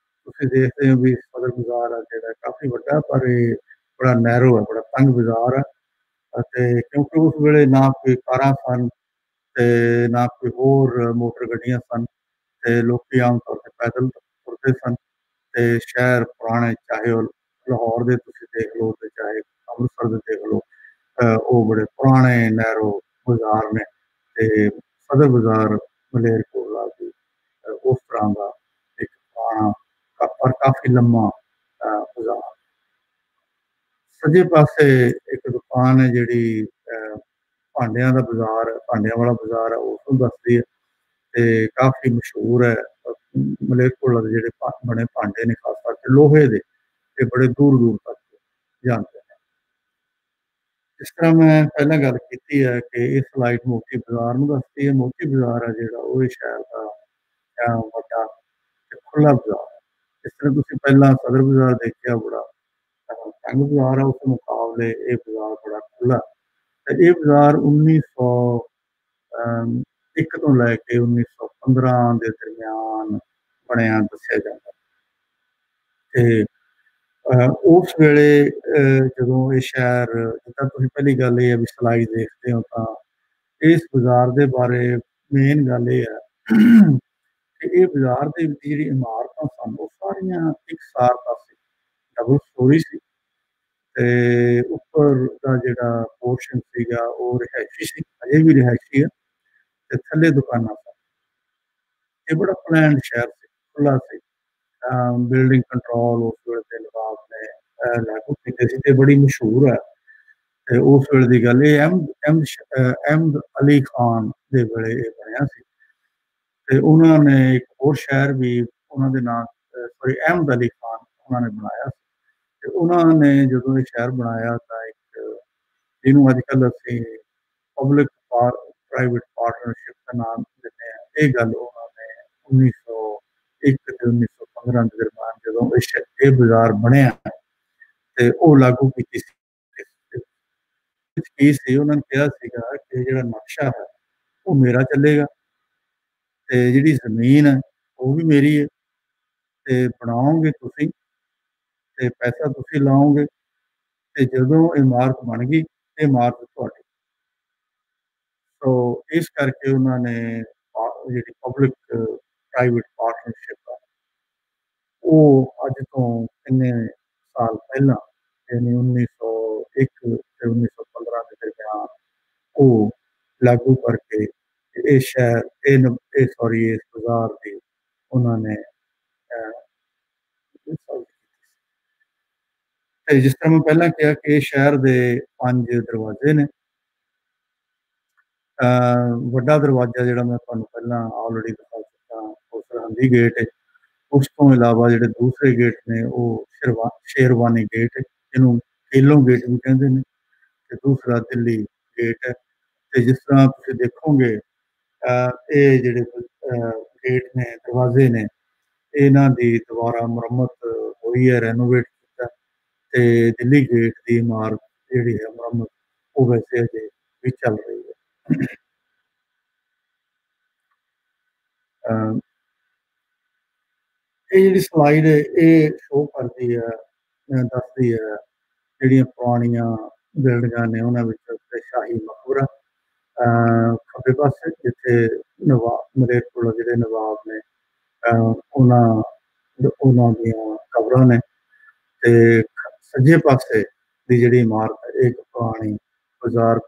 ਤੁਸੀਂ ਦੇਖਦੇ ਹੋ ਵੀ ਸਦਰ ਬਾਜ਼ਾਰ ਆ ਜਿਹੜਾ ਕਾਫੀ ਵੱਡਾ, ਪਰ ਇਹ ਬੜਾ ਨੈਰੋ ਹੈ, ਬੜਾ ਤੰਗ ਬਾਜ਼ਾਰ ਹੈ। ਅਤੇ ਕਿਉਂਕਿ ਉਸ ਵੇਲੇ ਨਾ ਕੋਈ ਕਾਰਾਂ ਸਨ ਤੇ ਨਾ ਕੋਈ ਹੋਰ ਮੋਟਰ ਗੱਡੀਆਂ ਸਨ ਤੇ ਲੋਕੀ ਆਮ ਤੌਰ ਤੇ ਪੈਦਲ ਤੁਰਦੇ ਸਨ। ਤੇ ਸ਼ਹਿਰ ਪੁਰਾਣੇ, ਚਾਹੇ ਉਹ ਲਾਹੌਰ ਦੇ ਤੁਸੀਂ ਦੇਖ ਲਓ ਤੇ ਚਾਹੇ ਅੰਮ੍ਰਿਤਸਰ ਦੇ ਦੇਖ ਲਓ, ਉਹ ਬੜੇ ਪੁਰਾਣੇ ਨੈਰੋ ਬਾਜ਼ਾਰ ਨੇ। ਤੇ ਸਦਰ ਬਾਜ਼ਾਰ ਮਲੇਰਕੋਟਲਾ ਦੀ ਉਸ ਤਰ੍ਹਾਂ ਦਾ ਇੱਕ ਪੁਰਾਣਾ ਪਰ ਕਾਫੀ ਲੰਮਾ ਬਾਜ਼ਾਰ। ਸੱਜੇ ਪਾਸੇ ਇੱਕ ਦੁਕਾਨ ਹੈ ਜਿਹੜੀ ਭਾਂਡਿਆਂ ਦਾ ਬਾਜ਼ਾਰ, ਭਾਂਡਿਆਂ ਵਾਲਾ ਬਾਜ਼ਾਰ ਹੈ, ਉਸ ਨੂੰ ਦੱਸਦੀ ਹੈ ਤੇ ਕਾਫੀ ਮਸ਼ਹੂਰ ਹੈ। ਮਲੇਰਕੋਟਲਾ ਦੇ ਜਿਹੜੇ ਬਣੇ ਭਾਂਡੇ ਨੇ, ਖਾਸ ਕਰਕੇ ਲੋਹੇ ਦੇ, ਇਹ ਬੜੇ ਦੂਰ ਦੂਰ ਤੱਕ ਜਾਂਦੇ ਨੇ। ਜਿਸ ਤਰ੍ਹਾਂ ਮੈਂ ਪਹਿਲਾਂ ਗੱਲ ਕੀਤੀ ਹੈ ਕਿ ਇਹ ਸਲਾਈਡ ਮੋਤੀ ਬਾਜ਼ਾਰ ਨੂੰ ਦੱਸਦੀ ਹੈ। ਮੋਤੀ ਬਾਜ਼ਾਰ ਹੈ ਜਿਹੜਾ ਉਹ ਇਹ ਸ਼ਹਿਰ ਦਾ ਵੱਡਾ ਤੇ ਖੁੱਲ੍ਹਾ ਬਾਜ਼ਾਰ ਹੈ। ਜਿਸ ਤਰ੍ਹਾਂ ਤੁਸੀਂ ਪਹਿਲਾਂ ਸਦਰ ਬਾਜ਼ਾਰ ਦੇਖਿਆ, ਬੜਾ ਤੰਗ ਬਾਜ਼ਾਰ ਹੈ, ਉਸ ਮੁਕਾਬਲੇ ਇਹ ਬਾਜ਼ਾਰ ਬੜਾ ਖੁੱਲ੍ਹਾ। ਤੇ ਇਹ ਬਾਜ਼ਾਰ 1901 ਤੋਂ ਲੈ ਕੇ 1915 ਦੇ ਦਰਮਿਆਨ ਬਣਿਆ ਦੱਸਿਆ ਜਾਂਦਾ। ਤੇ ਉਸ ਵੇਲੇ ਜਦੋਂ ਇਹ ਸ਼ਹਿਰ, ਜਿੱਦਾਂ ਤੁਸੀਂ ਪਹਿਲੀ ਗੱਲ ਇਹ ਹੈ ਵੀ ਸਲਾਈਡ ਦੇਖਦੇ ਹੋ ਤਾਂ ਇਸ ਬਾਜ਼ਾਰ ਦੇ ਬਾਰੇ ਮੇਨ ਗੱਲ ਇਹ ਹੈ ਕਿ ਇਹ ਬਾਜ਼ਾਰ ਦੇ ਵਿੱਚ ਜਿਹੜੀ ਇਮਾਰਤਾਂ ਸਨ ਉਹ ਸਾਰੀਆਂ ਇਕਸਾਰਤਾ ਸੀ, ਡਬਲ ਸਟੋਰੀ ਸੀ ਤੇ ਉੱਪਰ ਦਾ ਜਿਹੜਾ ਪੋਰਸ਼ਨ ਸੀਗਾ ਉਹ ਰਿਹਾਇਸ਼ੀ ਸੀ, ਅਜੇ ਵੀ ਰਿਹਾਇਸ਼ੀ ਹੈ, ਤੇ ਥੱਲੇ ਦੁਕਾਨਾਂ ਸਨ। ਇਹ ਬੜਾ ਪਲਾਨਡ ਸ਼ਹਿਰ ਸੀ, ਖੁੱਲ੍ਹਾ ਸੀ। ਬਿਲਡਿੰਗ ਕੰਟਰੋਲ ਉਸ ਵੇਲੇ ਦੇ ਨਵਾਬ ਨੇ ਲਾਗੂ ਕੀਤੇ ਸੀ ਤੇ ਬੜੀ ਮਸ਼ਹੂਰ ਹੈ। ਤੇ ਉਸ ਵੇਲੇ ਦੀ ਗੱਲ ਇਹ ਅਹਿਮਦ ਅਲੀ ਖਾਨ ਦੇ ਵੇਲੇ ਇਹ ਬਣਿਆ ਸੀ। ਤੇ ਉਹਨਾਂ ਨੇ ਇੱਕ ਹੋਰ ਸ਼ਹਿਰ ਵੀ ਉਹਨਾਂ ਦੇ ਨਾਂ ਅਹਿਮਦ ਅਲੀ ਖਾਨ ਉਹਨਾਂ ਨੇ ਬਣਾਇਆ ਸੀ। ਤੇ ਉਹਨਾਂ ਨੇ ਜਦੋਂ ਇਹ ਸ਼ਹਿਰ ਬਣਾਇਆ ਤਾਂ ਇੱਕ, ਜਿਹਨੂੰ ਅੱਜ ਕੱਲ੍ਹ ਅਸੀਂ ਪਬਲਿਕ ਪ੍ਰਾਈਵੇਟ ਪਾਰਟਨਰਸ਼ਿਪ ਦਾ ਨਾਮ ਦਿੰਦੇ ਹਾਂ, ਇਹ ਗੱਲ ਉਹਨਾਂ ਨੇ 1901 ਤੇ 1915 ਦੇ ਦਰਮਿਆਨ ਜਦੋਂ ਇਹ ਬਾਜ਼ਾਰ ਬਣਿਆ ਤੇ ਉਹ ਲਾਗੂ ਕੀਤੀ ਸੀ। ਕੀ ਸੀ ਉਹਨਾਂ ਨੇ ਕਿਹਾ ਸੀਗਾ ਕਿ ਜਿਹੜਾ ਨਕਸ਼ਾ ਹੈ ਉਹ ਮੇਰਾ ਚੱਲੇਗਾ ਤੇ ਜਿਹੜੀ ਜ਼ਮੀਨ ਹੈ ਉਹ ਵੀ ਮੇਰੀ ਹੈ ਤੇ ਬਣਾਓਗੇ ਤੁਸੀਂ ਤੇ ਪੈਸਾ ਤੁਸੀਂ ਲਾਓਗੇ ਤੇ ਜਦੋਂ ਇਮਾਰਤ ਬਣ ਗਈ ਇਹ ਇਮਾਰਤ ਤੁਹਾਡੀ। ਸੋ ਇਸ ਕਰਕੇ ਉਹਨਾਂ ਨੇ ਜਿਹੜੀ ਪਬਲਿਕ ਪ੍ਰਾਈਵੇਟ ਪਾਰਟਨਰਸ਼ਿਪ ਆ ਉਹ ਅੱਜ ਤੋਂ ਕਿੰਨੇ ਸਾਲ ਪਹਿਲਾਂ ਯਾਨੀ 1901 ਤੇ 1915 ਦੇ ਦਰਮਿਆਨ ਉਹ ਲਾਗੂ ਕਰਕੇ ਇਹ ਸ਼ਹਿਰ ਇਹ ਸੌਰੀ ਇਸ ਬਾਜ਼ਾਰ ਦੀ ਉਹਨਾਂ ਨੇ ਤੇ ਜਿਸ ਤਰ੍ਹਾਂ ਮੈਂ ਪਹਿਲਾਂ ਕਿਹਾ ਕਿ ਇਹ ਸ਼ਹਿਰ ਦੇ 5 ਦਰਵਾਜ਼ੇ ਨੇ। ਵੱਡਾ ਦਰਵਾਜ਼ਾ ਜਿਹੜਾ ਮੈਂ ਤੁਹਾਨੂੰ ਪਹਿਲਾਂ ਆਲਰੇਡੀ ਦਿਖਾ ਚੁੱਕਾ ਉਹ ਸਰਹੰਦੀ ਗੇਟ ਹੈ। ਉਸ ਤੋਂ ਇਲਾਵਾ ਜਿਹੜੇ ਦੂਸਰੇ ਗੇਟ ਨੇ ਉਹ ਸ਼ੇਰਵਾਨੀ ਗੇਟ ਹੈ, ਇਹਨੂੰ ਕੇਲੋਂ ਗੇਟ ਵੀ ਕਹਿੰਦੇ ਨੇ, ਤੇ ਦੂਸਰਾ ਦਿੱਲੀ ਗੇਟ ਹੈ। ਤੇ ਜਿਸ ਤਰ੍ਹਾਂ ਤੁਸੀਂ ਦੇਖੋਗੇ ਇਹ ਜਿਹੜੇ ਗੇਟ ਨੇ ਦਰਵਾਜ਼ੇ ਨੇ ਇਹਨਾਂ ਦੀ ਦੁਬਾਰਾ ਮੁਰੰਮਤ ਹੋਈ ਹੈ, ਰੈਨੋਵੇਟ ਕੀਤਾ ਤੇ ਦਿੱਲੀ ਗੇਟ ਦੀ ਇਮਾਰਤ ਜਿਹੜੀ ਹੈ ਮੁਰੰਮਤ ਉਹ ਵੈਸੇ ਅਜੇ ਵੀ ਚੱਲ ਰਹੀ ਹੈ। ਇਹ ਜਿਹੜੀ ਸਲਾਈਡ ਹੈ ਇਹ ਸ਼ੋਅ ਕਰਦੀ ਹੈ, ਦੱਸਦੀ ਹੈ ਜਿਹੜੀਆਂ ਪੁਰਾਣੀਆਂ ਬਿਲਡਿੰਗਾਂ ਨੇ ਉਹਨਾਂ ਵਿੱਚ ਸ਼ਾਹੀ ਮਕਬਰਾ ਖੱਬੇ ਪਾਸੇ ਜਿੱਥੇ ਨਵਾਬ ਮਲੇਰਕੋਟਲਾ ਜਿਹੜੇ ਨਵਾਬ ਨੇ ਉਹਨਾਂ ਦੀਆਂ ਕਬਰਾਂ ਨੇ ਤੇ ਸੱਜੇ ਪਾਸੇ ਦੀ ਜਿਹੜੀ ਇਮਾਰਤ ਹੈ ਇੱਕ ਪੁਰਾਣੀ ਬਾਜ਼ਾਰ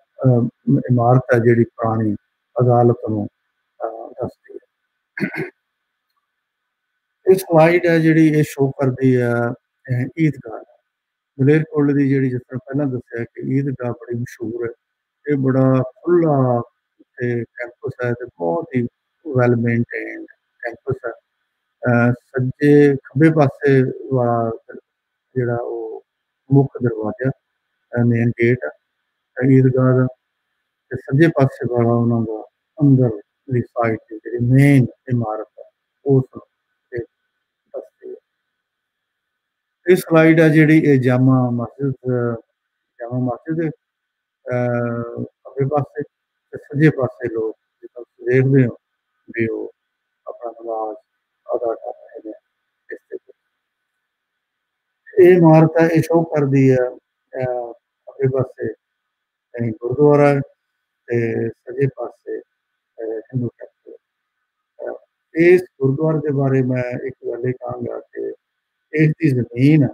ਇਮਾਰਤ ਹੈ ਜਿਹੜੀ ਪੁਰਾਣੀ ਅਦਾਲਤ ਨੂੰ ਦੱਸਦੀ ਹੈ। ਇਹ ਸਲਾਈਡ ਹੈ ਜਿਹੜੀ ਇਹ ਸ਼ੋਅ ਕਰਦੀ ਹੈ ਈਦਗਾਹ ਮਲੇਰਕੋਟਲੇ ਦੀ ਜਿਹੜੀ ਜਿਸ ਤਰ੍ਹਾਂ ਪਹਿਲਾਂ ਦੱਸਿਆ ਕਿ ਈਦਗਾਹ ਬੜੀ ਮਸ਼ਹੂਰ ਹੈ। ਇਹ ਬੜਾ ਖੁੱਲ੍ਹਾ ਤੇ ਕੈਂਪਸ ਹੈ ਤੇ ਬਹੁਤ ਹੀ ਵੈਲ ਮੇਨਟੇਨਡ ਕੈਂਪਸ ਹੈ। ਸੱਜੇ ਖੱਬੇ ਪਾਸੇ ਵਾਲਾ ਜਿਹੜਾ ਉਹ ਮੁੱਖ ਦਰਵਾਜ਼ਾ ਮੇਨ ਗੇਟ ਹੈ ਈਦਗਾਹ ਦਾ ਤੇ ਸੱਜੇ ਪਾਸੇ ਵਾਲਾ ਉਹਨਾਂ ਦਾ ਅੰਦਰ ਦੀ ਸਾਈਡ ਦੀ ਜਿਹੜੀ ਮੇਨ ਇਮਾਰਤ ਹੈ ਉਸ ਦੱਸਦੀ ਹੈ। ਇਹ ਸਲਾਈਡ ਹੈ ਜਿਹੜੀ ਇਹ ਜਾਮਾ ਮਸਜਿਦ ਦੇ ਖੱਬੇ ਪਾਸੇ ਤੇ ਸੱਜੇ ਪਾਸੇ ਲੋਕ ਜਿੱਦਾਂ ਤੁਸੀਂ ਦੇਖਦੇ ਹੋ ਵੀ ਉਹ ਆਪਣਾ ਨਮਾਜ਼ ਅਦਾ ਕਰ ਰਹੇ ਨੇ। ਇਹ ਇਮਾਰਤ ਹੈ ਇਹ ਸ਼ੋਅ ਕਰਦੀ ਹੈ ਖੱਬੇ ਪਾਸੇ ਗੁਰਦੁਆਰਾ ਹੈ ਤੇ ਸੱਜੇ ਪਾਸੇ ਹਿੰਦੂ ਟੈਂਪਲ। ਇਸ ਗੁਰਦੁਆਰੇ ਦੇ ਬਾਰੇ ਮੈਂ ਇੱਕ ਗੱਲ ਇਹ ਕਹਾਂਗਾ ਕਿ ਇਸ ਦੀ ਜ਼ਮੀਨ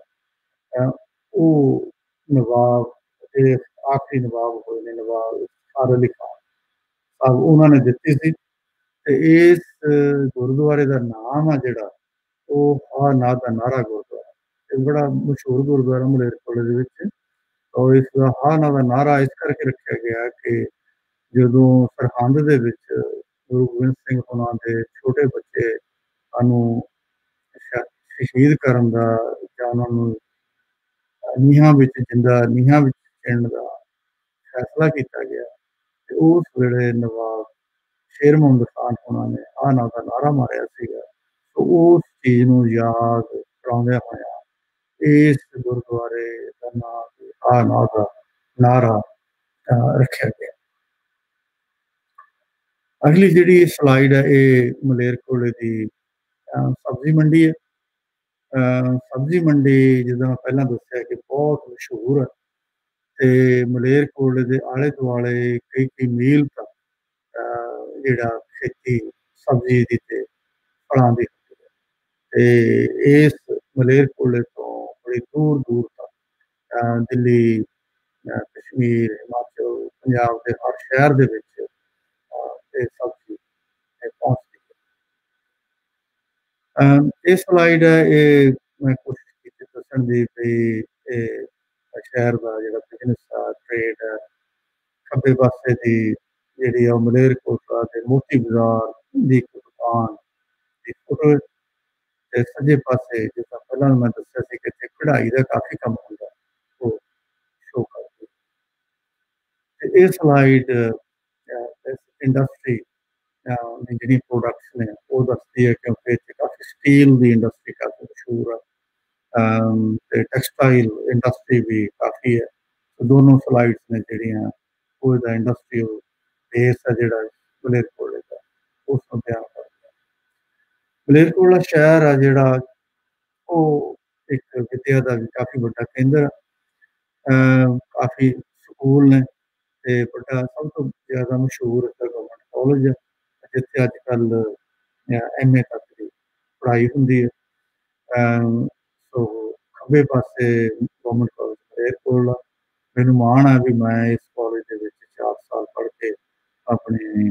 ਉਹ ਨਵਾਬ ਜਿਹੜੇ ਆਖਰੀ ਨਵਾਬ ਹੋਏ ਨੇ ਨਵਾਬ ਇਫਤਾਰ ਅਲੀ ਖਾਨ ਸਾਹਿਬ ਉਹਨਾਂ ਨੇ ਦਿੱਤੀ ਸੀ ਤੇ ਇਸ ਗੁਰਦੁਆਰੇ ਦਾ ਨਾਮ ਆ ਜਿਹੜਾ ਉਹ ਹਾ ਨਾਦ ਦਾ ਨਾਰਾ ਗੁਰਦੁਆਰਾ ਇਹ ਬੜਾ ਮਸ਼ਹੂਰ ਗੁਰਦੁਆਰਾ ਮਲੇਰਕੋਟਲੇ ਦੇ ਵਿੱਚ। ਔਰ ਇਸ ਦਾ ਹਾ ਨਾਦ ਦਾ ਨਾਰਾ ਇਸ ਕਰਕੇ ਰੱਖਿਆ ਗਿਆ ਕਿ ਜਦੋਂ ਸਰਹੰਦ ਦੇ ਵਿੱਚ ਗੁਰੂ ਗੋਬਿੰਦ ਸਿੰਘ ਉਹਨਾਂ ਦੇ ਛੋਟੇ ਬੱਚੇ ਨੂੰ ਸ਼ਹੀਦ ਕਰਨ ਦਾ ਜਾਂ ਉਹਨਾਂ ਨੂੰ ਨੀਹਾਂ ਵਿੱਚ ਚਿਣਨ ਦਾ ਫੈਸਲਾ ਕੀਤਾ ਗਿਆ ਤੇ ਉਸ ਵੇਲੇ ਨਵਾਬ ਸ਼ੇਰ ਮੁਹੰਮਦ ਖਾਨ ਉਹਨਾਂ ਨੇ ਆਹ ਨਾਂ ਦਾ ਨਾਰਾ ਮਾਰਿਆ ਸੀਗਾ। ਸੋ ਉਸ ਚੀਜ਼ ਨੂੰ ਯਾਦ ਕਰਾਉਂਦਿਆਂ ਹੋਇਆ ਇਸ ਗੁਰਦੁਆਰੇ ਦਾ ਨਾਮ ਆਹ ਨਾਂ ਦਾ ਨਾਰਾ ਰੱਖਿਆ ਗਿਆ। ਅਗਲੀ ਜਿਹੜੀ ਸਲਾਈਡ ਹੈ ਇਹ ਮਲੇਰਕੋਟਲੇ ਦੀ ਸਬਜ਼ੀ ਮੰਡੀ ਹੈ। ਸਬਜ਼ੀ ਮੰਡੀ ਜਿੱਦਾਂ ਮੈਂ ਪਹਿਲਾਂ ਦੱਸਿਆ ਕਿ ਬਹੁਤ ਮਸ਼ਹੂਰ ਹੈ ਤੇ ਮਲੇਰਕੋਟਲੇ ਦੇ ਆਲੇ ਦੁਆਲੇ ਕਈ ਮੀਲ ਤੱਕ ਜਿਹੜਾ ਖੇਤੀ ਸਬਜ਼ੀ ਦੀ ਤੇ ਫਲਾਂ ਦੀ ਹੁੰਦੀ ਹੈ ਤੇ ਇਸ ਮਲੇਰਕੋਟਲੇ ਤੋਂ ਬੜੀ ਦੂਰ ਤੱਕ ਦਿੱਲੀ ਕਸ਼ਮੀਰ ਹਿਮਾਚਲ ਪੰਜਾਬ ਦੇ ਹਰ ਸ਼ਹਿਰ ਦੇ ਵਿੱਚ ਇਹ ਸਬਜ਼ੀ ਪਹੁੰਚਦੀ ਹੈ। ਇਹ ਸਲਾਈਡ ਹੈ ਇਹ ਮੈਂ ਕੋਸ਼ਿਸ਼ ਕੀਤੀ ਦੱਸਣ ਦੀ ਵੀ ਇਹ ਸ਼ਹਿਰ ਦਾ ਜਿਹੜਾ ਬਿਜ਼ਨਸ ਆ ਟ੍ਰੇਡ ਹੈ ਖੱਬੇ ਪਾਸੇ ਦੀ ਜਿਹੜੀ ਆ ਮਲੇਰਕੋਟਲਾ ਦੇ ਮੋਤੀ ਬਾਜ਼ਾਰ ਦੀ ਇੱਕ ਦੁਕਾਨ ਦੀ ਫੋਟੋ ਤੇ ਸੱਜੇ ਪਾਸੇ ਜਿੱਦਾਂ ਪਹਿਲਾਂ ਮੈਂ ਦੱਸਿਆ ਸੀ ਕਿ ਇੱਥੇ ਕਢਾਈ ਦਾ ਕਾਫੀ ਕੰਮ ਹੁੰਦਾ ਉਹ ਸ਼ੋਅ ਕਰਦੀ ਤੇ ਇਹ ਸਲਾਈਡ ਇੰਡਸਟਰੀ ਜਿਹੜੀ ਪ੍ਰੋਡਕਟਸ ਨੇ ਉਹ ਦੱਸਦੀ ਹੈ ਕਿਉਂਕਿ ਇੱਥੇ ਕਾਫੀ ਸਟੀਲ ਦੀ ਇੰਡਸਟਰੀ ਕਾਫੀ ਮਸ਼ਹੂਰ ਹੈ ਤੇ ਟੈਕਸਟਾਈਲ ਇੰਡਸਟਰੀ ਵੀ ਕਾਫੀ ਹੈ। दोनों स्लाइड्स ने ਜਿਹੜੀਆਂ ਉਹ ਇਹਦਾ ਇੰਡਸਟਰੀਅਲ ਬੇਸ ਹੈ ਜਿਹੜਾ ਮਲੇਰਕੋਟਲੇ ਦਾ ਉਸ ਨੂੰ ਬਿਆਨ ਕਰਦਾ। ਮਲੇਰਕੋਟਲਾ ਸ਼ਹਿਰ ਆ ਜਿਹੜਾ ਉਹ ਇੱਕ ਵਿਦਿਆ ਦਾ ਵੀ ਕਾਫੀ ਵੱਡਾ ਕੇਂਦਰ ਕਾਫੀ ਸਕੂਲ ਨੇ ਤੇ ਵੱਡਾ ਸਭ ਤੋਂ ਜ਼ਿਆਦਾ ਮਸ਼ਹੂਰ ਗਵਰਨਮੈਂਟ ਕਾਲਜ ਹੈ ਜਿੱਥੇ ਅੱਜ ਕੱਲ੍ਹ MA ਤੱਕ ਦੀ ਪੜ੍ਹਾਈ ਹੁੰਦੀ ਹੈ। ਸੋ ਖੱਬੇ ਪਾਸੇ ਗਵਰਨਮੈਂਟ ਕਾਲਜ ਮਲੇਰਕੋਟਲਾ। ਮੈਨੂੰ ਮਾਣ ਹੈ ਵੀ ਮੈਂ ਇਸ ਕਾਲਜ ਦੇ ਵਿੱਚ 4 ਸਾਲ ਪੜ੍ਹ ਕੇ ਆਪਣੀ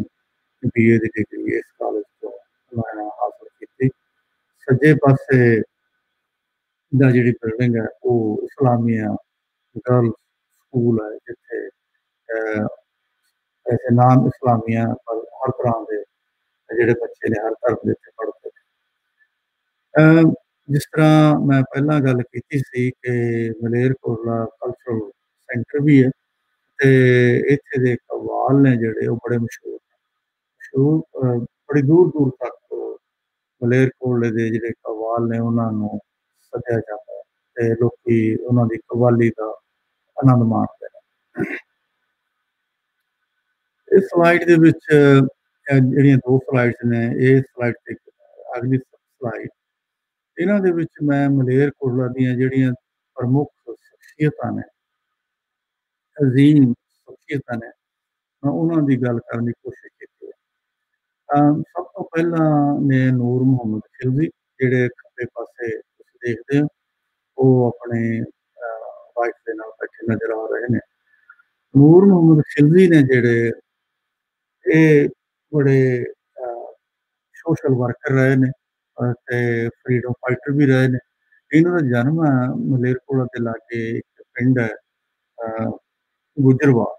BA ਦੀ ਡਿਗਰੀ ਇਸ ਕਾਲਜ ਤੋਂ ਮੈਂ ਹਾਸਲ ਕੀਤੀ। ਸੱਜੇ ਪਾਸੇ ਦਾ ਜਿਹੜੀ ਬਿਲਡਿੰਗ ਹੈ ਉਹ ਇਸਲਾਮੀਆ ਗਰਲ ਸਕੂਲ ਹੈ ਜਿੱਥੇ ऐसे नाम इस्लामिया पर हर तरह के ਜਿਹੜੇ ਬੱਚੇ ਨੇ ਹਰ ਧਰਮ ਦੇ ਇੱਥੇ ਪੜ੍ਹਦੇ ਨੇ। ਜਿਸ ਤਰ੍ਹਾਂ ਮੈਂ ਪਹਿਲਾਂ ਗੱਲ ਕੀਤੀ ਸੀ ਕਿ ਮਲੇਰਕੋਟਲਾ ਕਲਚਰਲ ਸੈਂਟਰ ਵੀ ਹੈ ਤੇ ਇੱਥੇ ਦੇ ਕਵਾਲ ਨੇ ਜਿਹੜੇ ਉਹ ਬੜੇ ਮਸ਼ਹੂਰ ਨੇ। ਬੜੀ ਦੂਰ ਦੂਰ ਤੱਕ ਮਲੇਰਕੋਟਲੇ ਦੇ ਜਿਹੜੇ ਕਵਾਲ ਨੇ ਉਹਨਾਂ ਨੂੰ ਸੱਦਿਆ ਜਾਂਦਾ ਹੈ ਤੇ ਲੋਕੀ ਉਹਨਾਂ ਦੀ ਕਵਾਲੀ ਦਾ ਆਨੰਦ ਮਾਣਦੇ ਨੇ। ਇਸ ਸਲਾਈਡ ਦੇ ਵਿੱਚ ਜਿਹੜੀਆਂ 2 ਸਲਾਈਡਸ ਨੇ ਇਹ ਸਲਾਈਡ ਤੇ ਅਗਲੀ ਸਲਾਈਡ ਇਹਨਾਂ ਦੇ ਵਿੱਚ ਮੈਂ ਮਲੇਰਕੋਟਲਾ ਦੀਆਂ ਜਿਹੜੀਆਂ ਪ੍ਰਮੁੱਖ ਸ਼ਖਸੀਅਤਾਂ ਨੇ ਅਜ਼ੀਮ ਸ਼ਖਸੀਅਤਾਂ ਨੇ ਮੈਂ ਉਹਨਾਂ ਦੀ ਗੱਲ ਕਰਨ ਦੀ ਕੋਸ਼ਿਸ਼ ਕੀਤੀ ਹੈ। ਸਭ ਤੋਂ ਪਹਿਲਾਂ ਨੇ ਨੂਰ ਮੁਹੰਮਦ ਖਿਲਜੀ ਜਿਹੜੇ ਖੱਬੇ ਪਾਸੇ ਤੁਸੀਂ ਦੇਖਦੇ ਹੋ ਉਹ ਆਪਣੇ ਵਾਈਫ ਦੇ ਨਾਲ ਬੈਠੇ ਨਜ਼ਰ ਆ ਰਹੇ ਨੇ। ਨੂਰ ਮੁਹੰਮਦ ਖਿਲਜੀ ਨੇ ਜਿਹੜੇ ਇਹ ਬੜੇ ਸੋਸ਼ਲ ਵਰਕਰ ਰਹੇ ਨੇ ਤੇ ਫਰੀडम ਫਾਈਟਰ ਵੀ ਰਹੇ ਨੇ। ਇਹਨਾਂ ਦਾ ਜਨਮ ਮਲੇਰਕੋਟਲਾ ਦੇ ਲਾਗੇ ਇੱਕ ਪਿੰਡ ਹੈ ਗੁਜਰਵਾਲ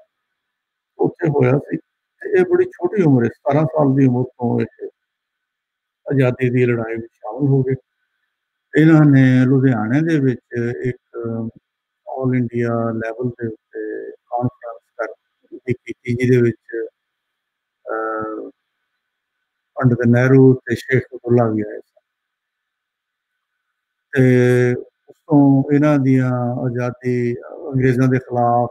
ਉੱਥੇ ਹੋਇਆ ਸੀ ਤੇ ਇਹ ਬੜੀ ਛੋਟੀ ਉਮਰ 17 ਸਾਲ ਦੀ ਉਮਰ ਤੋਂ ਇਹ ਆਜ਼ਾਦੀ ਦੀ ਲੜਾਈ ਵਿੱਚ ਸ਼ਾਮਲ ਹੋ ਗਏ। ਇਹਨਾਂ ਨੇ ਲੁਧਿਆਣੇ ਦੇ ਵਿੱਚ ਇੱਕ ਆਲ ਇੰਡੀਆ ਲੈਵਲ ਦੇ ਉੱਤੇ ਕਾਨਫਰੰਸ ਕੀਤੀ ਜਿਹਦੇ ਵਿੱਚ ਪੰਡਿਤ ਨਹਿਰੂ ਤੇ ਸ਼ੇਖ ਅਬਦੁੱਲਾ ਵੀ ਆਏ ਸਨ ਤੇ ਉਸ ਤੋਂ ਇਹਨਾਂ ਦੀਆਂ ਆਜ਼ਾਦੀ ਅੰਗਰੇਜ਼ਾਂ ਦੇ ਖਿਲਾਫ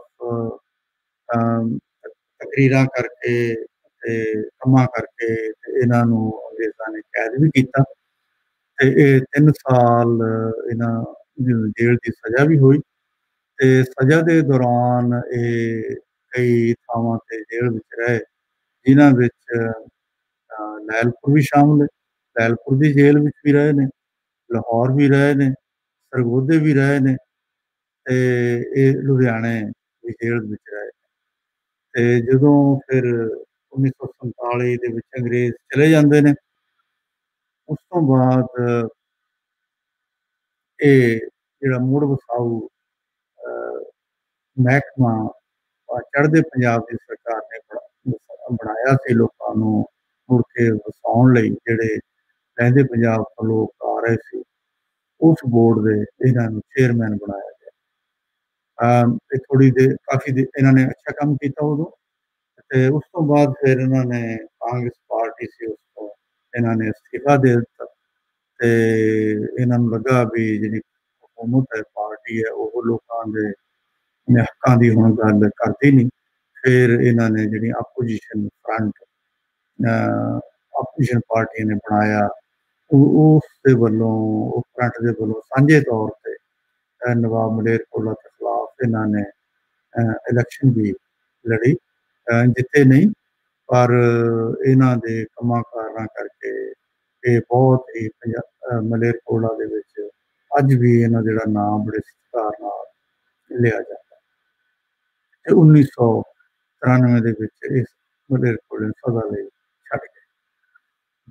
ਤਕਰੀਰਾਂ ਕਰਕੇ ਤੇ ਕੰਮਾਂ ਕਰਕੇ ਤੇ ਇਹਨਾਂ ਨੂੰ ਅੰਗਰੇਜ਼ਾਂ ਨੇ ਕੈਦ ਵੀ ਕੀਤਾ ਤੇ ਇਹ 3 ਸਾਲ ਇਹਨਾਂ ਜੇਲ੍ਹ ਦੀ ਸਜ਼ਾ ਵੀ ਹੋਈ ਤੇ ਸਜ਼ਾ ਦੇ ਦੌਰਾਨ ਇਹ ਕਈ ਥਾਵਾਂ ਤੇ ਜੇਲ੍ਹ ਵਿੱਚ ਰਹੇ ਜਿਨ੍ਹਾਂ ਵਿੱਚ ਲੈਲਪੁਰ ਵੀ ਸ਼ਾਮਲ ਹੈ। ਲੈਲਪੁਰ ਦੀ ਜੇਲ੍ਹ ਵਿੱਚ ਵੀ ਰਹੇ ਨੇ, ਲਾਹੌਰ ਵੀ ਰਹੇ ਨੇ, ਸਰਗੋਧੇ ਵੀ ਰਹੇ ਨੇ ਤੇ ਇਹ ਲੁਧਿਆਣੇ ਦੀ ਜੇਲ੍ਹ ਵਿੱਚ ਰਹੇ ਤੇ ਜਦੋਂ ਫਿਰ 1947 ਦੇ ਵਿੱਚ ਅੰਗਰੇਜ਼ ਚਲੇ ਜਾਂਦੇ ਨੇ ਉਸ ਤੋਂ ਬਾਅਦ ਇਹ ਜਿਹੜਾ ਮੁੜ ਵਸਾਊ ਮਹਿਕਮਾ ਚੜ੍ਹਦੇ ਪੰਜਾਬ ਦੀ ਸਰਕਾਰ ਨੇ ਬਣਾਇਆ ਸੀ ਲੋਕਾਂ ਨੂੰ ਮੁੜ ਕੇ ਵਸਾਉਣ ਲਈ ਜਿਹੜੇ ਲਹਿੰਦੇ ਪੰਜਾਬ ਤੋਂ ਲੋਕ ਆ ਰਹੇ ਸੀ ਉਸ ਬੋਰਡ ਦੇ ਇਹਨਾਂ ਨੂੰ ਚੇਅਰਮੈਨ ਬਣਾਇਆ ਗਿਆ। ਇਹ ਥੋੜੀ ਦੇਰ ਕਾਫੀ ਇਹਨਾਂ ਨੇ ਅੱਛਾ ਕੰਮ ਕੀਤਾ ਉਦੋਂ ਤੇ ਉਸ ਤੋਂ ਬਾਅਦ ਫਿਰ ਇਹਨਾਂ ਨੇ ਕਾਂਗਰਸ ਪਾਰਟੀ ਸੀ ਉਸ ਤੋਂ ਇਹਨਾਂ ਨੇ ਅਸਤੀਫਾ ਦੇ ਦਿੱਤਾ ਤੇ ਇਹਨਾਂ ਨੂੰ ਲੱਗਾ ਵੀ ਜਿਹੜੀ ਹਕੂਮਤ ਹੈ ਪਾਰਟੀ ਹੈ ਉਹ ਲੋਕਾਂ ਦੇ ਹੱਕਾਂ ਦੀ ਹੁਣ ਗੱਲ ਕਰਦੀ ਨਹੀਂ। ਫਿਰ ਇਹਨਾਂ ਨੇ ਜਿਹੜੀ ਆਪੋਜੀਸ਼ਨ ਫਰੰਟ ਆਪੋਜੀਸ਼ਨ ਪਾਰਟੀ ਨੇ ਬਣਾਇਆ ਉਸ ਦੇ ਵੱਲੋਂ ਉਹ ਫਰੰਟ ਦੇ ਵੱਲੋਂ ਸਾਂਝੇ ਤੌਰ ਤੇ ਨਵਾਬ ਮਲੇਰਕੋਟਲਾ ਦੇ ਖਿਲਾਫ ਇਹਨਾਂ ਨੇ ਇਲੈਕਸ਼ਨ ਵੀ ਲੜੀ ਜਿੱਤੇ ਨਹੀਂ ਪਰ ਇਹਨਾਂ ਦੇ ਕੰਮਾਂ ਕਾਰਾਂ ਕਰਕੇ ਇਹ ਬਹੁਤ ਹੀ ਮਲੇਰਕੋਟਲਾ ਦੇ ਵਿੱਚ ਅੱਜ ਵੀ ਇਹਨਾਂ ਜਿਹੜਾ ਨਾਮ ਬੜੇ ਸਤਿਕਾਰ ਨਾਲ ਲਿਆ ਜਾਂਦਾ ਤੇ 1993 ਦੇ ਵਿੱਚ ਇਸ ਮਲੇਰਕੋਟਲੇ ਨੂੰ ਸਦਾ ਲਈ ਛੱਡ ਗਏ।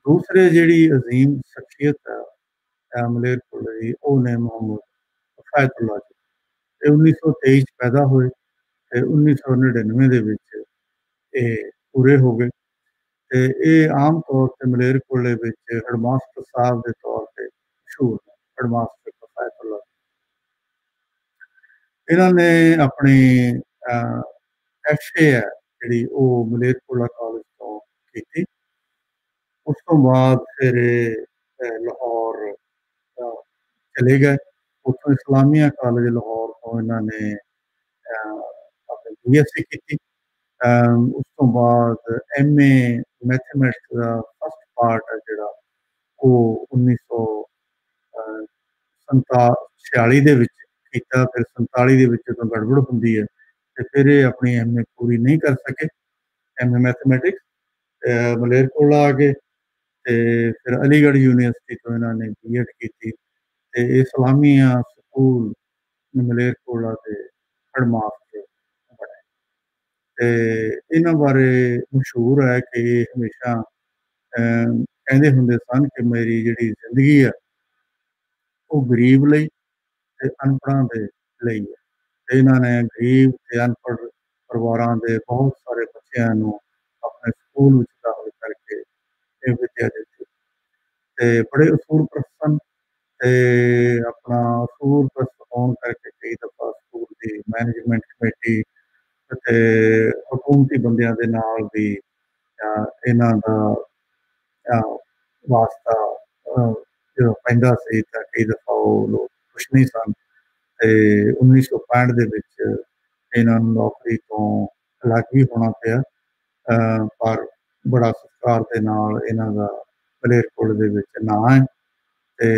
ਦੂਸਰੇ ਜਿਹੜੀ ਅਜ਼ੀਮ ਸ਼ਖਸੀਅਤ ਹੈ ਮਲੇਰਕੋਟਲੇ ਦੀ ਉਹ ਨੇ ਮੁਹੰਮਦ ਕਿਫਾਇਤੁੱਲਾ ਜੀ। ਇਹ 1923 ਚ ਪੈਦਾ ਹੋਏ ਤੇ 1999 ਦੇ ਵਿੱਚ ਇਹ ਪੂਰੇ ਹੋ ਗਏ ਤੇ ਇਹ ਆਮ ਤੌਰ ਤੇ ਮਲੇਰਕੋਟਲੇ ਵਿੱਚ ਹੈਡਮਾਸਟਰ ਸਾਹਿਬ ਦੇ ਤੌਰ ਤੇ ਮਸ਼ਹੂਰ ਨੇ। ਹੈਡਮਾਸਟਰ ਕਿਫਾਇਤੁੱਲਾ ਇਹਨਾਂ ਨੇ ਆਪਣੀ FA ਹੈ ਜਿਹੜੀ ਉਹ ਮਲੇਰਕੋਟਲਾ ਕਾਲਜ ਤੋਂ ਕੀਤੀ। ਉਸ ਤੋਂ ਬਾਅਦ ਫਿਰ ਲਾਹੌਰ ਚਲੇ ਗਏ। ਉੱਥੋਂ ਇਸਲਾਮੀਆ ਕਾਲਜ ਲਾਹੌਰ ਤੋਂ ਇਹਨਾਂ ਨੇ BSc ਕੀਤੀ। ਉਸ ਤੋਂ ਬਾਅਦ MA ਮੈਥਮੈਟਿਕਸ ਦਾ ਫਸਟ ਪਾਰਟ ਹੈ ਜਿਹੜਾ ਉਹ 1946 ਦੇ ਵਿੱਚ ਕੀਤਾ। ਫਿਰ 47 ਦੇ ਵਿੱਚ ਜਦੋਂ ਗੜਬੜ ਹੁੰਦੀ ਹੈ ਤੇ ਫਿਰ ਇਹ ਆਪਣੀ MA ਪੂਰੀ ਨਹੀਂ ਕਰ ਸਕੇ, MA ਮੈਥਮੈਟਿਕਸ। ਮਲੇਰਕੋਟਲਾ ਆ ਗਏ ਤੇ ਫਿਰ ਅਲੀਗੜ੍ਹ ਯੂਨੀਵਰਸਿਟੀ ਤੋਂ ਇਹਨਾਂ ਨੇ B.Ed ਕੀਤੀ ਤੇ ਇਸਲਾਮੀਆ ਸਕੂਲ ਮਲੇਰਕੋਟਲਾ ਦੇ ਹੈਡਮਾਸਟਰ ਬਣੇ। ਤੇ ਇਹਨਾਂ ਬਾਰੇ ਮਸ਼ਹੂਰ ਹੈ ਕਿ ਇਹ ਹਮੇਸ਼ਾ ਕਹਿੰਦੇ ਹੁੰਦੇ ਸਨ ਕਿ ਮੇਰੀ ਜਿਹੜੀ ਜ਼ਿੰਦਗੀ ਆ ਉਹ ਗਰੀਬ ਲਈ ਤੇ ਅਨਪੜ੍ਹਾਂ ਦੇ ਲਈ ਹੈ। ਤੇ ਇਹਨਾਂ ਨੇ ਗਰੀਬ ਤੇ ਅਨਪੜ੍ਹ ਪਰਿਵਾਰਾਂ ਦੇ ਬਹੁਤ ਸਾਰੇ ਬੱਚਿਆਂ ਨੂੰ ਆਪਣੇ ਸਕੂਲ ਵਿੱਚ ਦਾਖਲ ਕਰਕੇ ਇਹ ਵਿੱਦਿਆ ਦਿੱਤੀ ਤੇ ਬੜੇ ਅਸੂਲਪ੍ਰਸਤ ਸਨ। ਤੇ ਆਪਣਾ ਅਸੂਲਪ੍ਰਸਤ ਹੋਣ ਕਰਕੇ ਕਈ ਦਫਾ ਸਕੂਲ ਦੀ ਮੈਨੇਜਮੈਂਟ ਕਮੇਟੀ ਅਤੇ ਹਕੂਮਤੀ ਬੰਦਿਆਂ ਦੇ ਨਾਲ ਵੀ ਇਹਨਾਂ ਦਾ ਵਾਸਤਾ ਜਦੋਂ ਪੈਂਦਾ ਸੀ ਤਾਂ ਕਈ ਦਫਾ ਉਹ ਲੋਕ ਖੁਸ਼ ਨਹੀਂ ਸਨ। ਤੇ 1965 ਦੇ ਵਿੱਚ ਇਹਨਾਂ ਨੂੰ ਨੌਕਰੀ ਤੋਂ ਅਲੱਗ ਵੀ ਹੋਣਾ ਪਿਆ, ਪਰ ਬੜਾ ਸਤਿਕਾਰ ਦੇ ਨਾਲ ਇਹਨਾਂ ਦਾ ਮਲੇਰਕੋਟਲਾ ਦੇ ਵਿੱਚ ਨਾਂ ਹੈ। ਤੇ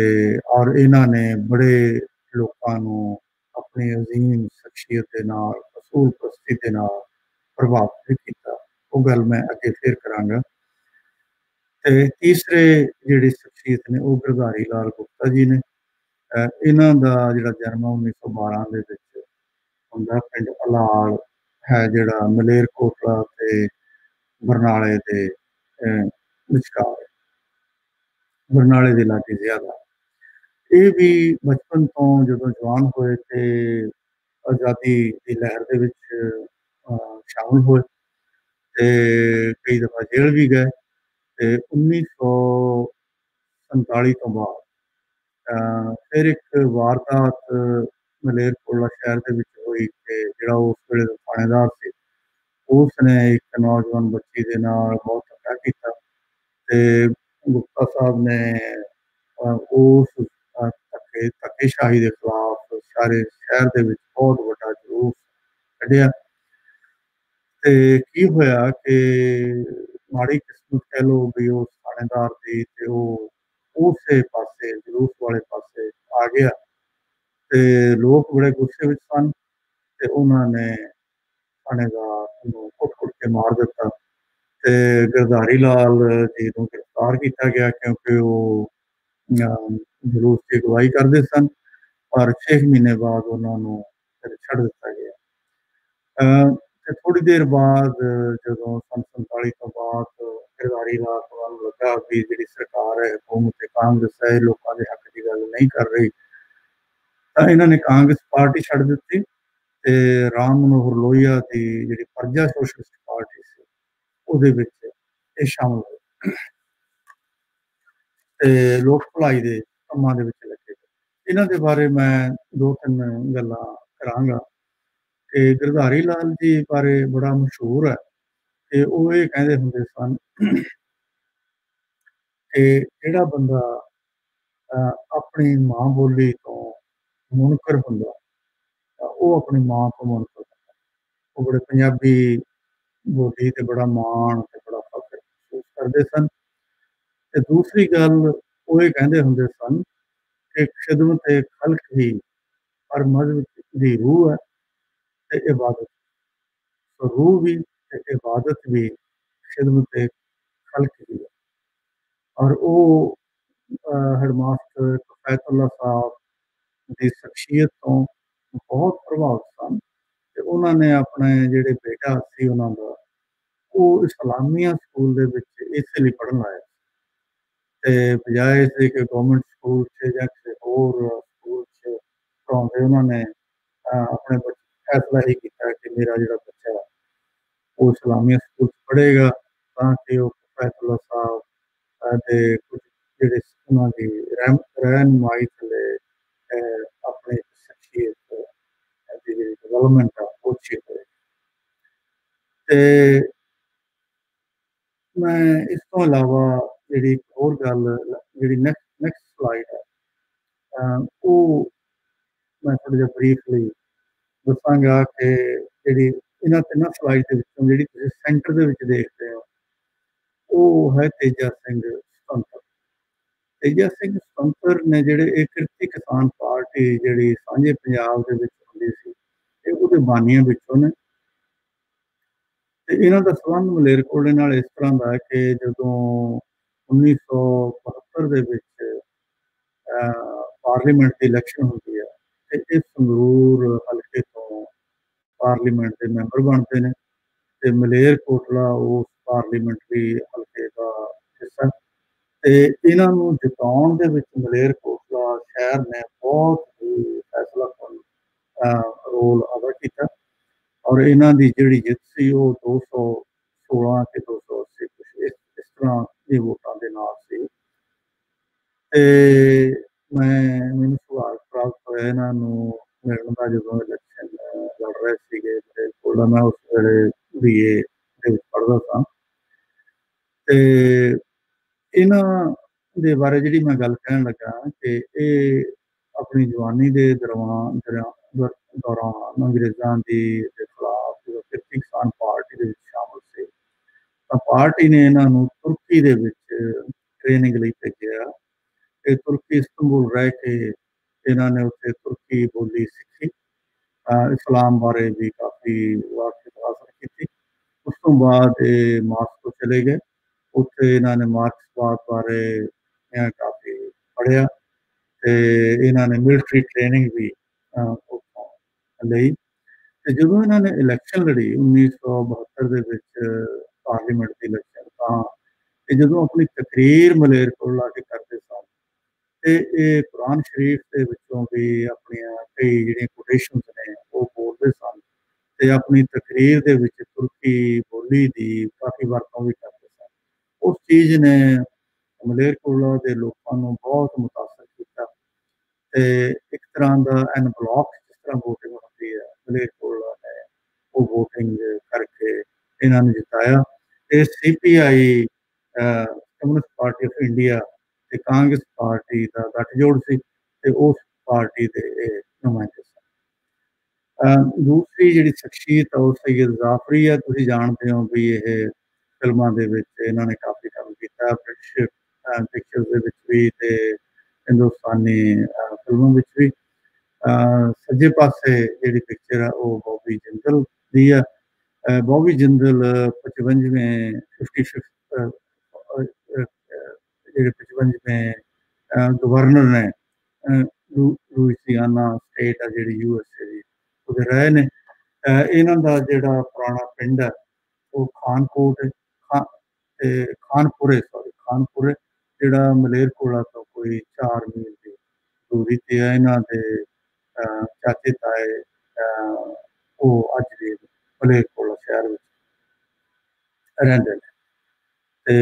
ਔਰ ਇਹਨਾਂ ਨੇ ਬੜੇ ਲੋਕਾਂ ਨੂੰ ਆਪਣੀ ਅਜ਼ੀਮ ਸ਼ਖਸੀਅਤ ਦੇ ਨਾਲ, ਅਸੂਲਪ੍ਰਸਤੀ ਦੇ ਨਾਲ ਪ੍ਰਭਾਵਿਤ ਕੀਤਾ। ਉਹ ਗੱਲ ਮੈਂ ਅੱਗੇ ਫਿਰ ਕਰਾਂਗਾ। ਤੇ ਤੀਸਰੇ ਜਿਹੜੀ ਸ਼ਖਸੀਅਤ ਨੇ ਉਹ ਗਿਰਧਾਰੀ ਲਾਲ ਗੁਪਤਾ ਜੀ ਨੇ। ਇਹਨਾਂ ਦਾ ਜਿਹੜਾ ਜਨਮ 1912 ਦੇ ਵਿੱਚ ਹੁੰਦਾ ਪਿੰਡ ਅਲਾਲ ਹੈ ਜਿਹੜਾ ਮਲੇਰਕੋਟਲਾ ਤੇ ਬਰਨਾਲੇ ਦੇ ਵਿਚਕਾਰ, ਬਰਨਾਲੇ ਦੇ ਲਾਗੇ ਜ਼ਿਆਦਾ। ਇਹ ਵੀ ਬਚਪਨ ਤੋਂ ਜਦੋਂ ਜਵਾਨ ਹੋਏ ਤੇ ਆਜ਼ਾਦੀ ਦੀ ਲਹਿਰ ਦੇ ਵਿੱਚ ਸ਼ਾਮਲ ਹੋਏ ਤੇ ਕਈ ਦਫਾ ਜੇਲ੍ਹ ਵੀ ਗਏ। ਤੇ 1947 ਤੋਂ ਬਾਅਦ ਫਿਰ ਇੱਕ ਵਾਰਦਾਤ ਮਲੇਰਕੋਟਲਾ ਸ਼ਹਿਰ ਦੇ ਵਿੱਚ ਹੋਈ ਕਿ ਜਿਹੜਾ ਉਸ ਵੇਲੇ ਦਾ ਥਾਣੇਦਾਰ ਸੀ ਉਸ ਨੇ ਇੱਕ ਨੌਜਵਾਨ ਬੱਚੀ ਦੇ ਨਾਲ ਬਹੁਤ ਧੱਕਾ ਕੀਤਾ ਤੇ ਗੁਪਤਾ ਸਾਹਿਬ ਨੇ ਉਸ ਧੱਕੇਸ਼ਾਹੀ ਦੇ ਖਿਲਾਫ ਸਾਰੇ ਸ਼ਹਿਰ ਦੇ ਵਿੱਚ ਬਹੁਤ ਵੱਡਾ ਜਲੂਸ ਕੱਢਿਆ। ਤੇ ਕੀ ਹੋਇਆ ਕਿ ਮਾੜੀ ਕਿਸਮਤ ਕਹਿ ਲਓ ਵੀ ਉਸ ਥਾਣੇਦਾਰ ਦੀ, ਤੇ ਉਹ ਉਸੇ ਪਾਸੇ ਜਲੂਸ ਵਾਲੇ ਪਾਸੇ ਆ ਗਿਆ ਤੇ ਲੋਕ ਬੜੇ ਗੁੱਸੇ ਵਿੱਚ ਸਨ ਤੇ ਉਹਨਾਂ ਨੇ ਥਾਣੇਦਾਰ ਨੂੰ ਕੁੱਟ-ਕੁੱਟ ਕੇ ਮਾਰ ਦਿੱਤਾ ਤੇ ਗਿਰਧਾਰੀ ਲਾਲ ਜੀ ਨੂੰ ਗ੍ਰਿਫਤਾਰ ਕੀਤਾ ਗਿਆ ਕਿਉਂਕਿ ਉਹ ਜਲੂਸ ਦੀ ਅਗਵਾਈ ਕਰਦੇ ਸਨ। ਪਰ 6 ਮਹੀਨੇ ਬਾਅਦ ਉਹਨਾਂ ਨੂੰ ਫਿਰ ਛੱਡ ਦਿੱਤਾ ਗਿਆ। ਤੇ ਥੋੜੀ ਦੇਰ ਬਾਅਦ ਜਦੋਂ 47 ਤੋਂ ਬਾਅਦ ਗਿਰਧਾਰੀ ਲਾਲ ਨੂੰ ਲੱਗਾ ਵੀ ਜਿਹੜੀ ਸਰਕਾਰ ਹੈ, ਹਕੂਮਤ ਤੇ ਕਾਂਗਰਸ ਹੈ, ਲੋਕਾਂ ਦੇ ਹੱਕ ਦੀ ਗੱਲ ਨਹੀਂ ਕਰ ਰਹੀ, ਤਾਂ ਇਹਨਾਂ ਨੇ ਕਾਂਗਰਸ ਪਾਰਟੀ ਛੱਡ ਦਿੱਤੀ ਤੇ ਰਾਮ ਮਨੋਹਰ ਲੋਹੀਆ ਦੀ ਜਿਹੜੀ ਪ੍ਰਜਾ ਸੋਸ਼ਲਿਸਟ ਪਾਰਟੀ ਸੀ ਉਹਦੇ ਵਿੱਚ ਇਹ ਸ਼ਾਮਲ ਹੋਏ ਤੇ ਲੋਕ ਭਲਾਈ ਦੇ ਕੰਮਾਂ ਦੇ ਵਿੱਚ ਲੱਗੇ। ਇਹਨਾਂ ਦੇ ਬਾਰੇ ਮੈਂ 2-3 ਗੱਲਾਂ ਕਰਾਂਗਾ ਕਿ ਗਿਰਧਾਰੀ ਲਾਲ ਜੀ ਬਾਰੇ ਬੜਾ ਮਸ਼ਹੂਰ ਹੈ ਤੇ ਉਹ ਇਹ ਕਹਿੰਦੇ ਹੁੰਦੇ ਸਨ ਕਿ ਜਿਹੜਾ ਬੰਦਾ ਆਪਣੀ ਮਾਂ ਬੋਲੀ ਤੋਂ ਮੁਨਕਰ ਹੁੰਦਾ ਉਹ ਆਪਣੀ ਮਾਂ ਤੋਂ ਮੁਨਕਰ ਹੁੰਦਾ। ਉਹ ਬੜੇ ਪੰਜਾਬੀ ਬੋਲੀ ਤੇ ਬੜਾ ਮਾਣ ਤੇ ਬੜਾ ਫਖਰ ਮਹਿਸੂਸ ਕਰਦੇ ਸਨ। ਤੇ ਦੂਸਰੀ ਗੱਲ ਉਹ ਇਹ ਕਹਿੰਦੇ ਹੁੰਦੇ ਸਨ ਕਿ ਖਿਦਮਤ ਖਲਕ ਹੀ ਹਰ ਮਜ਼ਹਬ ਦੀ ਰੂਹ ਹੈ ਤੇ ਇਬਾਦਤ। ਰੂਹ ਵੀ ਤੇ ਇਬਾਦਤ ਵੀ ਖਿਦਮਤ ਖਲਕ ਹੀ ਹੈ। ਔਰ ਉਹ ਹੈਡਮਾਸਟਰ ਕਫੈਤੁੱਲਾ ਸਾਹਿਬ ਦੀ ਸ਼ਖਸੀਅਤ ਤੋਂ ਬਹੁਤ ਪ੍ਰਭਾਵਿਤ ਸਨ ਤੇ ਉਹਨਾਂ ਨੇ ਆਪਣੇ ਜਿਹੜੇ ਬੇਟਾ ਸੀ ਉਹਨਾਂ ਦਾ ਉਹ ਇਸਲਾਮੀਆ ਸਕੂਲ ਦੇ ਵਿੱਚ ਇਸੇ ਲਈ ਪੜ੍ਹਨ ਆਇਆ ਤੇ ਬਜਾਏ ਸੀ ਕਿ ਗਵਰਨਮੈਂਟ ਸਕੂਲ 'ਚ ਜਾਂ ਕਿਸੇ ਹੋਰ ਸਕੂਲ 'ਚ ਪੜ੍ਹਾਉਂਦੇ, ਉਹਨਾਂ ਨੇ ਆਪਣੇ ਫੈਸਲਾ ਇਹ ਕੀਤਾ ਕਿ ਮੇਰਾ ਜਿਹੜਾ ਬੱਚਾ ਉਹ ਇਸਲਾਮੀਆ ਸਕੂਲ 'ਚ ਪੜ੍ਹੇਗਾ ਤਾਂ ਕਿ ਉਹ ਕਫੈਤੁੱਲਾ ਸਾਹਿਬ ਦੇ ਕੁਝ ਜਿਹੜੇ ਉਹਨਾਂ ਦੀ ਰਹਿਨੁਮਾਈ ਥੱਲੇ ਆਪਣੀ ਸ਼ਖਸੀਅਤ ਦੀ ਜਿਹੜੀ ਡਿਵੈਲਪਮੈਂਟ ਆ ਉਹ ਅੱਛੀ ਹੋਏ। ਤੇ ਮੈਂ ਇਸ ਤੋਂ ਇਲਾਵਾ ਜਿਹੜੀ ਇੱਕ ਹੋਰ ਗੱਲ ਜਿਹੜੀ ਨੈਕਸਟ ਸਲਾਈਡ ਹੈ ਉਹ ਮੈਂ ਥੋੜ੍ਹਾ ਜਿਹਾ ਬਰੀਫਲੀ ਦੱਸਾਂਗਾ ਕਿ ਜਿਹੜੀ ਇਹਨਾਂ ਤਿੰਨਾਂ ਸਲਾਈਡ ਦੇ ਵਿੱਚੋਂ ਜਿਹੜੀ ਤੁਸੀਂ ਸੈਂਟਰ ਦੇ ਵਿੱਚ ਦੇਖਦੇ ਹੋ ਉਹ ਹੈ ਤੇਜਾ ਸਿੰਘ ਸੁਤੰਤਰ। ਤੇਜਾ ਸਿੰਘ ਸੁਤੰਤਰ ਨੇ ਜਿਹੜੇ ਇਹ ਕਿਰਤੀ ਕਿਸਾਨ ਪਾਰਟੀ ਜਿਹੜੀ ਸਾਂਝੇ ਪੰਜਾਬ ਦੇ ਵਿੱਚ ਹੁੰਦੀ ਸੀ, ਇਹ ਉਹਦੇ ਬਾਨੀਆਂ ਵਿੱਚੋਂ ਨੇ। ਤੇ ਇਹਨਾਂ ਦਾ ਸੰਬੰਧ ਮਲੇਰਕੋਟਲੇ ਨਾਲ ਇਸ ਤਰ੍ਹਾਂ ਦਾ ਹੈ ਕਿ ਜਦੋਂ 1972 ਦੇ ਵਿੱਚ ਪਾਰਲੀਮੈਂਟ ਦੀ ਇਲੈਕਸ਼ਨ ਹੁੰਦੀ ਹੈ ਤੇ ਇਹ ਸੰਗਰੂਰ ਹਲਕੇ ਤੋਂ ਪਾਰਲੀਮੈਂਟ ਦੇ ਮੈਂਬਰ ਬਣਦੇ ਨੇ ਤੇ ਮਲੇਰਕੋਟਲਾ ਉਸ ਪਾਰਲੀਮੈਂਟਰੀ ਹਲਕੇ ਦਾ ਹਿੱਸਾ। ਤੇ ਇਹਨਾਂ ਨੂੰ ਜਿਤਾਉਣ ਦੇ ਵਿੱਚ ਮਲੇਰਕੋਟਲਾ ਸ਼ਹਿਰ ਨੇ ਬਹੁਤ ਹੀ ਫੈਸਲਾਕੁੰਨ ਰੋਲ ਅਦਾ ਕੀਤਾ ਔਰ ਇਹਨਾਂ ਦੀ ਜਿਹੜੀ ਜਿੱਤ ਸੀ ਉਹ 216 ਤੇ 280 ਕੁਛ ਇਸ ਤਰ੍ਹਾਂ ਦੇ ਵੋਟਾਂ ਦੇ ਨਾਲ ਸੀ। ਤੇ ਮੈਨੂੰ ਸੁਭਾਗ ਪ੍ਰਾਪਤ ਹੋਇਆ ਇਹਨਾਂ ਨੂੰ ਮਿਲਣ ਦਾ, ਜਦੋਂ ਇਲੈਕਸ਼ਨ ਲੜ ਰਹੇ ਸੀਗੇ ਮਲੇਰਕੋਟਲਾ। ਮੈਂ ਉਸ ਵੇਲੇ BA ਦੇ ਵਿੱਚ ਪੜ੍ਹਦਾ ਸਾਂ ਤੇ ਇਹਨਾਂ ਦੇ ਬਾਰੇ ਜਿਹੜੀ ਮੈਂ ਗੱਲ ਕਹਿਣ ਲੱਗਾ ਕਿ ਇਹ ਆਪਣੀ ਜਵਾਨੀ ਦੇ ਦੌਰਾਨ ਅੰਗਰੇਜ਼ਾਂ ਦੇ ਖਿਲਾਫ ਕਿਰਤੀ ਕਿਸਾਨ ਪਾਰਟੀ ਦੇ ਵਿੱਚ ਸ਼ਾਮਲ ਸੀ ਤਾਂ ਪਾਰਟੀ ਨੇ ਇਹਨਾਂ ਨੂੰ ਤੁਰਕੀ ਦੇ ਵਿੱਚ ਟ੍ਰੇਨਿੰਗ ਲਈ ਭੇਜਿਆ ਤੇ ਤੁਰਕੀ ਇਸਤੰਬੁਲ ਰਹਿ ਕੇ ਇਹਨਾਂ ਨੇ ਉੱਥੇ ਤੁਰਕੀ ਬੋਲੀ ਸਿੱਖੀ, ਇਸਲਾਮ ਬਾਰੇ ਵੀ ਕਾਫੀ ਵਾਕਿਫ ਹਾਸਲ ਕੀਤੀ। ਉਸ ਤੋਂ ਬਾਅਦ ਇਹ ਮਾਸਕੋ ਚਲੇ ਗਏ, ਉੱਥੇ ਇਹਨਾਂ ਨੇ ਮਾਰਕਸਵਾਦ ਬਾਰੇ ਕਾਫੀ ਪੜ੍ਹਿਆ ਤੇ ਇਹਨਾਂ ਨੇ ਮਿਲਟਰੀ ਟ੍ਰੇਨਿੰਗ ਵੀ ਉੱਥੋਂ ਲਈ। ਤੇ ਜਦੋਂ ਇਹਨਾਂ ਨੇ ਇਲੈਕਸ਼ਨ ਲੜੀ 1972 ਦੇ ਵਿੱਚ ਪਾਰਲੀਮੈਂਟ ਦੀ ਇਲੈਕਸ਼ਨ, ਤਾਂ ਇਹ ਜਦੋਂ ਆਪਣੀ ਤਕਰੀਰ ਮਲੇਰਕੋਟਲਾ ਕੇ ਕਰਦੇ ਸਨ ਤੇ ਇਹ ਕੁਰਾਨ ਸ਼ਰੀਫ ਦੇ ਵਿੱਚੋਂ ਵੀ ਆਪਣੀਆਂ ਕਈ ਜਿਹੜੀਆਂ ਕੋਟੇਸ਼ਨਸ ਨੇ ਉਹ ਬੋਲਦੇ ਸਨ ਤੇ ਆਪਣੀ ਤਕਰੀਰ ਦੇ ਵਿੱਚ ਤੁਰਕੀ ਬੋਲੀ ਦੀ ਕਾਫੀ ਵਰਤੋਂ ਵੀ ਕਰਦੇ ਸਨ। ਉਸ ਚੀਜ਼ ਨੇ ਮਲੇਰਕੋਟਲਾ ਦੇ ਲੋਕਾਂ ਨੂੰ ਬਹੁਤ ਮੁਤਾਸਰ ਕੀਤਾ ਤੇ ਇੱਕ ਤਰ੍ਹਾਂ ਦਾ ਐਨ ਬਲੌਕ ਜਿਸ ਤਰ੍ਹਾਂ ਵੋਟਿੰਗ ਹੁੰਦੀ ਹੈ, ਮਲੇਰਕੋਟਲਾ ਨੇ ਉਹ ਵੋਟਿੰਗ ਕਰਕੇ ਇਹਨਾਂ ਨੂੰ ਜਿਤਾਇਆ। ਇਹ CPI communist party of India ਤੇ ਕਾਂਗਰਸ ਪਾਰਟੀ ਦਾ ਗੱਠਜੋੜ ਸੀ ਤੇ ਉਸ ਪਾਰਟੀ ਦੇ ਇਹ ਨੁਮਾਇੰਦੇ ਸਨ। ਦੂਸਰੀ ਜਿਹੜੀ ਸ਼ਖਸੀਅਤ ਹੈ ਉਹ ਸੈਯਦ ਜਾਫਰੀ ਹੈ। ਤੁਸੀਂ ਜਾਣਦੇ ਹੋ ਵੀ ਇਹ ਫਿਲਮਾਂ ਦੇ ਵਿੱਚ ਇਹਨਾਂ ਨੇ ਕਾਫੀ ਕੰਮ ਕੀਤਾ, ਬ੍ਰਿਟਿਸ਼ ਪਿਕਚਰ ਦੇ ਵਿੱਚ ਵੀ ਤੇ ਹਿੰਦੁਸਤਾਨੀ ਫਿਲਮਾਂ ਵਿੱਚ ਵੀ। ਸੱਜੇ ਪਾਸੇ ਜਿਹੜੀ ਪਿਕਚਰ ਹੈ ਉਹ ਬੌਬੀ ਜਿੰਦਲ ਦੀ ਹੈ। ਬੌਬੀ ਜਿੰਦਲ 55ਵੇਂ ਜਿਹੜੇ 55ਵੇਂ ਗਵਰਨਰ ਨੇ ਲੁਈਸਿਆਨਾ ਸਟੇਟ ਆ ਜਿਹੜੀ USA ਦੀ, ਉਹਦੇ ਰਹੇ ਨੇ। ਇਹਨਾਂ ਦਾ ਜਿਹੜਾ ਪੁਰਾਣਾ ਪਿੰਡ ਹੈ ਉਹ ਖਾਨਪੁਰੇ ਜਿਹੜਾ ਮਲੇਰਕੋਟਲਾ ਤੋਂ ਕੋਈ 4 ਮੀਲ ਦੀ ਦੂਰੀ ਤੇ ਹੈ। ਇਹਨਾਂ ਦੇ ਚਾਚੇ ਤਾਏ ਉਹ ਅੱਜ ਵੀ ਮਲੇਰਕੋਟਲਾ ਸ਼ਹਿਰ ਵਿੱਚ ਰਹਿੰਦੇ ਨੇ। ਤੇ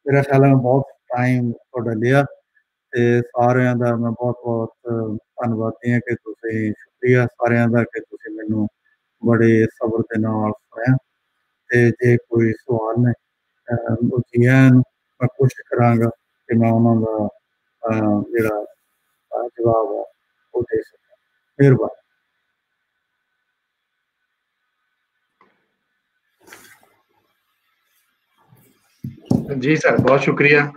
ਮੇਰਾ ਖਿਆਲ ਹੈ ਬਹੁਤ ਟਾਈਮ ਤੁਹਾਡਾ ਲਿਆ ਤੇ ਸਾਰਿਆਂ ਦਾ ਮੈਂ ਬਹੁਤ ਧੰਨਵਾਦੀ ਹਾਂ ਕਿ ਤੁਸੀਂ, ਸ਼ੁਕਰੀਆ ਸਾਰਿਆਂ ਦਾ ਕਿ ਤੁਸੀਂ ਮੈਨੂੰ ਬੜੇ ਸਬਰ ਦੇ ਨਾਲ ਸੁਣਿਆ। ਤੇ ਜੇ ਕੋਈ ਸਵਾਲ ਨੇ ਉਹ ਮੈਂ ਕੋਸ਼ਿਸ਼ ਕਰਾਂਗਾ ਕਿ ਮੈਂ ਉਹਨਾਂ ਦਾ ਜਿਹੜਾ ਜਵਾਬ ਹੈ ਉਹ ਦੇ ਸਕਾਂ। ਮਿਹਰਬਾਨੀ। ਜੀ ਸਰ, ਬਹੁਤ ਸ਼ੁਕਰੀਆ।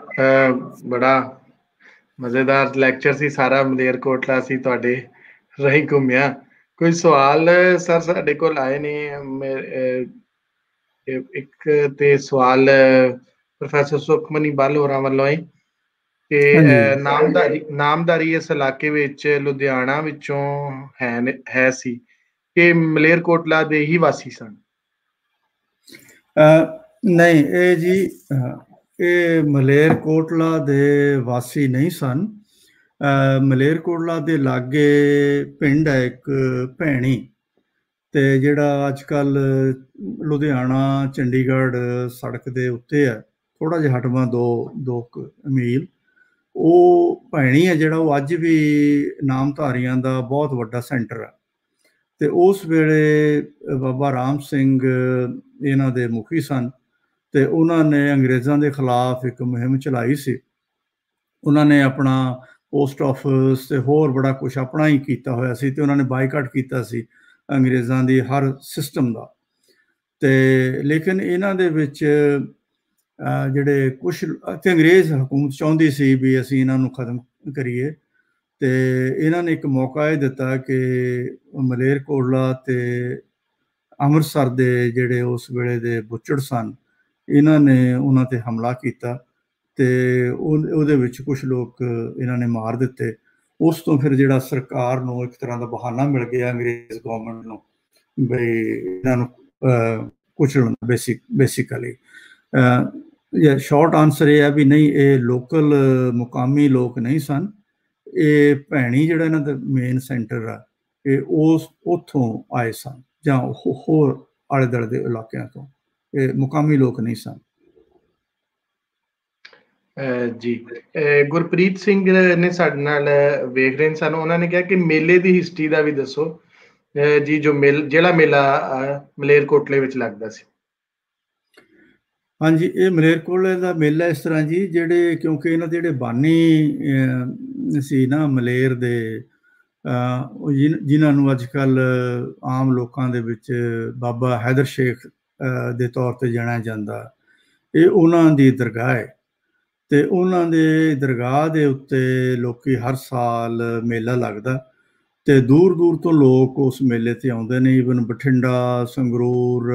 ਬੜਾ ਮਜ਼ੇਦਾਰ ਲੈਕਚਰ ਸੀ, ਸਾਰਾ ਮਲੇਰਕੋਟਲਾ ਸੀ ਤੁਹਾਡੇ ਰਾਹੀਂ ਘੁੰਮਿਆ। ਕੋਈ ਸਵਾਲ ਸਰ ਸਾਡੇ ਕੋਲ ਆਏ ਨੇ? ਇੱਕ ਤੇ ਸਵਾਲ ਪ੍ਰੋਫੈਸਰ ਸੁਖਮਨੀ ਬੱਲ ਹੋਰਾਂ ਵੱਲੋਂ ਹੈ ਕਿ ਨਾਮਦਾਰੀ ਇਸ ਇਲਾਕੇ ਵਿੱਚ ਲੁਧਿਆਣਾ ਵਿੱਚੋਂ ਹੈ ਸੀ ਕਿ ਮਲੇਰਕੋਟਲਾ ਦੇ ਹੀ ਵਾਸੀ ਸਨ? ਨਹੀਂ, ਇਹ ਜੀ ਇਹ ਮਲੇਰਕੋਟਲਾ ਦੇ ਵਾਸੀ ਨਹੀਂ ਸਨ। ਮਲੇਰਕੋਟਲਾ ਦੇ ਲਾਗੇ ਪਿੰਡ ਹੈ ਇੱਕ ਭੈਣੀ, ਤੇ ਜਿਹੜਾ ਅੱਜ ਕੱਲ ਲੁਧਿਆਣਾ ਚੰਡੀਗੜ੍ਹ ਸੜਕ ਦੇ ਉੱਤੇ ਹੈ, ਥੋੜਾ ਜਿਹਾ ਹਟਵਾ 2 ਮੀਲ, ਉਹ ਭੈਣੀ ਹੈ ਜਿਹੜਾ ਉਹ ਅੱਜ ਵੀ ਨਾਮਧਾਰੀਆਂ ਦਾ ਬਹੁਤ ਵੱਡਾ ਸੈਂਟਰ ਹੈ। ਤੇ ਉਸ ਵੇਲੇ ਬਾਬਾ ਰਾਮ ਸਿੰਘ ਇਹਨਾਂ ਦੇ ਮੁਖੀ ਸਨ ਤੇ ਉਹਨਾਂ ਨੇ ਅੰਗਰੇਜ਼ਾਂ ਦੇ ਖਿਲਾਫ ਇੱਕ ਮੁਹਿੰਮ ਚਲਾਈ ਸੀ। ਉਹਨਾਂ ਨੇ ਆਪਣਾ ਪੋਸਟ ਆਫਿਸ ਤੇ ਹੋਰ ਬੜਾ ਕੁਝ ਆਪਣਾ ਹੀ ਕੀਤਾ ਹੋਇਆ ਸੀ ਤੇ ਉਹਨਾਂ ਨੇ ਬਾਈਕਾਟ ਕੀਤਾ ਸੀ ਅੰਗਰੇਜ਼ਾਂ ਦੀ ਹਰ ਸਿਸਟਮ ਦਾ। ਤੇ ਲੇਕਿਨ ਇਹਨਾਂ ਦੇ ਵਿੱਚ ਜਿਹੜੇ ਕੁਛ ਤੇ ਅੰਗਰੇਜ਼ ਹਕੂਮਤ ਚਾਹੁੰਦੀ ਸੀ ਵੀ ਅਸੀਂ ਇਹਨਾਂ ਨੂੰ ਖਤਮ ਕਰੀਏ, ਤੇ ਇਹਨਾਂ ਨੇ ਇੱਕ ਮੌਕਾ ਇਹ ਦਿੱਤਾ ਕਿ ਮਲੇਰਕੋਟਲਾ ਤੇ ਅੰਮ੍ਰਿਤਸਰ ਦੇ ਜਿਹੜੇ ਉਸ ਵੇਲੇ ਦੇ ਬੁੱਚੜ ਸਨ, ਇਹਨਾਂ ਨੇ ਉਹਨਾਂ ਤੇ ਹਮਲਾ ਕੀਤਾ ਤੇ ਉਹਦੇ ਵਿੱਚ ਕੁਛ ਲੋਕ ਇਹਨਾਂ ਨੇ ਮਾਰ ਦਿੱਤੇ। ਉਸ ਤੋਂ ਫਿਰ ਜਿਹੜਾ ਸਰਕਾਰ ਨੂੰ ਇੱਕ ਤਰ੍ਹਾਂ ਦਾ ਬਹਾਨਾ ਮਿਲ ਗਿਆ ਅੰਗਰੇਜ਼ ਗਵਰਨਮੈਂਟ ਨੂੰ ਬਈ ਇਹਨਾਂ ਨੂੰ ਕੁਚਲਣ ਬੇਸਿਕਲੀ। ਸ਼ਾਰਟ ਆਨਸਰ ਇਹ ਹੈ ਵੀ ਨਹੀਂ, ਇਹ ਲੋਕਲ ਮੁਕਾਮੀ ਲੋਕ ਨਹੀਂ ਸਨ, ਇਹ ਭੈਣੀ ਜਿਹੜਾ ਇਹਨਾਂ ਦਾ ਮੇਨ ਸੈਂਟਰ ਆ ਇਹ ਉੱਥੋਂ ਆਏ ਸਨ ਜਾਂ ਹੋਰ ਆਲੇ ਦੁਆਲੇ ਦੇ ਇਲਾਕਿਆਂ ਤੋਂ, ਇਹ ਮੁਕਾਮੀ ਲੋਕ ਨਹੀਂ ਸਨ। ਜੀ ਗੁਰਪ੍ਰੀਤ ਸਿੰਘ ਨੇ ਸਾਡੇ ਨਾਲ ਵੇਖ ਰਹੇ ਸਨ, ਉਹਨਾਂ ਨੇ ਕਿਹਾ ਕਿ ਮੇਲੇ ਦੀ ਹਿਸਟਰੀ ਦਾ ਵੀ ਦੱਸੋ ਜੀ, ਜਿਹੜਾ ਮੇਲਾ ਮਲੇਰਕੋਟਲੇ ਵਿੱਚ ਲੱਗਦਾ ਸੀ। ਹਾਂਜੀ, ਇਹ ਮਲੇਰਕੋਟਲੇ ਦਾ ਮੇਲਾ ਇਸ ਤਰ੍ਹਾਂ ਜੀ, ਜਿਹੜੇ ਕਿਉਂਕਿ ਇਹਨਾਂ ਦੇ ਜਿਹੜੇ ਬਾਨੀ ਸੀ ਨਾ ਮਲੇਰ ਦੇ, ਜਿਨ੍ਹਾਂ ਨੂੰ ਅੱਜ ਕੱਲ੍ਹ ਆਮ ਲੋਕਾਂ ਦੇ ਵਿੱਚ ਬਾਬਾ ਹੈਦਰ ਸ਼ੇਖ ਦੇ ਤੌਰ ਤੇ ਜਾਣਿਆ ਜਾਂਦਾ, ਇਹ ਉਹਨਾਂ ਦੀ ਦਰਗਾਹ ਹੈ। ਤੇ ਉਹਨਾਂ ਦੇ ਦਰਗਾਹ ਦੇ ਉੱਤੇ ਲੋਕੀ ਹਰ ਸਾਲ ਮੇਲਾ ਲੱਗਦਾ ਤੇ ਦੂਰ ਦੂਰ ਤੋਂ ਲੋਕ ਉਸ ਮੇਲੇ ਤੇ ਆਉਂਦੇ ਨੇ। ਈਵਨ ਬਠਿੰਡਾ, ਸੰਗਰੂਰ,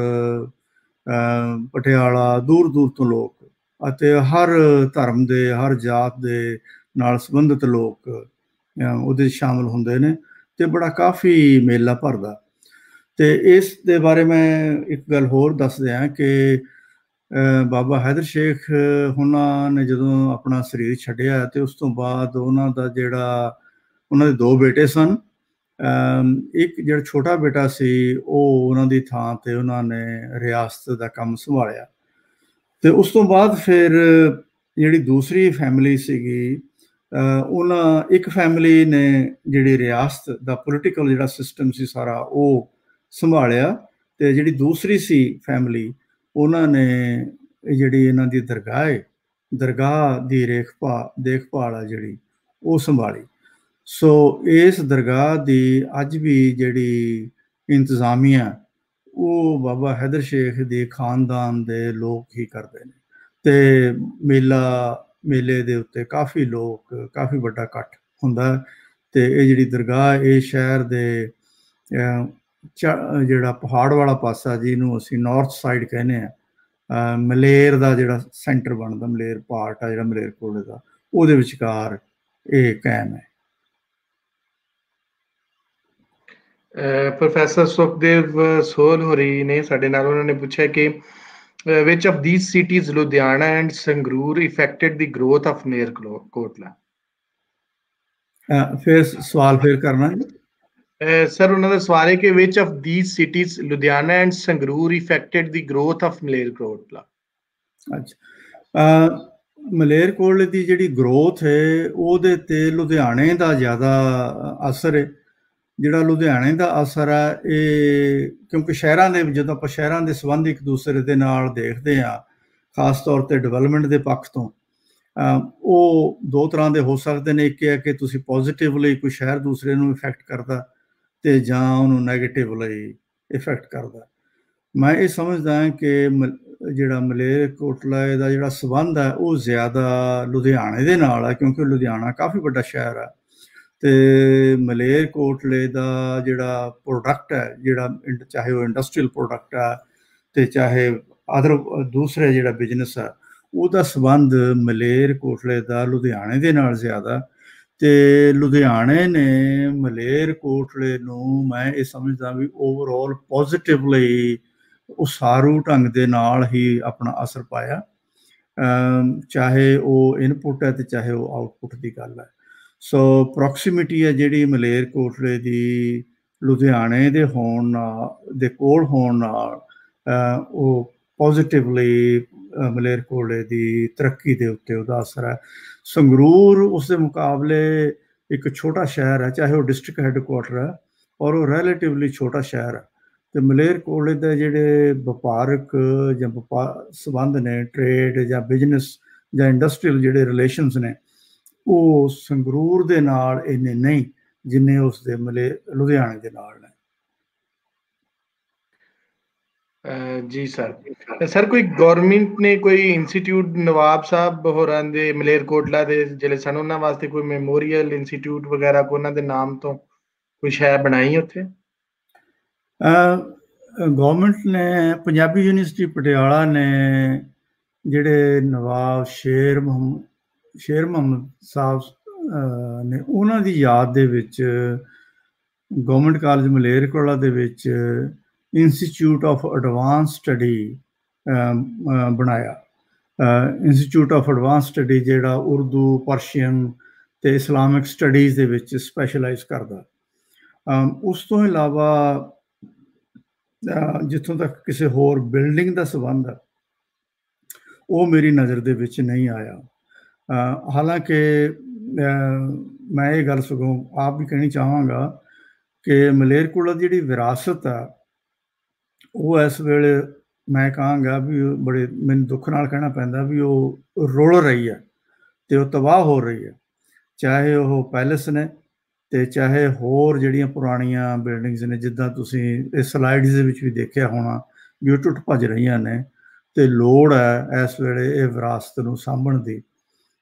ਪਟਿਆਲਾ, ਦੂਰ ਦੂਰ ਤੋਂ ਲੋਕ, ਅਤੇ ਹਰ ਧਰਮ ਦੇ, ਹਰ ਜਾਤ ਦੇ ਨਾਲ ਸੰਬੰਧਿਤ ਲੋਕ ਉਹਦੇ ਸ਼ਾਮਲ ਹੁੰਦੇ ਨੇ ਤੇ ਬੜਾ ਕਾਫੀ ਮੇਲਾ ਭਰਦਾ। ਤੇ ਇਸ ਦੇ ਬਾਰੇ ਮੈਂ ਇੱਕ ਗੱਲ ਹੋਰ ਦੱਸ ਦਿਆਂ ਕਿ ਬਾਬਾ ਹੈਦਰ ਸ਼ੇਖ ਉਹਨਾਂ ਨੇ ਜਦੋਂ ਆਪਣਾ ਸਰੀਰ ਛੱਡਿਆ ਤੇ ਉਸ ਤੋਂ ਬਾਅਦ ਉਹਨਾਂ ਦਾ ਜਿਹੜਾ, ਉਹਨਾਂ ਦੇ ਦੋ ਬੇਟੇ ਸਨ। ਇੱਕ ਜਿਹੜਾ ਛੋਟਾ ਬੇਟਾ ਸੀ ਉਹ ਉਹਨਾਂ ਦੀ ਥਾਂ ਤੇ ਉਹਨਾਂ ਨੇ ਰਿਆਸਤ ਦਾ ਕੰਮ ਸੰਭਾਲਿਆ। ਤੇ ਉਸ ਤੋਂ ਬਾਅਦ ਫਿਰ ਜਿਹੜੀ ਦੂਸਰੀ ਫੈਮਿਲੀ ਸੀਗੀ, ਇੱਕ ਫੈਮਿਲੀ ਨੇ ਜਿਹੜੀ ਰਿਆਸਤ ਦਾ ਪੋਲੀਟੀਕਲ ਜਿਹੜਾ ਸਿਸਟਮ ਸੀ ਸਾਰਾ ਉਹ ਸੰਭਾਲਿਆ, ਤੇ ਜਿਹੜੀ ਦੂਸਰੀ ਸੀ ਫੈਮਿਲੀ ਉਹਨਾਂ ਨੇ ਜਿਹੜੀ ਇਹਨਾਂ ਦੀ ਦਰਗਾਹ ਦੀ ਦੇਖਭਾਲ ਆ ਜਿਹੜੀ ਉਹ ਸੰਭਾਲੀ। ਸੋ ਇਸ ਦਰਗਾਹ ਦੀ ਅੱਜ ਵੀ ਜਿਹੜੀ ਇੰਤਜ਼ਾਮੀਆ ਉਹ ਬਾਬਾ ਹੈਦਰ ਸ਼ੇਖ ਦੇ ਖਾਨਦਾਨ ਦੇ ਲੋਕ ਹੀ ਕਰਦੇ ਨੇ। ਤੇ ਮੇਲੇ ਦੇ ਉੱਤੇ ਕਾਫੀ ਲੋਕ, ਕਾਫੀ ਵੱਡਾ ਇਕੱਠ ਹੁੰਦਾ। ਤੇ ਇਹ ਜਿਹੜੀ ਦਰਗਾਹ ਇਹ ਸ਼ਹਿਰ ਦੇ ਜਿਹੜਾ ਪਹਾੜ ਵਾਲਾ ਪਾਸਾ ਜਿਹਨੂੰ ਅਸੀਂ ਨਾਰਥ ਸਾਈਡ ਕਹਿੰਦੇ ਆ, ਮਲੇਰ ਦਾ ਜਿਹੜਾ ਸੈਂਟਰ ਬਣਦਾ, ਮਲੇਰ ਪਾਰਟ ਆ ਜਿਹੜਾ ਮਲੇਰਕੋਟਲੇ ਦਾ, ਉਹਦੇ ਵਿਚਕਾਰ ਇਹ ਕਾਇਮ ਹੈ। ਪ੍ਰੋਫੈਸਰ ਸੁਖਦੇਵ ਸੋਲ ਹੋਰੀ ਨੇ ਸਾਡੇ ਨਾਲ, ਉਹਨਾਂ ਨੇ ਪੁੱਛਿਆ ਕਿ which of these cities, Ludhiana and Sangrur, affected the growth of Maleerkotla? ਫਿਰ ਸਵਾਲ ਫਿਰ ਕਰਨਾ ਜੀ। ਸਰ ਉਹਨਾਂ ਦਾ ਸਵਾਲ ਹੈ ਕਿ which of these cities, Ludhiana and Sangrur, affected the growth of Maleerkotla? ਅੱਛਾ, ਮਲੇਰਕੋਟਲੇ ਦੀ ਜਿਹੜੀ ਗਰੋਥ ਹੈ ਉਹਦੇ ਤੇ ਲੁਧਿਆਣੇ ਦਾ ਜ਼ਿਆਦਾ ਅਸਰ ਹੈ। ਜਿਹੜਾ ਲੁਧਿਆਣੇ ਦਾ ਅਸਰ ਹੈ ਇਹ ਕਿਉਂਕਿ ਸ਼ਹਿਰਾਂ ਦੇ, ਜਦੋਂ ਆਪਾਂ ਸ਼ਹਿਰਾਂ ਦੇ ਸੰਬੰਧ ਇੱਕ ਦੂਸਰੇ ਦੇ ਨਾਲ ਦੇਖਦੇ ਹਾਂ, ਖਾਸ ਤੌਰ ਤੇ ਡਿਵੈਲਪਮੈਂਟ ਦੇ ਪੱਖ ਤੋਂ, ਉਹ ਦੋ ਤਰ੍ਹਾਂ ਦੇ ਹੋ ਸਕਦੇ ਨੇ। ਇੱਕ ਹੈ ਕਿ ਤੁਸੀਂ ਪੋਜ਼ੀਟਿਵਲੀ ਕੋਈ ਸ਼ਹਿਰ ਦੂਸਰੇ ਨੂੰ ਇਫੈਕਟ ਕਰਦਾ ਤੇ ਜਾਂ ਉਹਨੂੰ ਨੈਗੇਟਿਵਲੀ ਇਫੈਕਟ ਕਰਦਾ। ਮੈਂ ਇਹ ਸਮਝਦਾ ਹਾਂ ਕਿ ਜਿਹੜਾ ਮਲੇਰਕੋਟਲਾ ਦਾ ਜਿਹੜਾ ਸੰਬੰਧ ਹੈ ਉਹ ਜ਼ਿਆਦਾ ਲੁਧਿਆਣੇ ਦੇ ਨਾਲ ਹੈ, ਕਿਉਂਕਿ ਲੁਧਿਆਣਾ ਕਾਫੀ ਵੱਡਾ ਸ਼ਹਿਰ ਹੈ ਤੇ ਮਲੇਰਕੋਟਲੇ ਦਾ ਜਿਹੜਾ ਪ੍ਰੋਡਕਟ ਹੈ, ਜਿਹੜਾ ਚਾਹੇ ਉਹ ਇੰਡਸਟਰੀਅਲ ਪ੍ਰੋਡਕਟ ਹੈ ਤੇ ਚਾਹੇ ਦੂਸਰੇ ਜਿਹੜਾ ਬਿਜ਼ਨਸ ਹੈ, ਉਹਦਾ ਸੰਬੰਧ ਮਲੇਰਕੋਟਲੇ ਦਾ ਲੁਧਿਆਣੇ ਦੇ ਨਾਲ ਜ਼ਿਆਦਾ। ਤੇ ਲੁਧਿਆਣੇ ਨੇ ਮਲੇਰਕੋਟਲੇ ਨੂੰ ਮੈਂ ਇਹ ਸਮਝਦਾ ਵੀ ਓਵਰਆਲ ਪੋਜ਼ਿਟਿਵਲੀ ਉਸਾਰੂ ਢੰਗ ਦੇ ਨਾਲ ਹੀ ਆਪਣਾ ਅਸਰ ਪਾਇਆ, ਚਾਹੇ ਉਹ ਇਨਪੁਟ ਹੈ ਤੇ ਚਾਹੇ ਉਹ ਆਊਟਪੁੱਟ ਦੀ ਗੱਲ ਹੈ। ਸੋ ਪ੍ਰੋਕਸੀਮਿਟੀ ਹੈ ਜਿਹੜੀ ਮਲੇਰਕੋਟਲੇ ਦੀ ਲੁਧਿਆਣੇ ਦੇ ਕੋਲ ਹੋਣ ਨਾਲ ਉਹ ਪੋਜ਼ਿਟਿਵਲੀ ਮਲੇਰਕੋਟਲੇ ਦੀ ਤਰੱਕੀ ਦੇ ਉੱਤੇ ਉਹਦਾ ਅਸਰ ਹੈ। ਸੰਗਰੂਰ ਉਸ ਦੇ ਮੁਕਾਬਲੇ ਇੱਕ ਛੋਟਾ ਸ਼ਹਿਰ ਹੈ, ਚਾਹੇ ਉਹ ਡਿਸਟ੍ਰਿਕਟ ਹੈੱਡਕੁਆਟਰ ਹੈ ਔਰ ਉਹ ਰਿਲੇਟਿਵਲੀ ਛੋਟਾ ਸ਼ਹਿਰ ਹੈ। ਤੇ ਮਲੇਰਕੋਟਲੇ ਦੇ ਜਿਹੜੇ ਵਪਾਰਕ ਜਾਂ ਸੰਬੰਧ ਨੇ, ਟ੍ਰੇਡ ਜਾਂ ਬਿਜ਼ਨਸ ਜਾਂ ਇੰਡਸਟਰੀਅਲ ਜਿਹੜੇ ਰਿਲੇਸ਼ਨਸ ਨੇ, ਉਹ ਸੰਗਰੂਰ ਦੇ ਨਾਲ ਇੰਨੇ ਨਹੀਂ ਜਿੰਨੇ ਉਸ ਦੇ ਲੁਧਿਆਣੇ ਦੇ ਨਾਲ ਨੇ। ਜੀ ਸਰ। ਸਰ ਕੋਈ ਗਵਰਨਮੈਂਟ ਨੇ ਕੋਈ ਇੰਸਟੀਚਿਊਟ ਨਵਾਬ ਸਾਹਿਬ ਹੋਰਾਂ ਦੇ ਮਲੇਰਕੋਟਲਾ ਦੇ ਜਿਹੜੇ ਸਨ ਉਹਨਾਂ ਵਾਸਤੇ ਕੋਈ ਮੈਮੋਰੀਅਲ ਇੰਸਟੀਚਿਊਟ ਵਗੈਰਾ ਕੋ ਉਹਨਾਂ ਦੇ ਨਾਮ ਤੋਂ ਕੋਈ ਸ਼ੈ ਬਣਾਈ ਉੱਥੇ? ਗਵਰਨਮੈਂਟ ਨੇ ਪੰਜਾਬੀ ਯੂਨੀਵਰਸਿਟੀ ਪਟਿਆਲਾ ਨੇ ਜਿਹੜੇ ਨਵਾਬ ਸ਼ੇਰ ਮੁਹੰਮਦ ਸਾਹਿਬ ਨੇ ਉਹਨਾਂ ਦੀ ਯਾਦ ਦੇ ਵਿੱਚ ਗਵਰਨਮੈਂਟ ਕਾਲਜ ਮਲੇਰਕੋਟਲਾ ਦੇ ਵਿੱਚ ਇੰਸਟੀਚਿਊਟ ਆਫ ਐਡਵਾਂਸ ਸਟੱਡੀ ਬਣਾਇਆ। ਇੰਸਟੀਚਿਊਟ ਆਫ ਐਡਵਾਂਸ ਸਟੱਡੀ ਜਿਹੜਾ ਉਰਦੂ, ਪਰਸ਼ੀਅਨ ਤੇ ਇਸਲਾਮਿਕ ਸਟੱਡੀਜ਼ ਦੇ ਵਿੱਚ ਸਪੈਸ਼ਲਾਈਜ਼ ਕਰਦਾ। ਉਸ ਤੋਂ ਇਲਾਵਾ ਜਿੱਥੋਂ ਤੱਕ ਕਿਸੇ ਹੋਰ ਬਿਲਡਿੰਗ ਦਾ ਸੰਬੰਧ ਹੈ ਉਹ ਮੇਰੀ ਨਜ਼ਰ ਦੇ ਵਿੱਚ ਨਹੀਂ ਆਇਆ। ਹਾਲਾਂਕਿ ਮੈਂ ਇਹ ਗੱਲ ਸਗੋਂ ਆਪ ਵੀ ਕਹਿਣੀ ਚਾਹਾਂਗਾ ਕਿ ਮਲੇਰਕੋਟਲਾ ਦੀ ਜਿਹੜੀ ਵਿਰਾਸਤ ਆ ਉਹ ਇਸ ਵੇਲੇ ਮੈਂ ਕਹਾਂਗਾ ਵੀ ਬੜੇ ਮੈਨੂੰ ਦੁੱਖ ਨਾਲ ਕਹਿਣਾ ਪੈਂਦਾ ਵੀ ਉਹ ਰੁਲ ਰਹੀ ਹੈ ਤੇ ਉਹ ਤਬਾਹ ਹੋ ਰਹੀ ਹੈ। ਚਾਹੇ ਉਹ ਪੈਲੇਸ ਨੇ ਤੇ ਚਾਹੇ ਹੋਰ ਜਿਹੜੀਆਂ ਪੁਰਾਣੀਆਂ ਬਿਲਡਿੰਗਸ ਨੇ, ਜਿੱਦਾਂ ਤੁਸੀਂ ਇਹ ਸਲਾਈਡਸ ਦੇ ਵਿੱਚ ਵੀ ਦੇਖਿਆ ਹੋਣਾ ਵੀ ਉਹ ਟੁੱਟ ਭੱਜ ਰਹੀਆਂ ਨੇ। ਤੇ ਲੋੜ ਹੈ ਇਸ ਵੇਲੇ ਇਹ ਵਿਰਾਸਤ ਨੂੰ ਸਾਂਭਣ ਦੀ,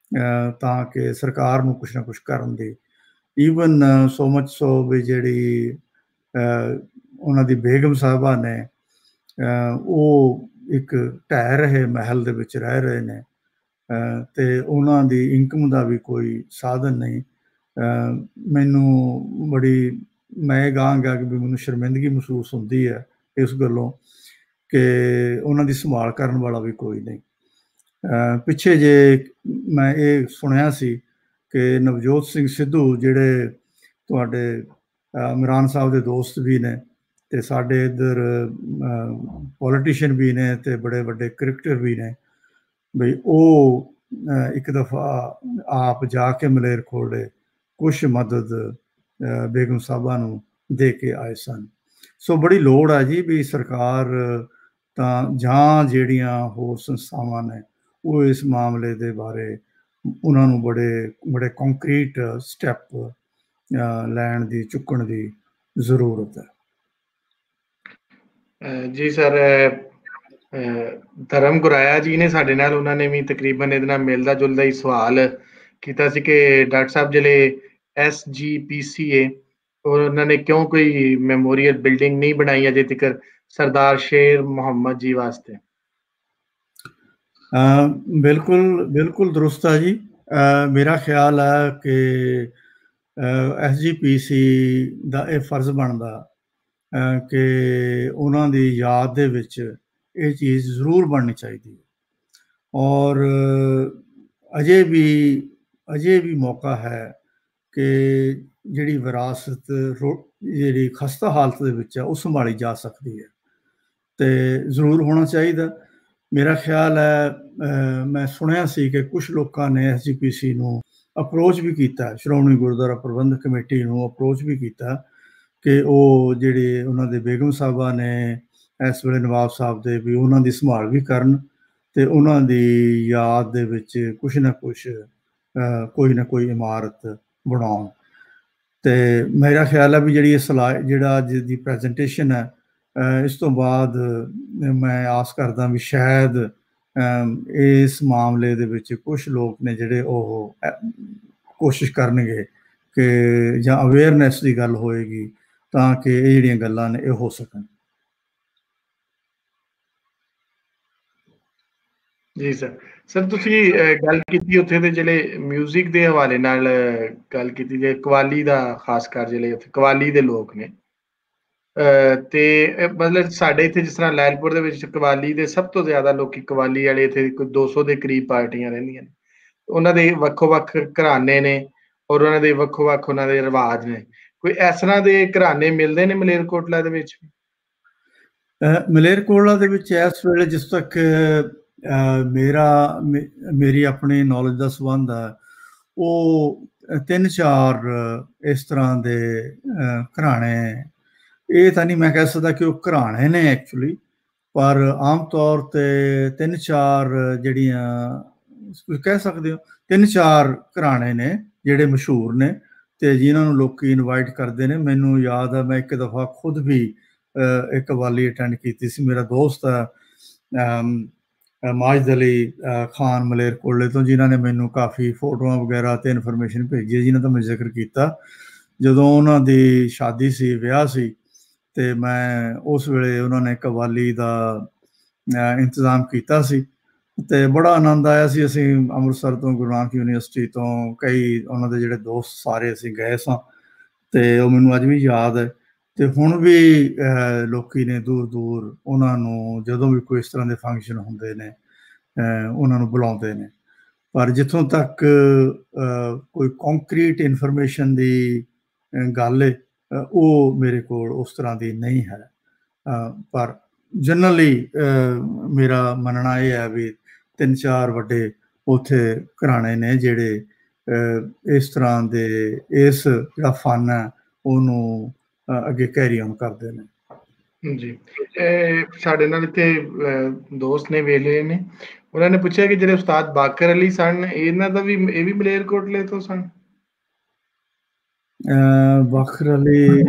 ਤਾਂ ਕਿ ਸਰਕਾਰ ਨੂੰ ਕੁਛ ਨਾ ਕੁਛ ਕਰਨ ਦੀ। ਈਵਨ ਸੋ ਮਚ ਸੋ ਵੀ ਜਿਹੜੀ ਉਹਨਾਂ ਦੀ ਬੇਗਮ ਸਾਹਿਬਾ ਨੇ ਉਹ ਇੱਕ ਢਹਿ ਰਹੇ ਮਹਿਲ ਦੇ ਵਿੱਚ ਰਹਿ ਰਹੇ ਨੇ ਤੇ ਉਹਨਾਂ ਦੀ ਇਨਕਮ ਦਾ ਵੀ ਕੋਈ ਸਾਧਨ ਨਹੀਂ। ਮੈਨੂੰ ਮੈਂ ਇਹ ਕਹਾਂਗਾ ਕਿ ਵੀ ਮੈਨੂੰ ਸ਼ਰਮਿੰਦਗੀ ਮਹਿਸੂਸ ਹੁੰਦੀ ਹੈ ਇਸ ਗੱਲੋਂ ਕਿ ਉਹਨਾਂ ਦੀ ਸੰਭਾਲ ਕਰਨ ਵਾਲਾ ਵੀ ਕੋਈ ਨਹੀਂ। ਪਿੱਛੇ ਜੇ ਮੈਂ ਇਹ ਸੁਣਿਆ ਸੀ ਕਿ ਨਵਜੋਤ ਸਿੰਘ ਸਿੱਧੂ ਜਿਹੜੇ ਤੁਹਾਡੇ ਇਮਰਾਨ ਸਾਹਿਬ ਦੇ ਦੋਸਤ ਵੀ ਨੇ ਤੇ ਸਾਡੇ ਇੱਧਰ ਪੋਲੀਟੀਸ਼ੀਅਨ ਵੀ ਨੇ ਤੇ ਬੜੇ ਵੱਡੇ ਕ੍ਰਿਕਟਰ ਵੀ ਨੇ, ਬਈ ਉਹ ਇੱਕ ਦਫਾ ਆਪ ਜਾ ਕੇ ਮਲੇਰਕੋਟਲੇ ਕੁਛ ਮਦਦ ਬੇਗਮ ਸਾਹਿਬਾ ਨੂੰ ਦੇ ਕੇ ਆਏ ਸਨ। ਸੋ ਬੜੀ ਲੋੜ ਹੈ ਜੀ ਵੀ ਸਰਕਾਰ ਤਾਂ ਜਾਂ ਜਿਹੜੀਆਂ ਹੋਰ ਸੰਸਥਾਵਾਂ ਨੇ ਉਹ ਇਸ ਮਾਮਲੇ ਦੇ ਬਾਰੇ ਉਹਨਾਂ ਨੂੰ ਬੜੇ ਕੰਕਰੀਟ ਸਟੈਪ ਲੈਣ ਦੀ, ਚੁੱਕਣ ਦੀ ਜ਼ਰੂਰਤ ਹੈ। ਜੀ ਸਰ, ਧਰਮ ਗੁਰਾਇਆ ਜੀ ਨੇ ਸਾਡੇ ਨਾਲ, ਉਹਨਾਂ ਨੇ ਵੀ ਤਕਰੀਬਨ ਇਹਦੇ ਨਾਲ ਮਿਲਦਾ ਜੁਲਦਾ ਹੀ ਸਵਾਲ ਕੀਤਾ ਸੀ ਕਿ ਡਾਕਟਰ ਸਾਹਿਬ ਜਿਹੜੇ SGPCA ਉਹਨਾਂ ਨੇ ਕਿਉਂ ਕੋਈ ਮੈਮੋਰੀਅਲ ਬਿਲਡਿੰਗ ਨਹੀਂ ਬਣਾਈ ਅਜੇ ਤੱਕ ਸਰਦਾਰ ਸ਼ੇਰ ਮੁਹੰਮਦ ਜੀ ਵਾਸਤੇ? ਬਿਲਕੁਲ ਦਰੁਸਤ ਹੈ ਜੀ। ਮੇਰਾ ਖਿਆਲ ਹੈ ਕਿ SGPC ਦਾ ਇਹ ਫਰਜ਼ ਬਣਦਾ ਕਿ ਉਹਨਾਂ ਦੀ ਯਾਦ ਦੇ ਵਿੱਚ ਇਹ ਚੀਜ਼ ਜ਼ਰੂਰ ਬਣਨੀ ਚਾਹੀਦੀ ਹੈ। ਔਰ ਅਜੇ ਵੀ ਮੌਕਾ ਹੈ ਕਿ ਜਿਹੜੀ ਵਿਰਾਸਤ ਜਿਹੜੀ ਖਸਤਾ ਹਾਲਤ ਦੇ ਵਿੱਚ ਹੈ ਉਹ ਸੰਭਾਲੀ ਜਾ ਸਕਦੀ ਹੈ ਤੇ ਜ਼ਰੂਰ ਹੋਣਾ ਚਾਹੀਦਾ। ਮੇਰਾ ਖਿਆਲ ਹੈ ਮੈਂ ਸੁਣਿਆ ਸੀ ਕਿ ਕੁਛ ਲੋਕਾਂ ਨੇ SGPC ਨੂੰ ਅਪਰੋਚ ਵੀ ਕੀਤਾ, ਸ਼੍ਰੋਮਣੀ ਗੁਰਦੁਆਰਾ ਪ੍ਰਬੰਧਕ ਕਮੇਟੀ ਨੂੰ ਅਪਰੋਚ ਵੀ ਕੀਤਾ ਕਿ ਉਹ ਜਿਹੜੇ ਉਹਨਾਂ ਦੇ ਬੇਗਮ ਸਾਹਿਬਾ ਨੇ ਇਸ ਵੇਲੇ ਨਵਾਬ ਸਾਹਿਬ ਦੇ ਵੀ ਉਹਨਾਂ ਦੀ ਸੰਭਾਲ ਵੀ ਕਰਨ ਤੇ ਉਹਨਾਂ ਦੀ ਯਾਦ ਦੇ ਵਿੱਚ ਕੁਛ ਨਾ ਕੁਛ ਕੋਈ ਨਾ ਕੋਈ ਇਮਾਰਤ ਬਣਾਉਣ। ਤੇ ਮੇਰਾ ਖਿਆਲ ਹੈ ਵੀ ਜਿਹੜੀ ਇਹ ਜਿਹੜਾ ਅੱਜ ਦੀ ਪ੍ਰੈਜੈਂਟੇਸ਼ਨ ਹੈ ਇਸ ਤੋਂ ਬਾਅਦ ਮੈਂ ਆਸ ਕਰਦਾ ਵੀ ਸ਼ਾਇਦ ਇਸ ਮਾਮਲੇ ਦੇ ਵਿੱਚ ਕੁਛ ਲੋਕ ਨੇ ਜਿਹੜੇ ਉਹ ਕੋਸ਼ਿਸ਼ ਕਰਨਗੇ ਕਿ ਜਾਂ ਅਵੇਅਰਨੈਸ ਦੀ ਗੱਲ ਹੋਏਗੀ ਤਾਂ ਕਿ ਇਹ ਜਿਹੜੀਆਂ ਗੱਲਾਂ ਨੇ ਇਹ ਹੋ ਸਕਣ। ਜੀ ਸਰ ਤੁਸੀਂ ਗੱਲ ਕੀਤੀ ਉੱਥੇ ਦੇ ਜਿਹੜੇ ਮਿਊਜ਼ਿਕ ਦੇ ਹਵਾਲੇ ਨਾਲ ਗੱਲ ਕੀਤੀ, ਜੇ ਕਵਾਲੀ ਦਾ ਖਾਸ ਕਰ ਜਿਹੜੇ ਉੱਥੇ ਕਵਾਲੀ ਦੇ ਲੋਕ ਨੇ ਤੇ ਮਤਲਬ ਸਾਡੇ ਇੱਥੇ ਜਿਸ ਤਰ੍ਹਾਂ ਲੈਲਪੁਰ ਦੇ ਵਿੱਚ ਕਵਾਲੀ ਦੇ ਸਭ ਤੋਂ ਜ਼ਿਆਦਾ ਲੋਕੀ ਕਵਾਲੀ ਵਾਲੇ ਇੱਥੇ ਕੋਈ 200 ਦੇ ਕਰੀਬ ਪਾਰਟੀਆਂ ਰਹਿੰਦੀਆਂ ਨੇ। ਉਹਨਾਂ ਦੇ ਵੱਖੋ ਵੱਖ ਘਰਾਣੇ ਨੇ ਔਰ ਉਹਨਾਂ ਦੇ ਵੱਖੋ ਵੱਖ ਉਹਨਾਂ ਦੇ ਰਿਵਾਜ ਨੇ। ਕੋਈ ਇਸ ਤਰ੍ਹਾਂ ਦੇ ਘਰਾਣੇ ਮਿਲਦੇ ਨੇ ਮਲੇਰਕੋਟਲਾ ਦੇ ਵਿੱਚ? ਮਲੇਰਕੋਟਲਾ ਦੇ ਵਿੱਚ ਇਸ ਵੇਲੇ ਜਿਸ ਤੱਕ ਮੇਰੀ ਆਪਣੀ ਨੌਲੇਜ ਦਾ ਸੰਬੰਧ ਹੈ ਉਹ 3-4 ਇਸ ਤਰ੍ਹਾਂ ਦੇ ਘਰਾਣੇ, ਇਹ ਤਾਂ ਨਹੀਂ ਮੈਂ ਕਹਿ ਸਕਦਾ ਕਿ ਉਹ ਘਰਾਣੇ ਨੇ ਐਕਚੁਅਲੀ, ਪਰ ਆਮ ਤੌਰ 'ਤੇ 3-4 ਜਿਹੜੀਆਂ ਕਹਿ ਸਕਦੇ ਹੋ 3-4 ਘਰਾਣੇ ਨੇ ਜਿਹੜੇ ਮਸ਼ਹੂਰ ਨੇ ਤੇ ਜਿਨ੍ਹਾਂ ਨੂੰ ਲੋਕੀ ਇਨਵਾਈਟ ਕਰਦੇ ਨੇ। ਮੈਨੂੰ ਯਾਦ ਹੈ ਮੈਂ ਇੱਕ ਦਫਾ ਖੁਦ ਵੀ एक कवाली अटेंड की सी। मेरा दोस्त माजिद अली खान मलेरकोटले तो, जिन्हों ने मैनू काफ़ी फोटोआं वगैरह तो इनफॉर्मेशन भेजी है, जिन्हों का मैं जिक्र किया। जदों उन्हों की शादी सी, विआह सी, ते मैं उस वेले उन्होंने कवाली का इंतजाम किया सी, ते बड़ा आनंद आया सी। असीं अमृतसर तो, गुरु नानक यूनीवर्सिटी तो कई उन्होंने जिहड़े दोस्त सारे असीं गए सां, ते ओह मैनूं अज भी याद है। ते हुण भी लोकी ने दूर दूर उन्हां नूं जदों भी कोई इस तरह के फंक्शन हुंदे ने उन्हां नूं बुलाउंदे ने। पर जिथों तक कोई कॉन्क्रीट इनफॉर्मेशन की गल है, वो मेरे को उस तरह की नहीं है। पर जनरली मेरा मनना यह है भी 3-4 वड्डे उत्थे घराने ने जिहड़े इस तरह के इस जिहड़ा फन है ਉਹਨੂੰ ਅੱਗੇ ਕੈਰੀ ਔਨ ਕਰਦੇ ਨੇ। ਜੀ ਸਾਡੇ ਨਾਲ ਇੱਥੇ ਦੋਸਤ ਨੇ ਵੇਲੇ ਨੇ, ਉਹਨਾਂ ਨੇ ਪੁੱਛਿਆ ਕਿ ਜਿਹੜੇ ਉਸਤਾਦ ਬਾਕਰ ਅਲੀ ਸਨ, ਇਹਨਾਂ ਦਾ ਵੀ ਇਹ ਵੀ ਮਲੇਰਕੋਟਲੇ ਤੋਂ ਸਨ? ਬਾਕਰ ਅਲੀ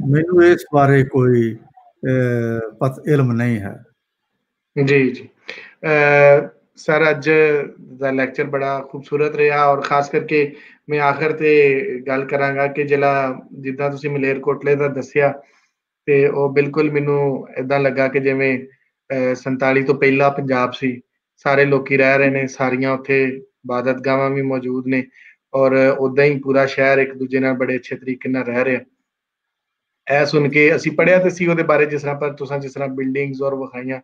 ਮੈਨੂੰ ਇਸ ਬਾਰੇ ਕੋਈ ਇਲਮ ਨਹੀਂ ਹੈ। ਜੀ ਜੀ ਸਰ, ਅੱਜ ਦਾ ਲੈਕਚਰ ਬੜਾ ਖੂਬਸੂਰਤ ਰਿਹਾ, ਔਰ ਖਾਸ ਕਰਕੇ ਮੈਂ ਆਖਰ ਤੇ ਗੱਲ ਕਰਾਂਗਾ ਕਿ ਜਿੱਦਾਂ ਤੁਸੀਂ ਮਲੇਰਕੋਟਲੇ ਦਾ ਦੱਸਿਆ, ਤੇ ਉਹ ਬਿਲਕੁਲ ਮੈਨੂੰ ਏਦਾਂ ਲੱਗਾ ਕਿ ਜਿਵੇਂ 47 ਤੋਂ ਪਹਿਲਾਂ ਪੰਜਾਬ ਸੀ। ਸਾਰੇ ਲੋਕੀ ਰਹਿ ਰਹੇ ਨੇ, ਸਾਰੀਆਂ ਉੱਥੇ ਇਬਾਦਤਗਾਹਾਂ ਵੀ ਮੌਜੂਦ ਨੇ, ਔਰ ਉਦਾਂ ਹੀ ਪੂਰਾ ਸ਼ਹਿਰ ਇੱਕ ਦੂਜੇ ਨਾਲ ਬੜੇ ਅੱਛੇ ਤਰੀਕੇ ਨਾਲ ਰਹਿ ਰਿਹਾ। ਇਹ ਸੁਣ ਕੇ ਅਸੀਂ ਪੜ੍ਹਿਆ ਤੇ ਸੀ ਉਹਦੇ ਬਾਰੇ, ਜਿਸ ਤਰ੍ਹਾਂ ਪਰ ਤੁਸੀਂ ਜਿਸ ਤਰ੍ਹਾਂ ਬਿਲਡਿੰਗਸ ਔਰ ਵਿਖਾਈਆਂ,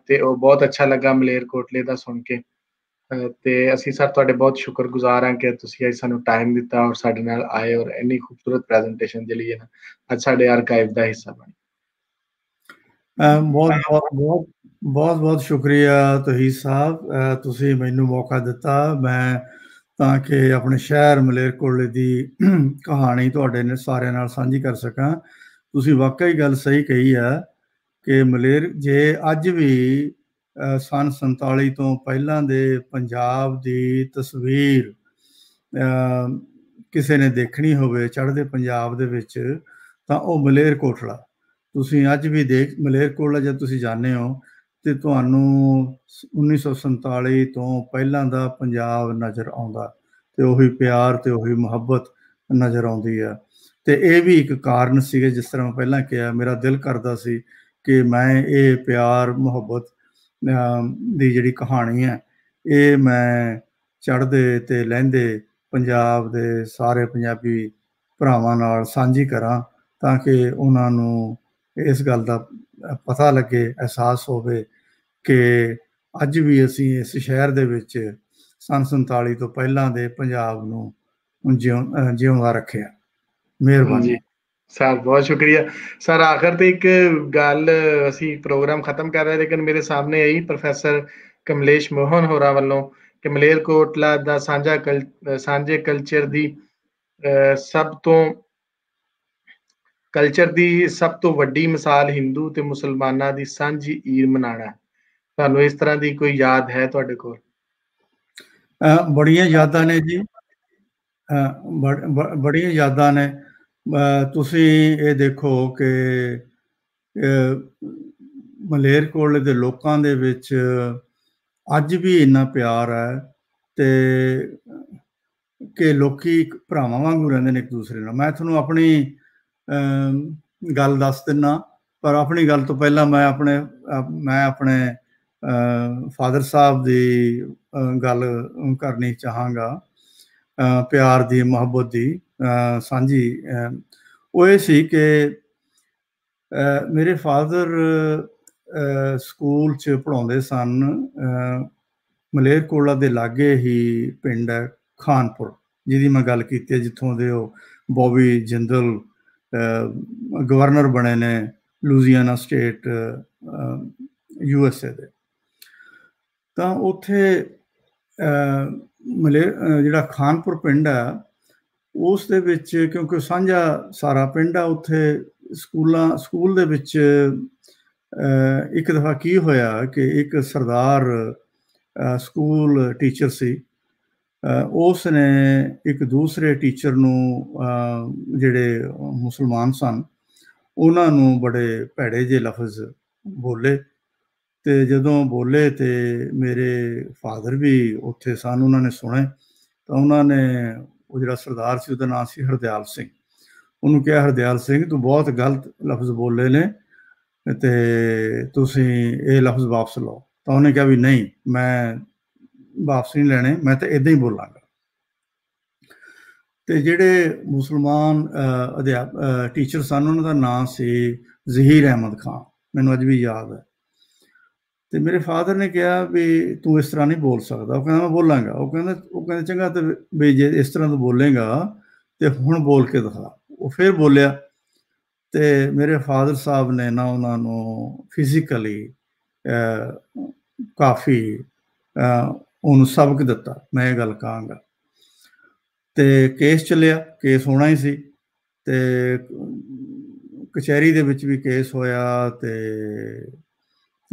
ਤੇ ਉਹ ਬਹੁਤ ਅੱਛਾ ਲੱਗਾ ਮਲੇਰਕੋਟਲੇ ਦਾ ਸੁਣ ਕੇ। ਤੇ ਅਸੀਂ ਸਰ ਤੁਹਾਡੇ ਬਹੁਤ ਸ਼ੁਕਰਗੁਜ਼ਾਰ ਹਾਂ ਕਿ ਤੁਸੀਂ ਅੱਜ ਸਾਨੂੰ ਟਾਈਮ ਦਿੱਤਾ ਔਰ ਸਾਡੇ ਨਾਲ ਆਏ, ਔਰ ਇੰਨੀ ਖੂਬਸੂਰਤ ਪ੍ਰੈਜੈਂਟੇਸ਼ਨ ਦੇ ਲਈ ਅੱਜ ਸਾਡੇ ਆਰਕਾਈਵ ਦਾ ਹਿੱਸਾ ਬਣੇ। ਬਹੁਤ ਬਹੁਤ ਸ਼ੁਕਰੀਆ ਤੋਹੀਦ ਸਾਹਿਬ, ਤੁਸੀਂ ਮੈਨੂੰ ਮੌਕਾ ਦਿੱਤਾ ਮੈਂ ਤਾਂ ਕਿ ਆਪਣੇ ਸ਼ਹਿਰ ਮਲੇਰਕੋਟਲੇ ਦੀ ਕਹਾਣੀ ਤੁਹਾਡੇ ਨਾਲ ਸਾਰਿਆਂ ਨਾਲ ਸਾਂਝੀ ਕਰ ਸਕਾਂ। ਤੁਸੀਂ ਵਾਕਈ ਗੱਲ ਸਹੀ ਕਹੀ ਹੈ ਕਿ ਜੇ ਅੱਜ ਵੀ ਸਨ 47 ਤੋਂ ਪਹਿਲਾਂ ਦੇ ਪੰਜਾਬ ਦੀ ਤਸਵੀਰ ਕਿਸੇ ਨੇ ਦੇਖਣੀ ਹੋਵੇ ਚੜ੍ਹਦੇ ਪੰਜਾਬ ਦੇ ਵਿੱਚ, ਤਾਂ ਉਹ ਮਲੇਰਕੋਟਲਾ ਤੁਸੀਂ ਅੱਜ ਵੀ ਮਲੇਰਕੋਟਲਾ ਜਦ ਤੁਸੀਂ ਜਾਂਦੇ ਹੋ ਤੇ ਤੁਹਾਨੂੰ 1947 ਤੋਂ ਪਹਿਲਾਂ ਦਾ ਪੰਜਾਬ ਨਜ਼ਰ ਆਉਂਦਾ, ਤੇ ਉਹੀ ਪਿਆਰ ਤੇ ਉਹੀ ਮੁਹੱਬਤ ਨਜ਼ਰ ਆਉਂਦੀ ਆ। ਤੇ ਇਹ ਵੀ ਇੱਕ ਕਾਰਨ ਸੀਗਾ, ਜਿਸ ਤਰ੍ਹਾਂ ਮੈਂ ਪਹਿਲਾਂ ਕਿਹਾ, ਮੇਰਾ ਦਿਲ ਕਰਦਾ ਸੀ ਕਿ ਮੈਂ ਇਹ ਪਿਆਰ ਮੁਹੱਬਤ ਦੀ ਜਿਹੜੀ ਕਹਾਣੀ ਹੈ ਇਹ ਮੈਂ ਚੜ੍ਹਦੇ ਤੇ ਲਹਿੰਦੇ ਪੰਜਾਬ ਦੇ ਸਾਰੇ ਪੰਜਾਬੀ ਭਰਾਵਾਂ ਨਾਲ ਸਾਂਝੀ ਕਰਾਂ, ਤਾਂ ਕਿ ਉਹਨਾਂ ਨੂੰ ਇਸ ਗੱਲ ਦਾ ਪਤਾ ਲੱਗੇ, ਅਹਿਸਾਸ ਹੋਵੇ ਕਿ ਅੱਜ ਵੀ ਅਸੀਂ ਇਸ ਸ਼ਹਿਰ ਦੇ ਵਿੱਚ ਸਨ 47 ਤੋਂ ਪਹਿਲਾਂ ਦੇ ਪੰਜਾਬ ਨੂੰ ਜਿਉਂਦਾ ਰੱਖਿਆ। ਮਿਹਰਬਾਨੀ ਸਰ, ਬਹੁਤ ਸ਼ੁਕਰੀਆ ਸਰ। ਆਖਰ ਤੇ ਇੱਕ ਗੱਲ, ਅਸੀਂ ਪ੍ਰੋਗਰਾਮ ਖਤਮ ਕਰ ਰਹੇ ਲੇਕਿਨ ਮੇਰੇ ਸਾਹਮਣੇ ਆਈ ਪ੍ਰੋਫੈਸਰ ਕਮਲੇਸ਼ ਮੋਹਨ ਹੋਰਾਂ ਵੱਲੋਂ ਕਿ ਮਲੇਰਕੋਟਲਾ ਦਾ ਸਾਂਝੇ ਕਲਚਰ ਦੀ ਸਭ ਤੋਂ ਵੱਡੀ ਮਿਸਾਲ ਹਿੰਦੂ ਤੇ ਮੁਸਲਮਾਨਾਂ ਦੀ ਸਾਂਝੀ ਈਦ ਮਨਾਉਣਾ। ਤੁਹਾਨੂੰ ਇਸ ਤਰ੍ਹਾਂ ਦੀ ਕੋਈ ਯਾਦ ਹੈ ਤੁਹਾਡੇ ਕੋਲ? ਬੜੀਆਂ ਯਾਦਾਂ ਨੇ ਜੀ, ਬੜੀਆਂ ਯਾਦਾਂ ਨੇ। ਤੁਸੀਂ ਇਹ ਦੇਖੋ ਕਿ ਮਲੇਰਕੋਟਲੇ ਦੇ ਲੋਕਾਂ ਦੇ ਵਿੱਚ ਅੱਜ ਵੀ ਇੰਨਾ ਪਿਆਰ ਹੈ ਤੇ ਕਿ ਲੋਕੀ ਭਰਾਵਾਂ ਵਾਂਗੂ ਰਹਿੰਦੇ ਨੇ ਇੱਕ ਦੂਸਰੇ ਨਾਲ। ਮੈਂ ਤੁਹਾਨੂੰ ਆਪਣੀ ਗੱਲ ਦੱਸ ਦਿੰਦਾ, ਪਰ ਆਪਣੀ ਗੱਲ ਤੋਂ ਪਹਿਲਾਂ ਮੈਂ ਆਪਣੇ ਫਾਦਰ ਸਾਹਿਬ ਦੀ ਗੱਲ ਕਰਨੀ ਚਾਹਾਂਗਾ, ਪਿਆਰ ਦੀ, ਮੁਹੱਬਤ ਦੀ ਸਾਂਝੀ। ਉਹ ਇਹ ਸੀ ਕਿ ਮੇਰੇ ਫਾਦਰ ਸਕੂਲ 'ਚ ਪੜ੍ਹਾਉਂਦੇ ਸਨ। ਮਲੇਰਕੋਟਲਾ ਦੇ ਲਾਗੇ ਹੀ ਪਿੰਡ ਹੈ ਖਾਨਪੁਰ, ਜਿਹਦੀ ਮੈਂ ਗੱਲ ਕੀਤੀ ਹੈ, ਜਿੱਥੋਂ ਦੇ ਉਹ ਬੋਬੀ ਜਿੰਦਲ ਗਵਰਨਰ ਬਣੇ ਨੇ ਲੂਜ਼ੀਆਨਾ ਸਟੇਟ USA ਦੇ। ਤਾਂ ਉੱਥੇ ਜਿਹੜਾ ਖਾਨਪੁਰ ਪਿੰਡ ਹੈ ਉਸ ਦੇ ਵਿੱਚ, ਕਿਉਂਕਿ ਸਾਂਝਾ ਸਾਰਾ ਪਿੰਡ ਆ, ਉੱਥੇ ਸਕੂਲ ਦੇ ਵਿੱਚ ਇੱਕ ਦਫਾ ਕੀ ਹੋਇਆ ਕਿ ਇੱਕ ਸਰਦਾਰ ਸਕੂਲ ਟੀਚਰ ਸੀ, ਉਸ ਨੇ ਇੱਕ ਦੂਸਰੇ ਟੀਚਰ ਨੂੰ, ਜਿਹੜੇ ਮੁਸਲਮਾਨ ਸਨ, ਉਹਨਾਂ ਨੂੰ ਬੜੇ ਭੈੜੇ ਜਿਹੇ ਲਫ਼ਜ਼ ਬੋਲੇ। ਤੇ ਜਦੋਂ ਬੋਲੇ ਤੇ ਮੇਰੇ ਫਾਦਰ ਵੀ ਉੱਥੇ ਸਨ, ਉਹਨਾਂ ਨੇ ਸੁਣੇ। ਤਾਂ ਉਹਨਾਂ ਨੇ, ਉਹ ਜਿਹੜਾ ਸਰਦਾਰ ਸੀ ਉਹਦਾ ਨਾਂ ਸੀ ਹਰਦਿਆਲ ਸਿੰਘ, ਉਹਨੂੰ ਕਿਹਾ, ਹਰਦਿਆਲ ਸਿੰਘ ਤੂੰ ਬਹੁਤ ਗਲਤ ਲਫ਼ਜ਼ ਬੋਲੇ ਨੇ ਤੇ ਤੁਸੀਂ ਇਹ ਲਫ਼ਜ਼ ਵਾਪਸ ਲਓ। ਤਾਂ ਉਹਨੇ ਕਿਹਾ ਵੀ ਨਹੀਂ, ਮੈਂ ਵਾਪਸ ਨਹੀਂ ਲੈਣੇ, ਮੈਂ ਤਾਂ ਇੱਦਾਂ ਹੀ ਬੋਲਾਂਗਾ। ਤੇ ਜਿਹੜੇ ਮੁਸਲਮਾਨ ਟੀਚਰ ਸਨ, ਉਹਨਾਂ ਦਾ ਨਾਂ ਸੀ ਜ਼ਹੀਰ ਅਹਿਮਦ ਖਾਨ, ਮੈਨੂੰ ਅੱਜ ਵੀ ਯਾਦ ਹੈ। ਤੇ ਮੇਰੇ ਫਾਦਰ ਨੇ ਕਿਹਾ ਵੀ ਤੂੰ ਇਸ ਤਰ੍ਹਾਂ ਨਹੀਂ ਬੋਲ ਸਕਦਾ। ਉਹ ਕਹਿੰਦਾ ਮੈਂ ਬੋਲਾਂਗਾ। ਉਹ ਕਹਿੰਦੇ ਚੰਗਾ, ਤੇ ਵੀ ਜੇ ਇਸ ਤਰ੍ਹਾਂ ਤੂੰ ਬੋਲੇਗਾ ਤੇ ਹੁਣ ਬੋਲ ਕੇ ਦਿਖਾ। ਉਹ ਫਿਰ ਬੋਲਿਆ ਤੇ ਮੇਰੇ ਫਾਦਰ ਸਾਹਿਬ ਨੇ ਨਾ ਉਹਨਾਂ ਨੂੰ ਫਿਜ਼ੀਕਲੀ ਕਾਫੀ ਉਹਨੂੰ ਸਬਕ ਦਿੱਤਾ, ਮੈਂ ਇਹ ਗੱਲ ਕਹਾਂਗਾ। ਤੇ ਕੇਸ ਚੱਲਿਆ, ਕੇਸ ਹੋਣਾ ਹੀ ਸੀ, ਤੇ ਕਚਹਿਰੀ ਦੇ ਵਿੱਚ ਵੀ ਕੇਸ ਹੋਇਆ, ਤੇ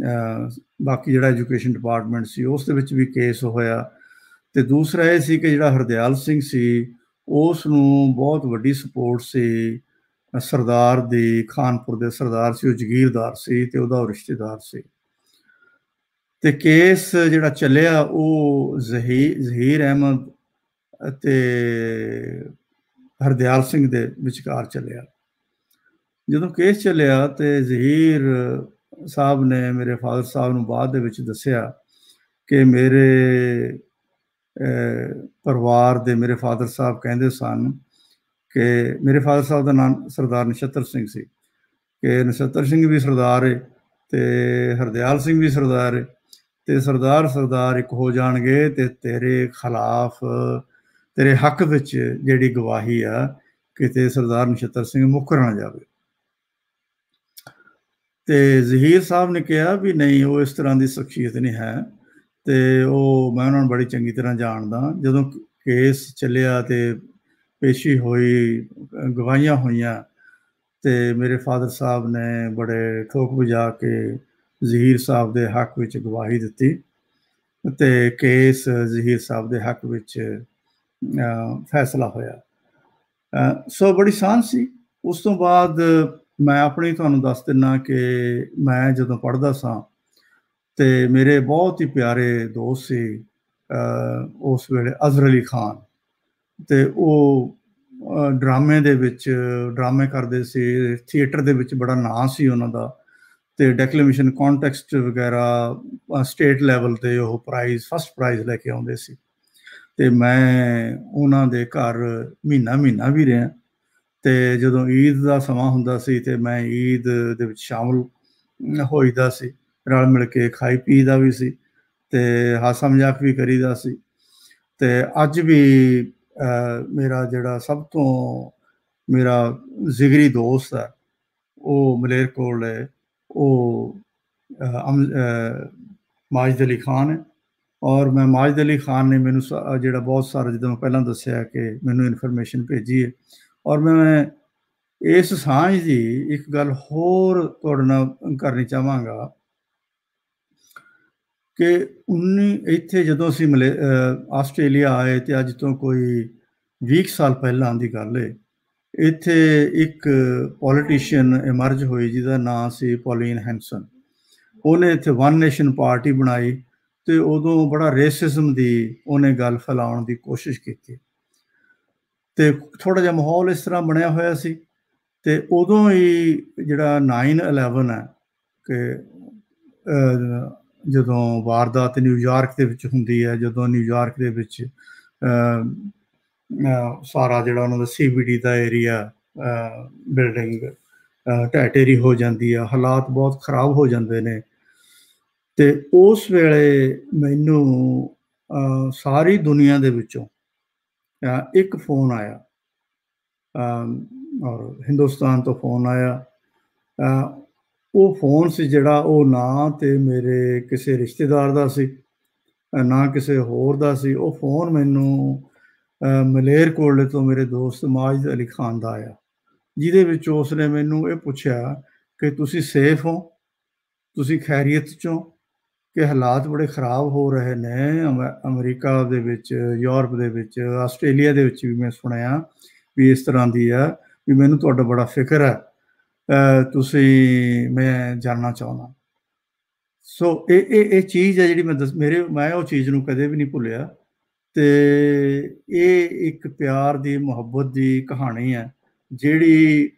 ਬਾਕੀ ਜਿਹੜਾ ਐਜੂਕੇਸ਼ਨ ਡਿਪਾਰਟਮੈਂਟ ਸੀ ਉਸ ਦੇ ਵਿੱਚ ਵੀ ਕੇਸ ਹੋਇਆ। ਤੇ ਦੂਸਰਾ ਇਹ ਸੀ ਕਿ ਜਿਹੜਾ ਹਰਦਿਆਲ ਸਿੰਘ ਸੀ, ਉਸ ਨੂੰ ਬਹੁਤ ਵੱਡੀ ਸਪੋਰਟ ਸੀ ਸਰਦਾਰ ਦੀ, ਖਾਨਪੁਰ ਦੇ ਸਰਦਾਰ ਸੀ, ਉਹ ਜਗੀਰਦਾਰ ਸੀ ਤੇ ਉਹਦਾ ਰਿਸ਼ਤੇਦਾਰ ਸੀ। ਤੇ ਕੇਸ ਜਿਹੜਾ ਚੱਲਿਆ ਉਹ ਜ਼ਹੀਰ ਅਹਿਮਦ ਅਤੇ ਹਰਦਿਆਲ ਸਿੰਘ ਦੇ ਵਿਚਕਾਰ ਚੱਲਿਆ। ਜਦੋਂ ਕੇਸ ਚੱਲਿਆ ਤੇ ਜ਼ਹੀਰ ਸਾਹਿਬ ਨੇ ਮੇਰੇ ਫਾਦਰ ਸਾਹਿਬ ਨੂੰ ਬਾਅਦ ਦੇ ਵਿੱਚ ਦੱਸਿਆ ਕਿ ਮੇਰੇ ਪਰਿਵਾਰ ਦੇ, ਮੇਰੇ ਫਾਦਰ ਸਾਹਿਬ ਕਹਿੰਦੇ ਸਨ ਕਿ ਮੇਰੇ ਫਾਦਰ ਸਾਹਿਬ ਦਾ ਨਾਮ ਸਰਦਾਰ ਨਛੱਤਰ ਸਿੰਘ ਸੀ, ਕਿ ਨਛੱਤਰ ਸਿੰਘ ਵੀ ਸਰਦਾਰ ਹੈ ਤੇ ਹਰਦਿਆਲ ਸਿੰਘ ਵੀ ਸਰਦਾਰ ਹੈ, ਤੇ ਸਰਦਾਰ ਇੱਕ ਹੋ ਜਾਣਗੇ ਤੇ ਤੇਰੇ ਖਿਲਾਫ, ਤੇਰੇ ਹੱਕ ਵਿੱਚ ਜਿਹੜੀ ਗਵਾਹੀ ਆ, ਕਿਤੇ ਸਰਦਾਰ ਨਛੱਤਰ ਸਿੰਘ ਮੁੱਕਰ ਨਾ ਜਾਵੇ। ਤੇ ਜ਼ਹੀਰ ਸਾਹਿਬ ਨੇ ਕਿਹਾ ਵੀ ਨਹੀਂ, ਉਹ ਇਸ ਤਰ੍ਹਾਂ ਦੀ ਸ਼ਖਸੀਅਤ ਨਹੀਂ ਹੈ, ਤੇ ਉਹ ਮੈਂ ਉਹਨਾਂ ਨੂੰ ਬੜੀ ਚੰਗੀ ਤਰ੍ਹਾਂ ਜਾਣਦਾ। ਜਦੋਂ ਕੇਸ ਚੱਲਿਆ ਤੇ ਪੇਸ਼ੀ ਹੋਈ, ਗਵਾਹੀਆਂ ਹੋਈਆਂ, ਤੇ ਮੇਰੇ ਫਾਦਰ ਸਾਹਿਬ ਨੇ ਬੜੇ ਠੋਕ ਵਜਾ ਕੇ ਜ਼ਹੀਰ ਸਾਹਿਬ ਦੇ ਹੱਕ ਵਿੱਚ ਗਵਾਹੀ ਦਿੱਤੀ ਤੇ ਕੇਸ ਜ਼ਹੀਰ ਸਾਹਿਬ ਦੇ ਹੱਕ ਵਿੱਚ ਫੈਸਲਾ ਹੋਇਆ। ਸੋ ਬੜੀ ਸਾਂਝ ਸੀ। ਉਸ ਤੋਂ ਬਾਅਦ ਮੈਂ ਆਪਣੀ ਤੁਹਾਨੂੰ ਦੱਸ ਦਿੰਦਾ ਕਿ ਮੈਂ ਜਦੋਂ ਪੜ੍ਹਦਾ ਸਾਂ ਤੇ ਮੇਰੇ ਬਹੁਤ ਹੀ ਪਿਆਰੇ ਦੋਸਤ ਸੀ ਉਸ ਵੇਲੇ, ਅਜ਼ਹਰ ਅਲੀ ਖਾਨ, ਤੇ ਉਹ ਡਰਾਮੇ ਦੇ ਵਿੱਚ ਡਰਾਮੇ ਕਰਦੇ ਸੀ, ਥੀਏਟਰ ਦੇ ਵਿੱਚ ਬੜਾ ਨਾਂ ਸੀ ਉਹਨਾਂ ਦਾ, ਤੇ ਡੈਕਲੇਮੇਸ਼ਨ ਕੌਨਟੈਕਸਟ ਵਗੈਰਾ ਸਟੇਟ ਲੈਵਲ ਤੇ ਉਹ ਪ੍ਰਾਈਜ਼, ਫਸਟ ਪ੍ਰਾਈਜ਼ ਲੈ ਕੇ ਆਉਂਦੇ ਸੀ। ਤੇ ਮੈਂ ਉਹਨਾਂ ਦੇ ਘਰ ਮਹੀਨਾ ਵੀ ਰਿਹਾ, ਤੇ ਜਦੋਂ ਈਦ ਦਾ ਸਮਾਂ ਹੁੰਦਾ ਸੀ ਤੇ ਮੈਂ ਈਦ ਦੇ ਵਿੱਚ ਸ਼ਾਮਲ ਹੋਈਦਾ ਸੀ, ਰਲ ਮਿਲ ਕੇ ਖਾਈ ਪੀ ਦਾ ਵੀ ਸੀ ਤੇ ਹਾਸਾ ਮਜ਼ਾਕ ਵੀ ਕਰੀਦਾ ਸੀ। ਤੇ ਅੱਜ ਵੀ ਮੇਰਾ ਜਿਹੜਾ ਸਭ ਤੋਂ ਮੇਰਾ ਜ਼ਿਗਰੀ ਦੋਸਤ ਹੈ ਉਹ ਮਲੇਰਕੋਟਲੇ, ਉਹ ਮਾਜਿਦ ਅਲੀ ਖਾਨ ਹੈ। ਔਰ ਮੈਂ ਮਾਜਿਦ ਅਲੀ ਖਾਨ ਨੇ ਮੈਨੂੰ ਜਿਹੜਾ ਬਹੁਤ ਸਾਰਾ, ਜਦੋਂ ਮੈਂ ਪਹਿਲਾਂ ਦੱਸਿਆ ਕਿ ਮੈਨੂੰ ਇਨਫੋਰਮੇਸ਼ਨ ਭੇਜੀ ਹੈ। ਔਰ ਮੈਂ ਇਸ ਸਾਂਝ ਦੀ ਇੱਕ ਗੱਲ ਹੋਰ ਤੁਹਾਡੇ ਨਾਲ ਕਰਨੀ ਚਾਹਾਂਗਾ ਕਿ ਇੱਥੇ ਜਦੋਂ ਅਸੀਂ ਆਸਟ੍ਰੇਲੀਆ ਆਏ ਤੇ ਅੱਜ ਤੋਂ ਕੋਈ 20 ਸਾਲ ਪਹਿਲਾਂ ਦੀ ਗੱਲ ਹੈ, ਇੱਥੇ ਇੱਕ ਪੋਲੀਟੀਸ਼ੀਅਨ ਐਮਰਜ ਹੋਈ ਜਿਹਦਾ ਨਾਂ ਸੀ ਪੌਲੀਨ ਹੈਂਸਨ। ਉਹਨੇ ਇੱਥੇ ਵਨ ਨੇਸ਼ਨ ਪਾਰਟੀ ਬਣਾਈ ਤੇ ਉਦੋਂ ਬੜਾ ਰੇਸਿਜ਼ਮ ਦੀ ਉਹਨੇ ਗੱਲ ਫੈਲਾਉਣ ਦੀ ਕੋਸ਼ਿਸ਼ ਕੀਤੀ, ਤੇ ਥੋੜਾ ਜਿਹਾ ਮਾਹੌਲ ਇਸ ਤਰ੍ਹਾਂ ਬਣਿਆ ਹੋਇਆ ਸੀ। ਤੇ ਉਦੋਂ ਹੀ ਜਿਹੜਾ 9/11 ਹੈ ਕਿ ਜਦੋਂ ਵਾਰਦਾਤ ਨਿਊਯਾਰਕ ਦੇ ਵਿੱਚ ਹੁੰਦੀ ਹੈ, ਜਦੋਂ ਨਿਊਯਾਰਕ ਦੇ ਵਿੱਚ ਸਾਰਾ ਜਿਹੜਾ ਉਹਨਾਂ ਦਾ CBD ਦਾ ਏਰੀਆ, ਬਿਲਡਿੰਗ ਢਹਿ ਢੇਰੀ ਹੋ ਜਾਂਦੀ ਹੈ, ਹਾਲਾਤ ਬਹੁਤ ਖਰਾਬ ਹੋ ਜਾਂਦੇ ਨੇ। ਤੇ ਉਸ ਵੇਲੇ ਮੈਨੂੰ ਸਾਰੀ ਦੁਨੀਆ ਦੇ ਵਿੱਚੋਂ ਇੱਕ ਫੋਨ ਆਇਆ, ਔਰ ਹਿੰਦੁਸਤਾਨ ਤੋਂ ਫੋਨ ਆਇਆ। ਉਹ ਫੋਨ ਸੀ ਜਿਹੜਾ, ਉਹ ਨਾ ਤੇ ਮੇਰੇ ਕਿਸੇ ਰਿਸ਼ਤੇਦਾਰ ਦਾ ਸੀ, ਨਾ ਕਿਸੇ ਹੋਰ ਦਾ ਸੀ। ਉਹ ਫੋਨ ਮੈਨੂੰ ਮਲੇਰਕੋਟਲੇ ਤੋਂ ਮੇਰੇ ਦੋਸਤ ਮਾਜਿਦ ਅਲੀ ਖਾਨ ਦਾ ਆਇਆ, ਜਿਹਦੇ ਵਿੱਚ ਉਸਨੇ ਮੈਨੂੰ ਇਹ ਪੁੱਛਿਆ ਕਿ ਤੁਸੀਂ ਸੇਫ ਹੋ, ਤੁਸੀਂ ਖੈਰੀਅਤ 'ਚੋਂ, ਕਿ ਹਾਲਾਤ ਬੜੇ ਖਰਾਬ ਹੋ ਰਹੇ ਨੇ ਅਮਰੀਕਾ ਦੇ ਵਿੱਚ, ਯੂਰਪ ਦੇ ਵਿੱਚ, ਆਸਟ੍ਰੇਲੀਆ ਦੇ ਵਿੱਚ ਵੀ ਮੈਂ ਸੁਣਿਆ ਵੀ ਇਸ ਤਰ੍ਹਾਂ ਦੀ ਆ, ਵੀ ਮੈਨੂੰ ਤੁਹਾਡਾ ਬੜਾ ਫਿਕਰ ਹੈ। ਤੁਸੀਂ ਮੈਂ ਜਾਣਨਾ ਚਾਹੁੰਦਾ। ਸੋ ਇਹ ਚੀਜ਼ ਹੈ ਜਿਹੜੀ ਮੈਂ ਉਹ ਚੀਜ਼ ਨੂੰ ਕਦੇ ਵੀ ਨਹੀਂ ਭੁੱਲਿਆ। ਤੇ ਇਹ ਇੱਕ ਪਿਆਰ ਦੀ, ਮੁਹੱਬਤ ਦੀ ਕਹਾਣੀ ਹੈ ਜਿਹੜੀ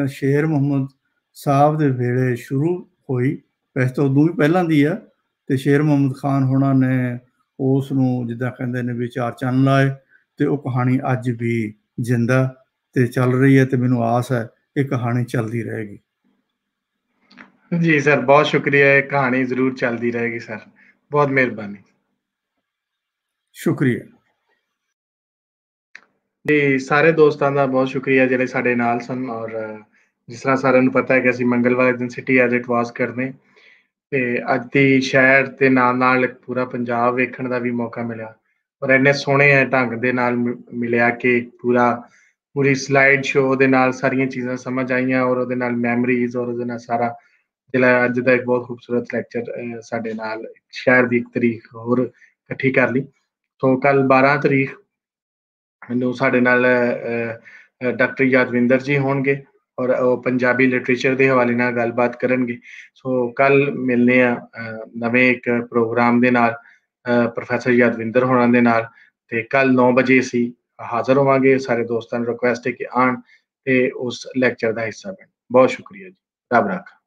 ਸ਼ੇਰ ਮੁਹੰਮਦ ਸਾਹਿਬ ਦੇ ਵੇਲੇ ਸ਼ੁਰੂ ਹੋਈ। ਵੈਸੇ ਤਾਂ ਉਦੋਂ ਵੀ ਪਹਿਲਾਂ ਦੀ ਆ, ਤੇ ਸ਼ੇਰ ਮੁਹੰਮਦ ਖਾਨ ਹੋਣਾ ਨੇ ਉਸ ਨੂੰ ਜਿੱਦਾਂ ਕਹਿੰਦੇ ਨੇ ਵੀ ਚਾਰ ਚੰਨ ਲਾਏ, ਤੇ ਉਹ ਕਹਾਣੀ ਅੱਜ ਵੀ ਜਿੰਦਾ ਤੇ ਚੱਲ ਰਹੀ ਹੈ, ਤੇ ਮੈਨੂੰ ਆਸ ਹੈ ਇਹ ਕਹਾਣੀ ਚੱਲਦੀ ਰਹੇਗੀ। ਜੀ ਸਰ, ਬਹੁਤ ਸ਼ੁਕਰੀਆ। ਇਹ ਕਹਾਣੀ ਜ਼ਰੂਰ ਚੱਲਦੀ ਰਹੇਗੀ ਸਰ, ਬਹੁਤ ਮਿਹਰਬਾਨੀ। ਸ਼ੁਕਰੀਆ ਜੀ, ਸਾਰੇ ਦੋਸਤਾਂ ਦਾ ਬਹੁਤ ਸ਼ੁਕਰੀਆ ਜਿਹੜੇ ਸਾਡੇ ਨਾਲ ਸਨ। ਔਰ ਜਿਸ ਤਰ੍ਹਾਂ ਸਾਰਿਆਂ ਨੂੰ ਪਤਾ ਹੈ ਕਿ ਅਸੀਂ ਮੰਗਲਵਾਰ ਦਿਨ ਸਿਟੀ ਐਜ਼ ਇਟ ਵਾਸ ਕਰਦੇ, ਤੇ ਅੱਜ ਦੀ ਸ਼ਹਿਰ ਦੇ ਨਾਲ ਨਾਲ ਪੂਰਾ ਪੰਜਾਬ ਵੇਖਣ ਦਾ ਵੀ ਮੌਕਾ ਮਿਲਿਆ, ਔਰ ਇੰਨੇ ਸੋਹਣੇ ਢੰਗ ਦੇ ਨਾਲ ਮਿਲਿਆ ਕਿ ਪੂਰੀ ਸਲਾਈਡ ਸ਼ੋਅ ਦੇ ਨਾਲ ਸਾਰੀਆਂ ਚੀਜ਼ਾਂ ਸਮਝ ਆਈਆਂ, ਔਰ ਉਹਦੇ ਨਾਲ ਮੈਮਰੀਜ਼, ਔਰ ਉਹਦੇ ਨਾਲ ਸਾਰਾ ਜਿਹੜਾ ਅੱਜ ਦਾ ਇੱਕ ਬਹੁਤ ਖੂਬਸੂਰਤ ਲੈਕਚਰ ਸਾਡੇ ਨਾਲ ਸ਼ਹਿਰ ਦੀ ਇੱਕ ਤਰੀਕ ਹੋਰ ਇਕੱਠੀ ਕਰ ਲਈ। ਸੋ ਕੱਲ 12 ਤਰੀਕ ਮੈਨੂੰ ਸਾਡੇ ਨਾਲ ਡਾਕਟਰ ਯਾਦਵਿੰਦਰ ਜੀ ਹੋਣਗੇ, ਔਰ ਉਹ ਪੰਜਾਬੀ ਲਿਟਰੇਚਰ ਦੇ ਹਵਾਲੇ ਨਾਲ ਗੱਲਬਾਤ ਕਰਨਗੇ। ਸੋ ਕੱਲ ਮਿਲਨੇ ਆ ਨਵੇਂ ਇੱਕ ਪ੍ਰੋਗਰਾਮ ਦੇ ਨਾਲ, ਪ੍ਰੋਫੈਸਰ ਯਾਦਵਿੰਦਰ ਹੋਰਾਂ ਦੇ ਨਾਲ। ਤੇ ਕੱਲ 9 ਵਜੇ ਅਸੀਂ ਹਾਜ਼ਰ ਹੋਵਾਂਗੇ। ਸਾਰੇ ਦੋਸਤਾਂ ਨੂੰ ਰਿਕੁਐਸਟ ਹੈ ਕਿ ਆਉਣ ਤੇ ਉਸ ਲੈਕਚਰ ਦਾ ਹਿੱਸਾ ਬਣ। ਬਹੁਤ ਸ਼ੁਕਰੀਆ ਜੀ, ਰੱਬ ਰਾਖਾ।